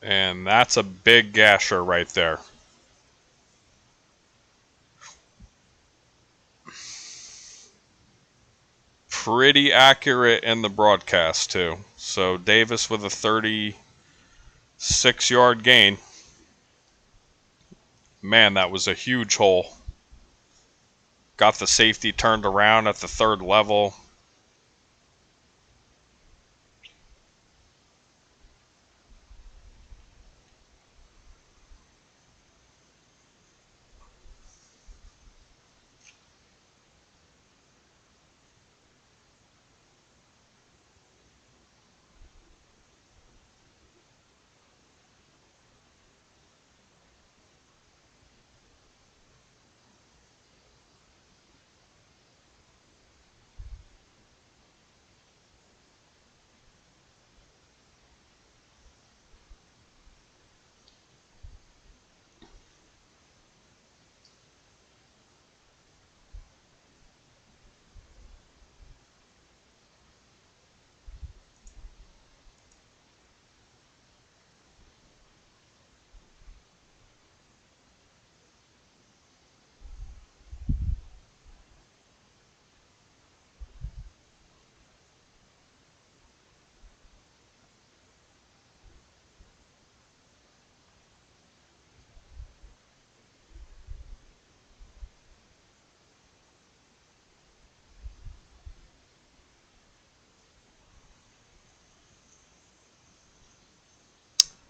And that's a big gasher right there. Pretty accurate in the broadcast, too. So Davis with a 36-yard gain. Man, that was a huge hole. Got the safety turned around at the 3rd level.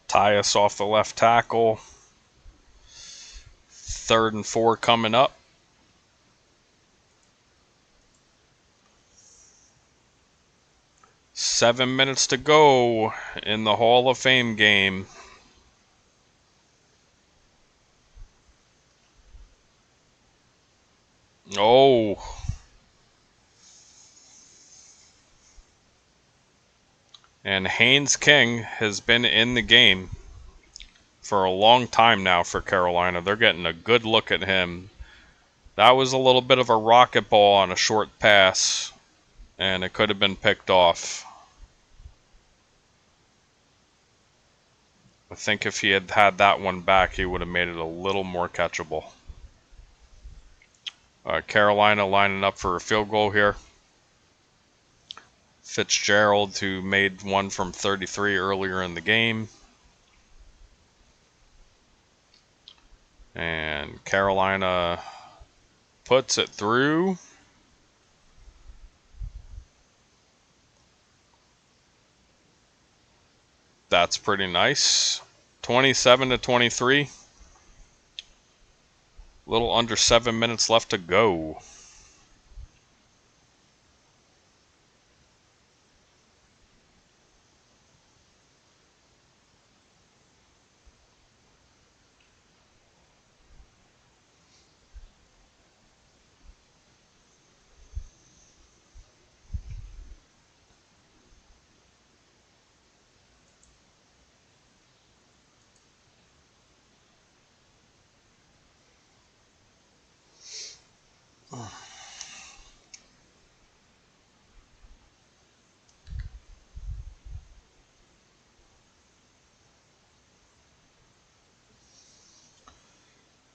Tyus off the left tackle. 3rd and 4 coming up. Seven minutes to go in the Hall of Fame game. Oh. And Haynes King has been in the game for a long time now for Carolina. They're getting a good look at him. That was a little bit of a rocket ball on a short pass, and it could have been picked off. I think if he had had that one back, he would have made it a little more catchable. Carolina lining up for a field goal here. Fitzgerald, who made one from 33 earlier in the game. And Carolina puts it through. That's pretty nice. 27-23. A little under 7 minutes left to go.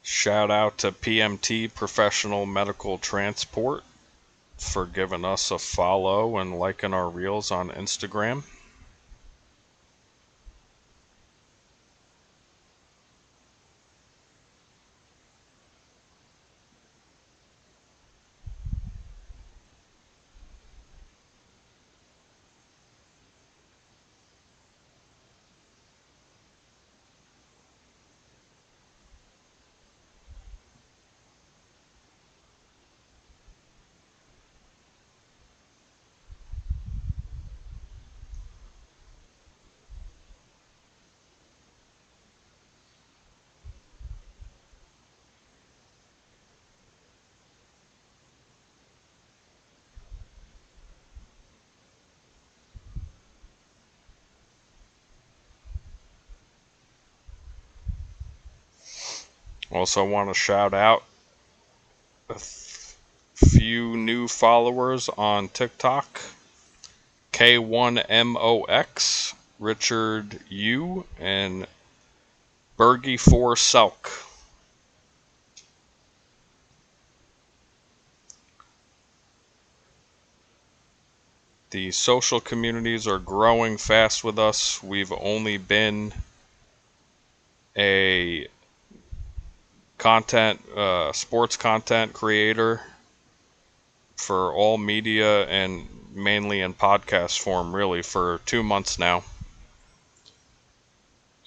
Shout out to PMT Professional Medical Transport for giving us a follow and liking our reels on Instagram. Also want to shout out a few new followers on TikTok. K1MOX, Richard U, and Bergie4Selk. The social communities are growing fast with us. We've only been a sports content creator for all media and mainly in podcast form, really, for 2 months now.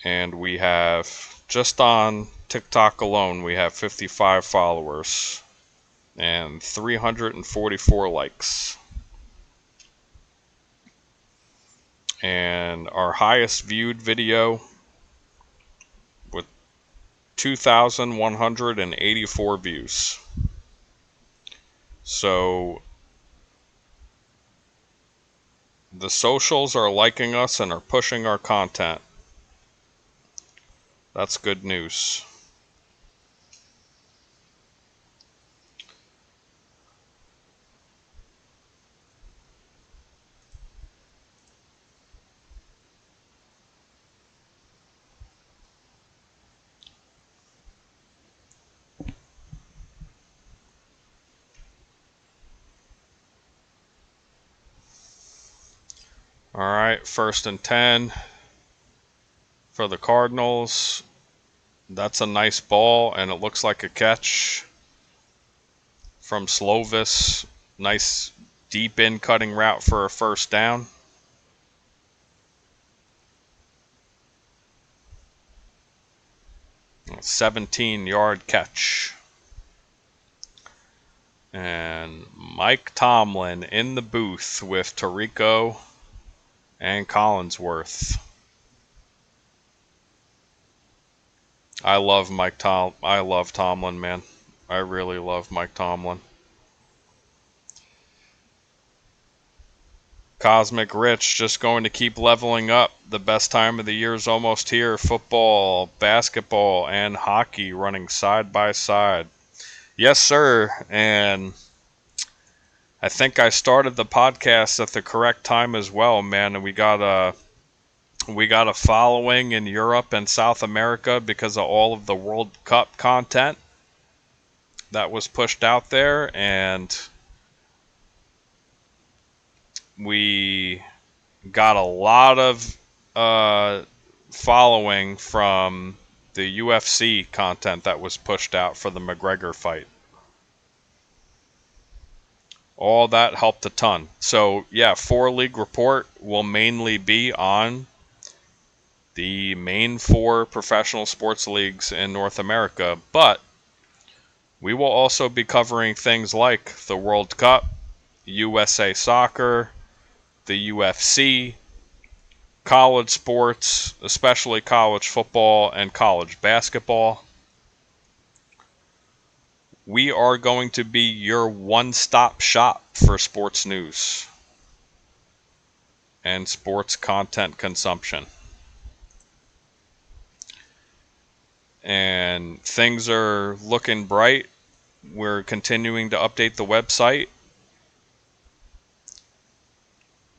And we have, just on TikTok alone, we have 55 followers and 344 likes. And our highest viewed video with 2,184 views. So the socials are liking us and are pushing our content. That's good news. All right, 1st and 10 for the Cardinals. That's a nice ball, and it looks like a catch from Slovis. Nice deep in cutting route for a first down. A 17-yard catch. And Mike Tomlin in the booth with Tirico and Collinsworth. I love Tomlin, man. I really love Mike Tomlin. Cosmic Rich just going to keep leveling up. The best time of the year is almost here. Football, basketball, and hockey running side by side. Yes, sir. And I think I started the podcast at the correct time as well, man. And we got a following in Europe and South America because of all of the World Cup content that was pushed out there, and we got a lot of following from the UFC content that was pushed out for the McGregor fight. All that helped a ton. So yeah, 4-league report will mainly be on the main 4 professional sports leagues in North America, but we will also be covering things like the World Cup, USA Soccer, the UFC, college sports, especially college football and college basketball. We are going to be your one-stop shop for sports news and sports content consumption. And things are looking bright. We're continuing to update the website.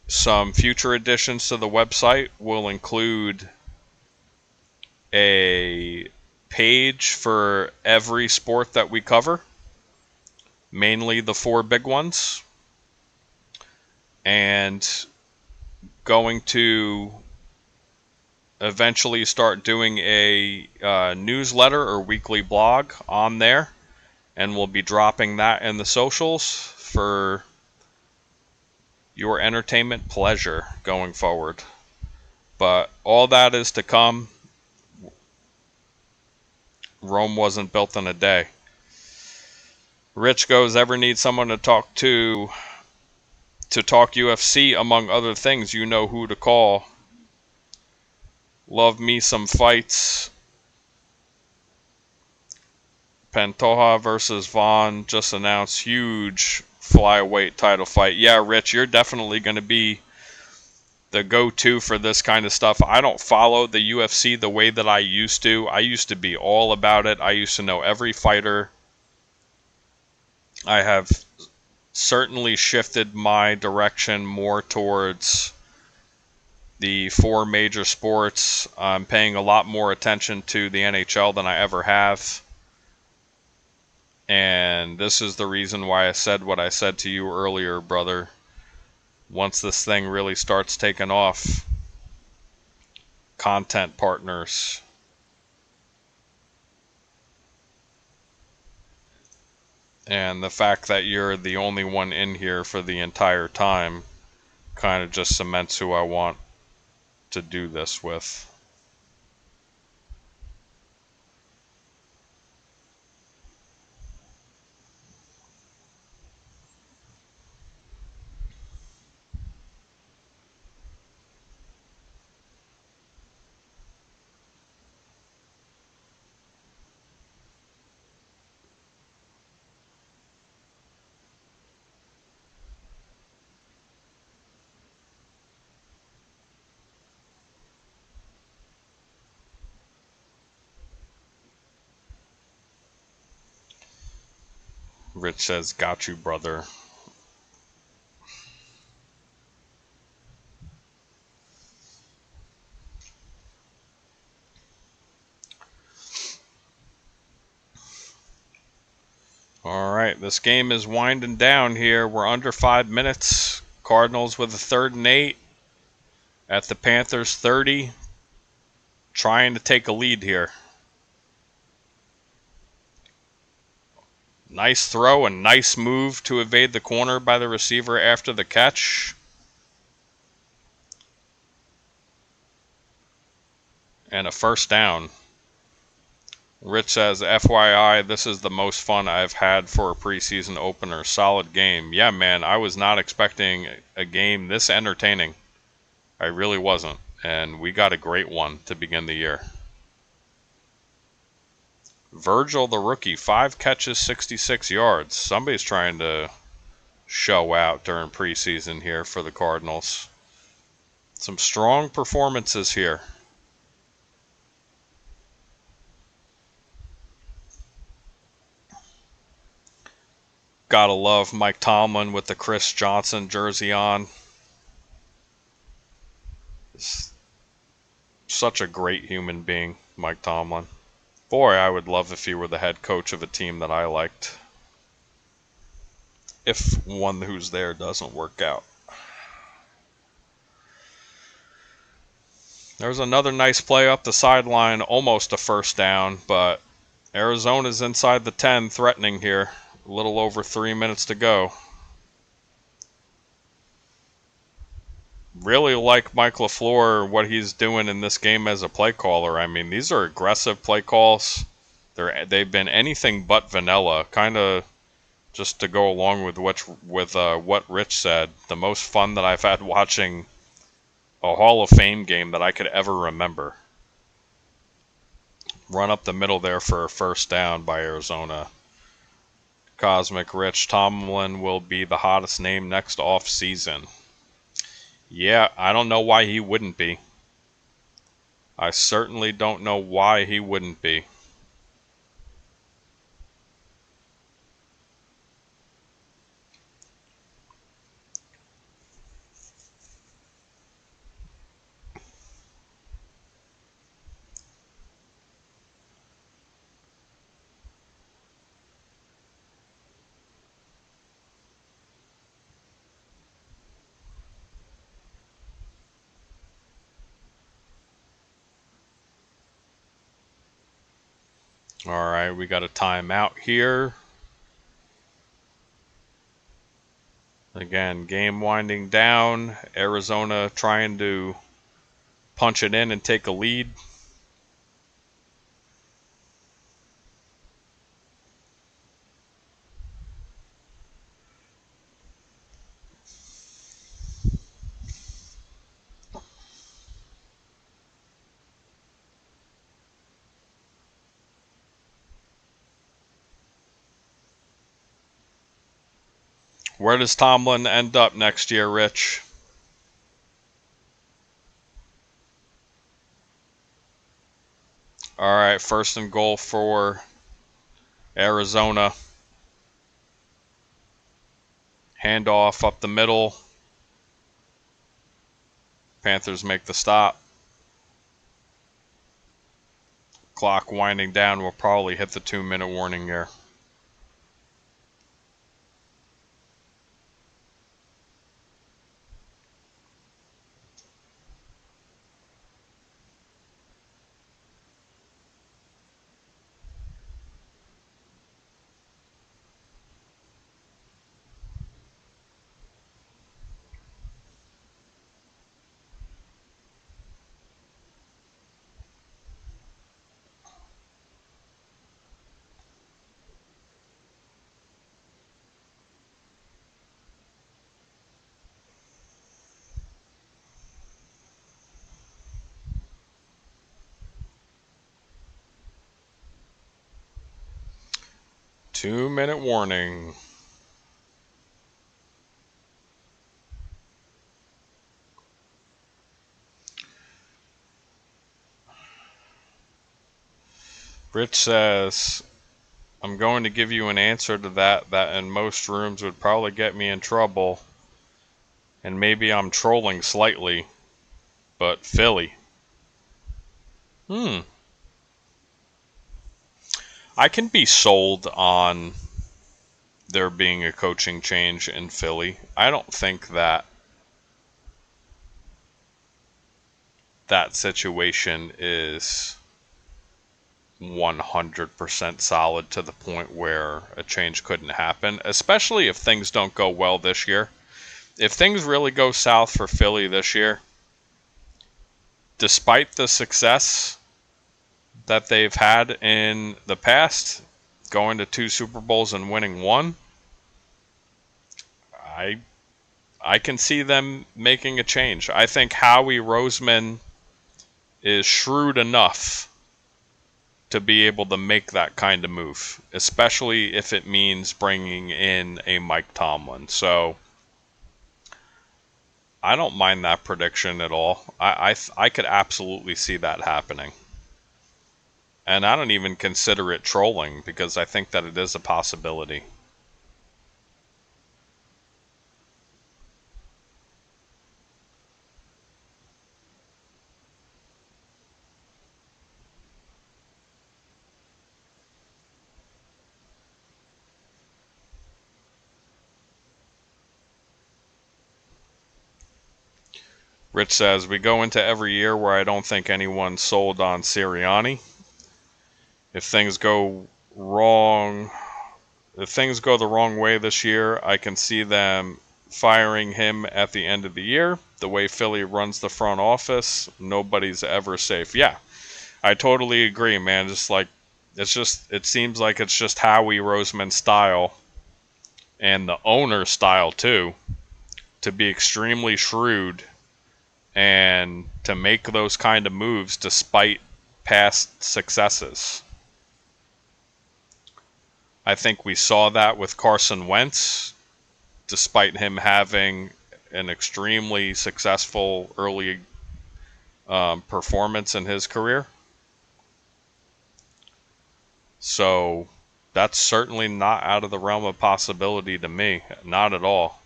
Some future additions to the website will include a page for every sport that we cover, mainly the 4 big ones, and going to eventually start doing a newsletter or weekly blog on there, and we'll be dropping that in the socials for your entertainment pleasure going forward. But all that is to come. Rome wasn't built in a day. Rich goes, ever need someone to talk UFC among other things, you know who to call. Love me some fights. Pantoja versus Vaughn just announced huge flyweight title fight. Yeah, Rich, you're definitely going to be the go-to for this kind of stuff. I don't follow the UFC the way that I used to. I used to be all about it. I used to know every fighter. I have certainly shifted my direction more towards the 4 major sports. I'm paying a lot more attention to the NHL than I ever have. And this is the reason why I said what I said to you earlier, brother. Once this thing really starts taking off, content partners. And the fact that you're the only one in here for the entire time kind of just cements who I want to do this with. Rich says, got you, brother. Alright, this game is winding down here. We're under 5 minutes. Cardinals with a 3rd and 8 at the Panthers 30. Trying to take a lead here. Nice throw and nice move to evade the corner by the receiver after the catch. And a first down. Rich says, FYI, this is the most fun I've had for a preseason opener. Solid game. Yeah, man, I was not expecting a game this entertaining. I really wasn't. And we got a great one to begin the year. Virgil, the rookie, 5 catches, 66 yards. Somebody's trying to show out during preseason here for the Cardinals. Some strong performances here. Gotta love Mike Tomlin with the Chris Johnson jersey on. Such a great human being, Mike Tomlin. Boy, I would love if he were the head coach of a team that I liked. If one who's there doesn't work out. There's another nice play up the sideline, almost a first down, but Arizona's inside the 10, threatening here. A little over 3 minutes to go. Really like Mike LaFleur, what he's doing in this game as a play caller. I mean, these are aggressive play calls. They've been anything but vanilla. Kind of just to go along with what Rich said. The most fun that I've had watching a Hall of Fame game that I could ever remember. Run up the middle there for a first down by Arizona. Cosmic Rich, Tomlin will be the hottest name next off season. Yeah, I don't know why he wouldn't be. I certainly don't know why he wouldn't be. All right, we got a timeout here. Again, game winding down. Arizona trying to punch it in and take a lead. Where does Tomlin end up next year, Rich? All right, first and goal for Arizona. Handoff up the middle. Panthers make the stop. Clock winding down. We'll probably hit the 2-minute warning here. Two-minute warning. Rich says, I'm going to give you an answer to that in most rooms would probably get me in trouble. And maybe I'm trolling slightly, but Philly. I can be sold on there being a coaching change in Philly. I don't think that situation is 100% solid to the point where a change couldn't happen, especially if things don't go well this year. If things really go south for Philly this year, despite the success that they've had in the past, going to 2 Super Bowls and winning 1, I can see them making a change. I think Howie Roseman is shrewd enough to be able to make that kind of move, especially if it means bringing in a Mike Tomlin. So I don't mind that prediction at all. I could absolutely see that happening. And I don't even consider it trolling because I think that it is a possibility. Rich says, we go into every year where I don't think anyone's sold on Sirianni. If things go wrong, if things go the wrong way this year, I can see them firing him at the end of the year. The way Philly runs the front office, nobody's ever safe. Yeah, I totally agree, man. It seems like it's just Howie Roseman style and the owner style too, to be extremely shrewd and to make those kind of moves despite past successes. I think we saw that with Carson Wentz, despite him having an extremely successful early performance in his career. So that's certainly not out of the realm of possibility to me. Not at all.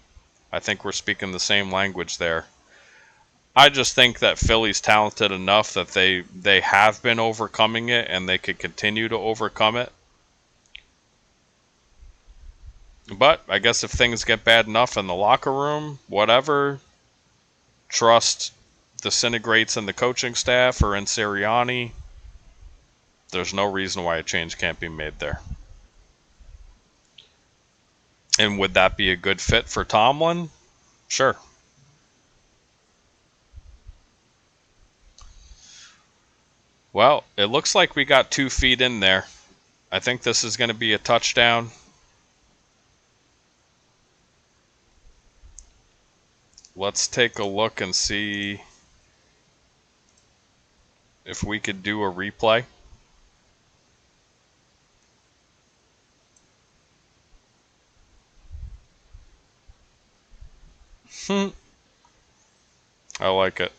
I think we're speaking the same language there. I just think that Philly's talented enough that they have been overcoming it and they could continue to overcome it. But I guess if things get bad enough in the locker room, whatever, trust disintegrates in the coaching staff or in Sirianni, There's no reason why a change can't be made there. And would that be a good fit for Tomlin? Sure. Well, it looks like we got 2 feet in there. I think this is going to be a touchdown. Let's take a look and see if we could do a replay. I like it.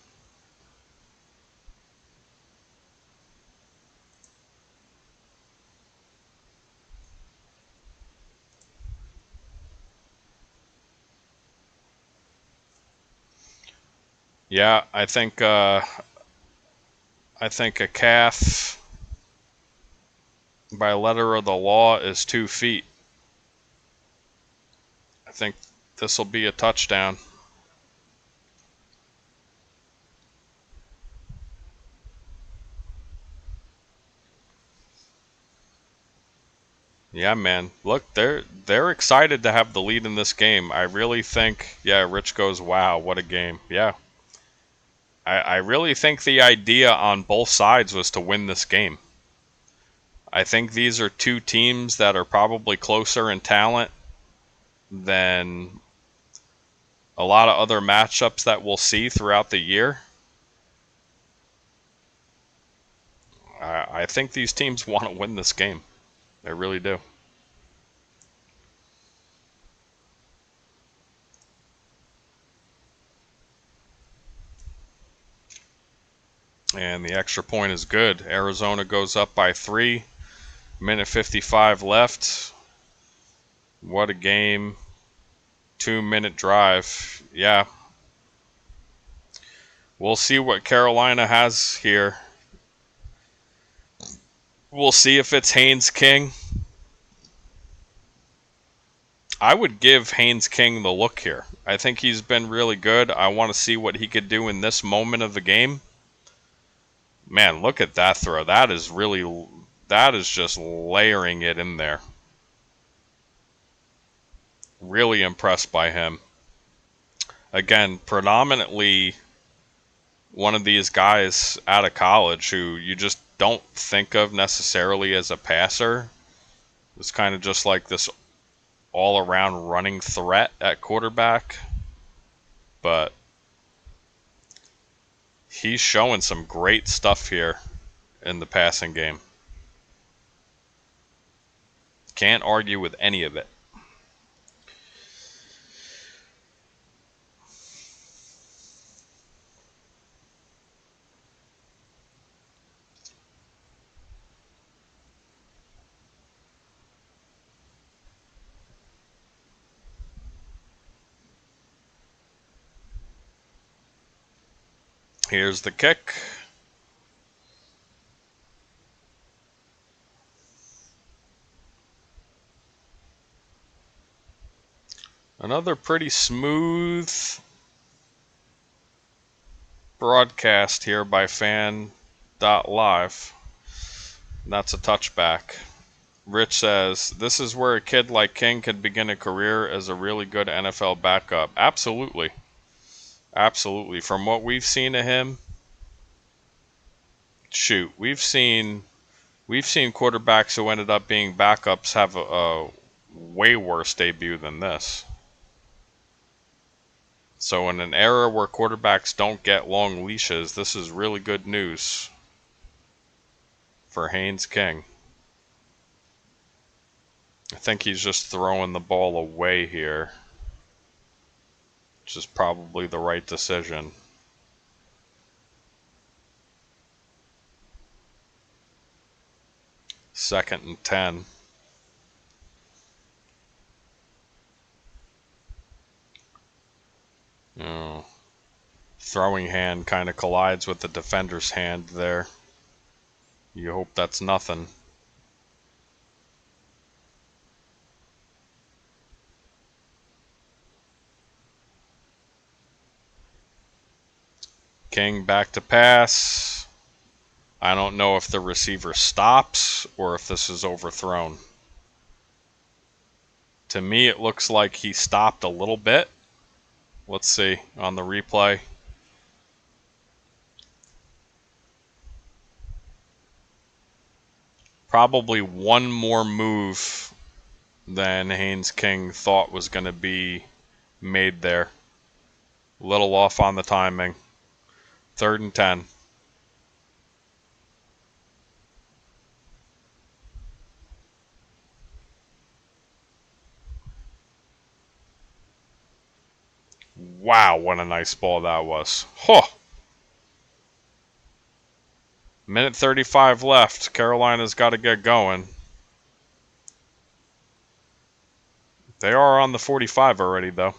Yeah, I think a calf by letter of the law is 2 feet. I think this will be a touchdown. Yeah, man. Look, they're excited to have the lead in this game. I really think, yeah, Rich goes, wow, what a game. Yeah. I really think the idea on both sides was to win this game. I think these are 2 teams that are probably closer in talent than a lot of other matchups that we'll see throughout the year. I think these teams want to win this game. They really do. And the extra point is good. Arizona goes up by 3. Minute 55 left. What a game. 2-minute drive. Yeah. We'll see what Carolina has here. We'll see if it's Haynes King. I would give Haynes King the look here. I think he's been really good. I want to see what he could do in this moment of the game. Man, look at that throw. That is just layering it in there. Really impressed by him. Again, predominantly one of these guys out of college who you just don't think of necessarily as a passer. It's kind of just like this all-around running threat at quarterback. But he's showing some great stuff here in the passing game. Can't argue with any of it. Here's the kick. Another pretty smooth broadcast here by Fan.Live. That's a touchback. Rich says, this is where a kid like King could begin a career as a really good NFL backup. Absolutely. Absolutely. From what we've seen of him, shoot, we've seen quarterbacks who ended up being backups have a way worse debut than this. So in an era where quarterbacks don't get long leashes, this is really good news for Haynes King. I think he's just throwing the ball away here, which is probably the right decision. Second and 10. Oh. Throwing hand kind of collides with the defender's hand there. You hope that's nothing. King back to pass. I don't know if the receiver stops or if this is overthrown. To me, it looks like he stopped a little bit. Let's see on the replay. Probably one more move than Haynes King thought was going to be made there. A little off on the timing. 3rd and 10. Wow, what a nice ball that was. Huh. Minute 35 left. Carolina's got to get going. They are on the 45 already, though.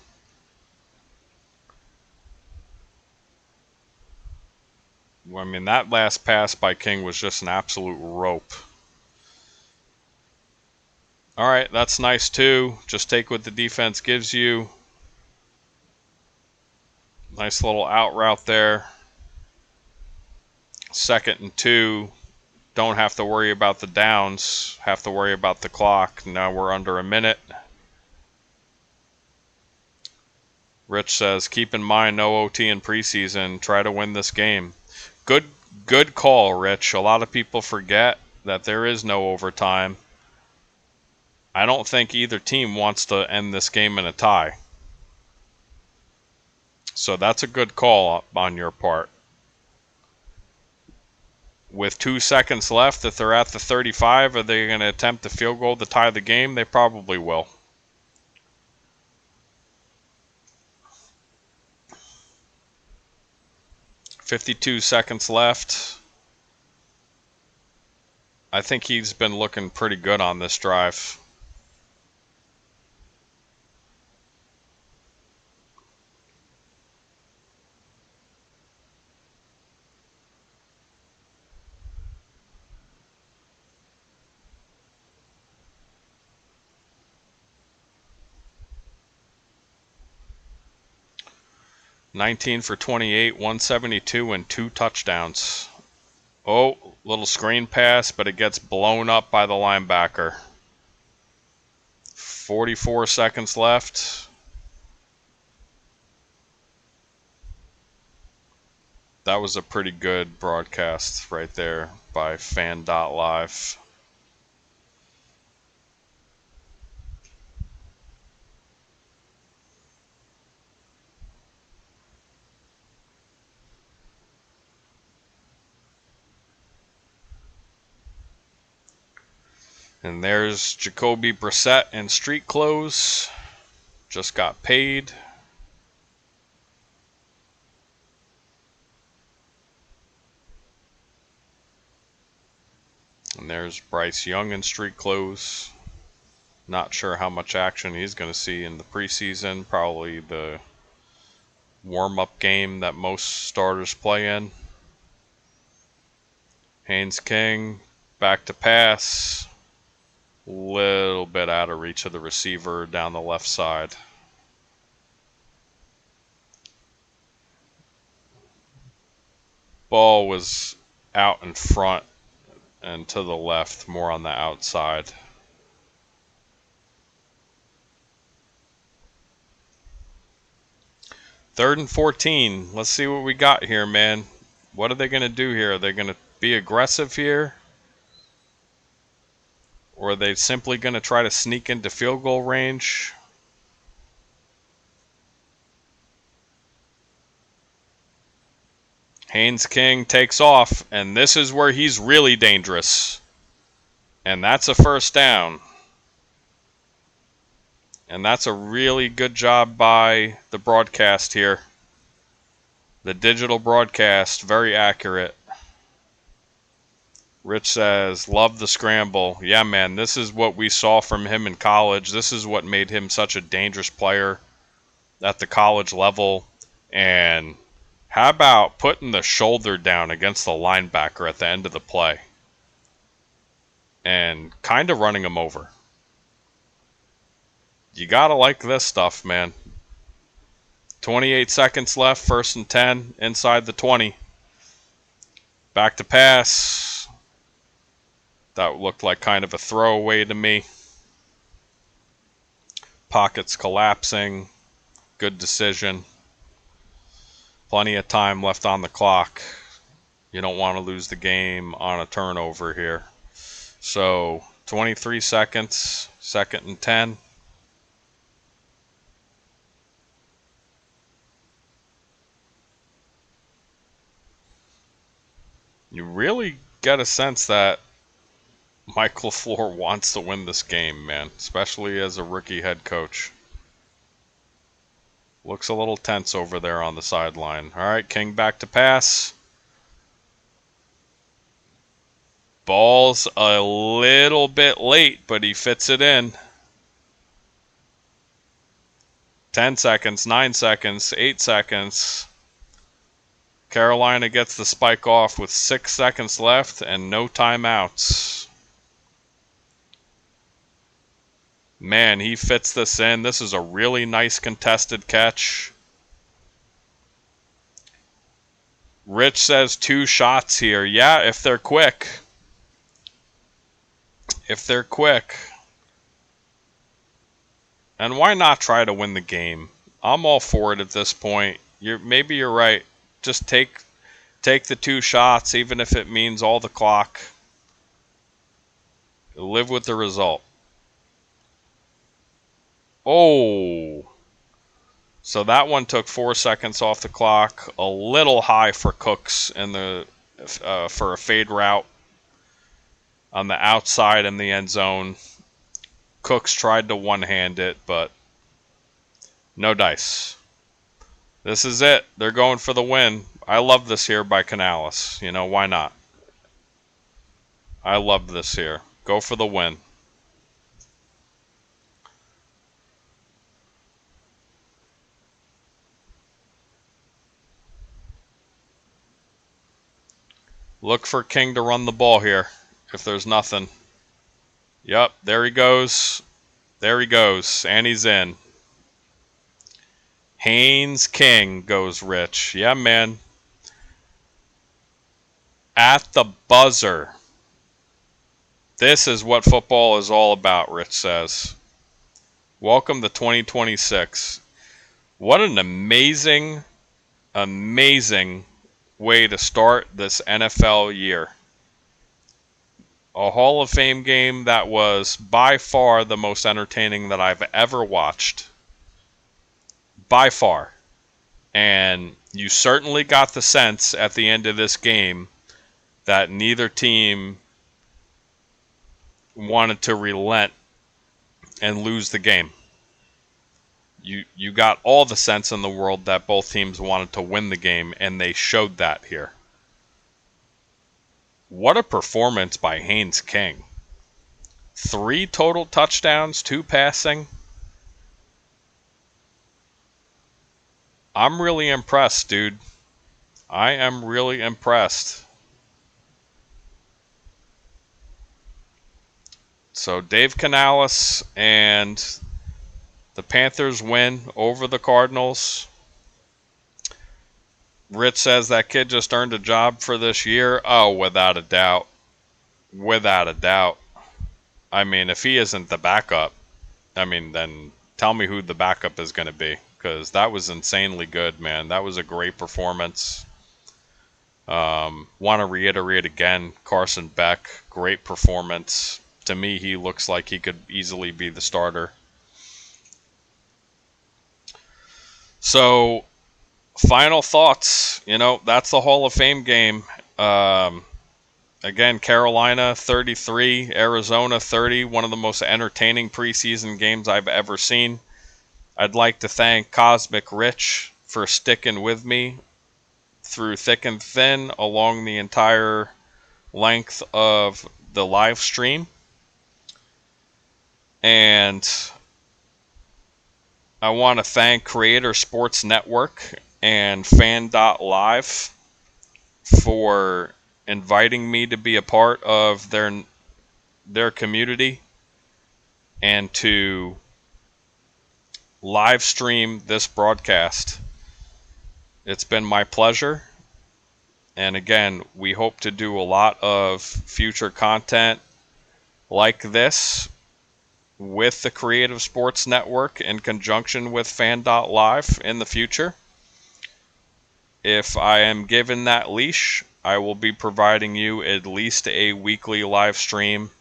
I mean, that last pass by King was just an absolute rope. All right, that's nice, too. Just take what the defense gives you. Nice little out route there. 2nd and 2. Don't have to worry about the downs. Have to worry about the clock. Now we're under a minute. Rich says, keep in mind no OT in preseason. Try to win this game. Good call, Rich. A lot of people forget that there is no overtime. I don't think either team wants to end this game in a tie. So that's a good call on your part. With 2 seconds left, if they're at the 35, are they going to attempt a field goal to tie the game? They probably will. .52 seconds left. I think he's been looking pretty good on this drive. .19 for 28, 172, and 2 touchdowns. Oh, little screen pass, but it gets blown up by the linebacker. 44 seconds left. That was a pretty good broadcast right there by Fan.Live. And there's Jacoby Brissett in street clothes. Just got paid. And there's Bryce Young in street clothes. Not sure how much action he's going to see in the preseason. Probably the warm-up game that most starters play in. Haynes King, back to pass. Little bit out of reach of the receiver down the left side. Ball was out in front and to the left, more on the outside. Third and 14. Let's see what we got here, man. What are they going to do here? Are they going to be aggressive here? Or are they simply going to try to sneak into field goal range? Haynes King takes off, and this is where he's really dangerous. And that's a first down. And that's a really good job by the broadcast here. The digital broadcast, very accurate. Rich says, love the scramble. Yeah, man, this is what we saw from him in college. This is what made him such a dangerous player at the college level. And how about putting the shoulder down against the linebacker at the end of the play and kind of running him over? You gotta like this stuff, man. 28 seconds left, 1st and 10, inside the 20. Back to pass. That looked like kind of a throwaway to me. Pockets collapsing. Good decision. Plenty of time left on the clock. You don't want to lose the game on a turnover here. So 23 seconds, 2nd and 10. You really get a sense that Mike LaFleur wants to win this game, man, especially as a rookie head coach. Looks a little tense over there on the sideline. All right, King back to pass. Ball's a little bit late, but he fits it in. 10 seconds, 9 seconds, 8 seconds. Carolina gets the spike off with 6 seconds left and no timeouts. Man, he fits this in. This is a really nice contested catch. Rich says 2 shots here. Yeah, if they're quick. If they're quick. And why not try to win the game? I'm all for it at this point. Maybe you're right. Just take the 2 shots, even if it means all the clock. Live with the result. Oh. So that one took 4 seconds off the clock. A little high for Cooks for a fade route on the outside in the end zone. Cooks tried to one-hand it, but no dice. This is it. They're going for the win. I love this here by Canales. You know, why not? I love this here. Go for the win. Look for King to run the ball here if there's nothing. Yep, there he goes. There he goes, and he's in. Haynes King goes Rich. Yeah, man. At the buzzer. This is what football is all about, Rich says. Welcome to 2026. What an amazing, amazing way to start this NFL year. A Hall of Fame game that was by far the most entertaining that I've ever watched. By far. And you certainly got the sense at the end of this game that neither team wanted to relent and lose the game. You got all the sense in the world that both teams wanted to win the game, and they showed that here. What a performance by Haynes King. 3 total touchdowns, 2 passing. I'm really impressed, dude. I am really impressed. So Dave Canales and the Panthers win over the Cardinals. Rich says that kid just earned a job for this year. Oh, without a doubt. Without a doubt. I mean, if he isn't the backup, then tell me who the backup is going to be. Because that was insanely good, man. That was a great performance. Want to reiterate again, Carson Beck, great performance. To me, he looks like he could easily be the starter. So, final thoughts. That's the Hall of Fame game. Again, Carolina 33, Arizona 30. One of the most entertaining preseason games I've ever seen. I'd like to thank Cosmic Rich for sticking with me through thick and thin along the entire length of the live stream. And I want to thank Creator Sports Network and Fan.Live for inviting me to be a part of their community and to live stream this broadcast. It's been my pleasure. And again, we hope to do a lot of future content like this with the Creative Sports Network in conjunction with Fan.Live in the future. If I am given that leash, I will be providing you at least a weekly live stream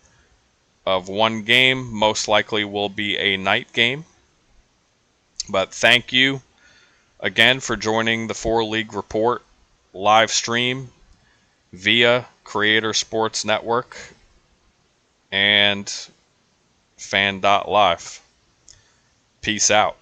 of one game. Most likely will be a night game. But thank you again for joining the 4League Report live stream via Creator Sports Network and Fan.Live. Peace out.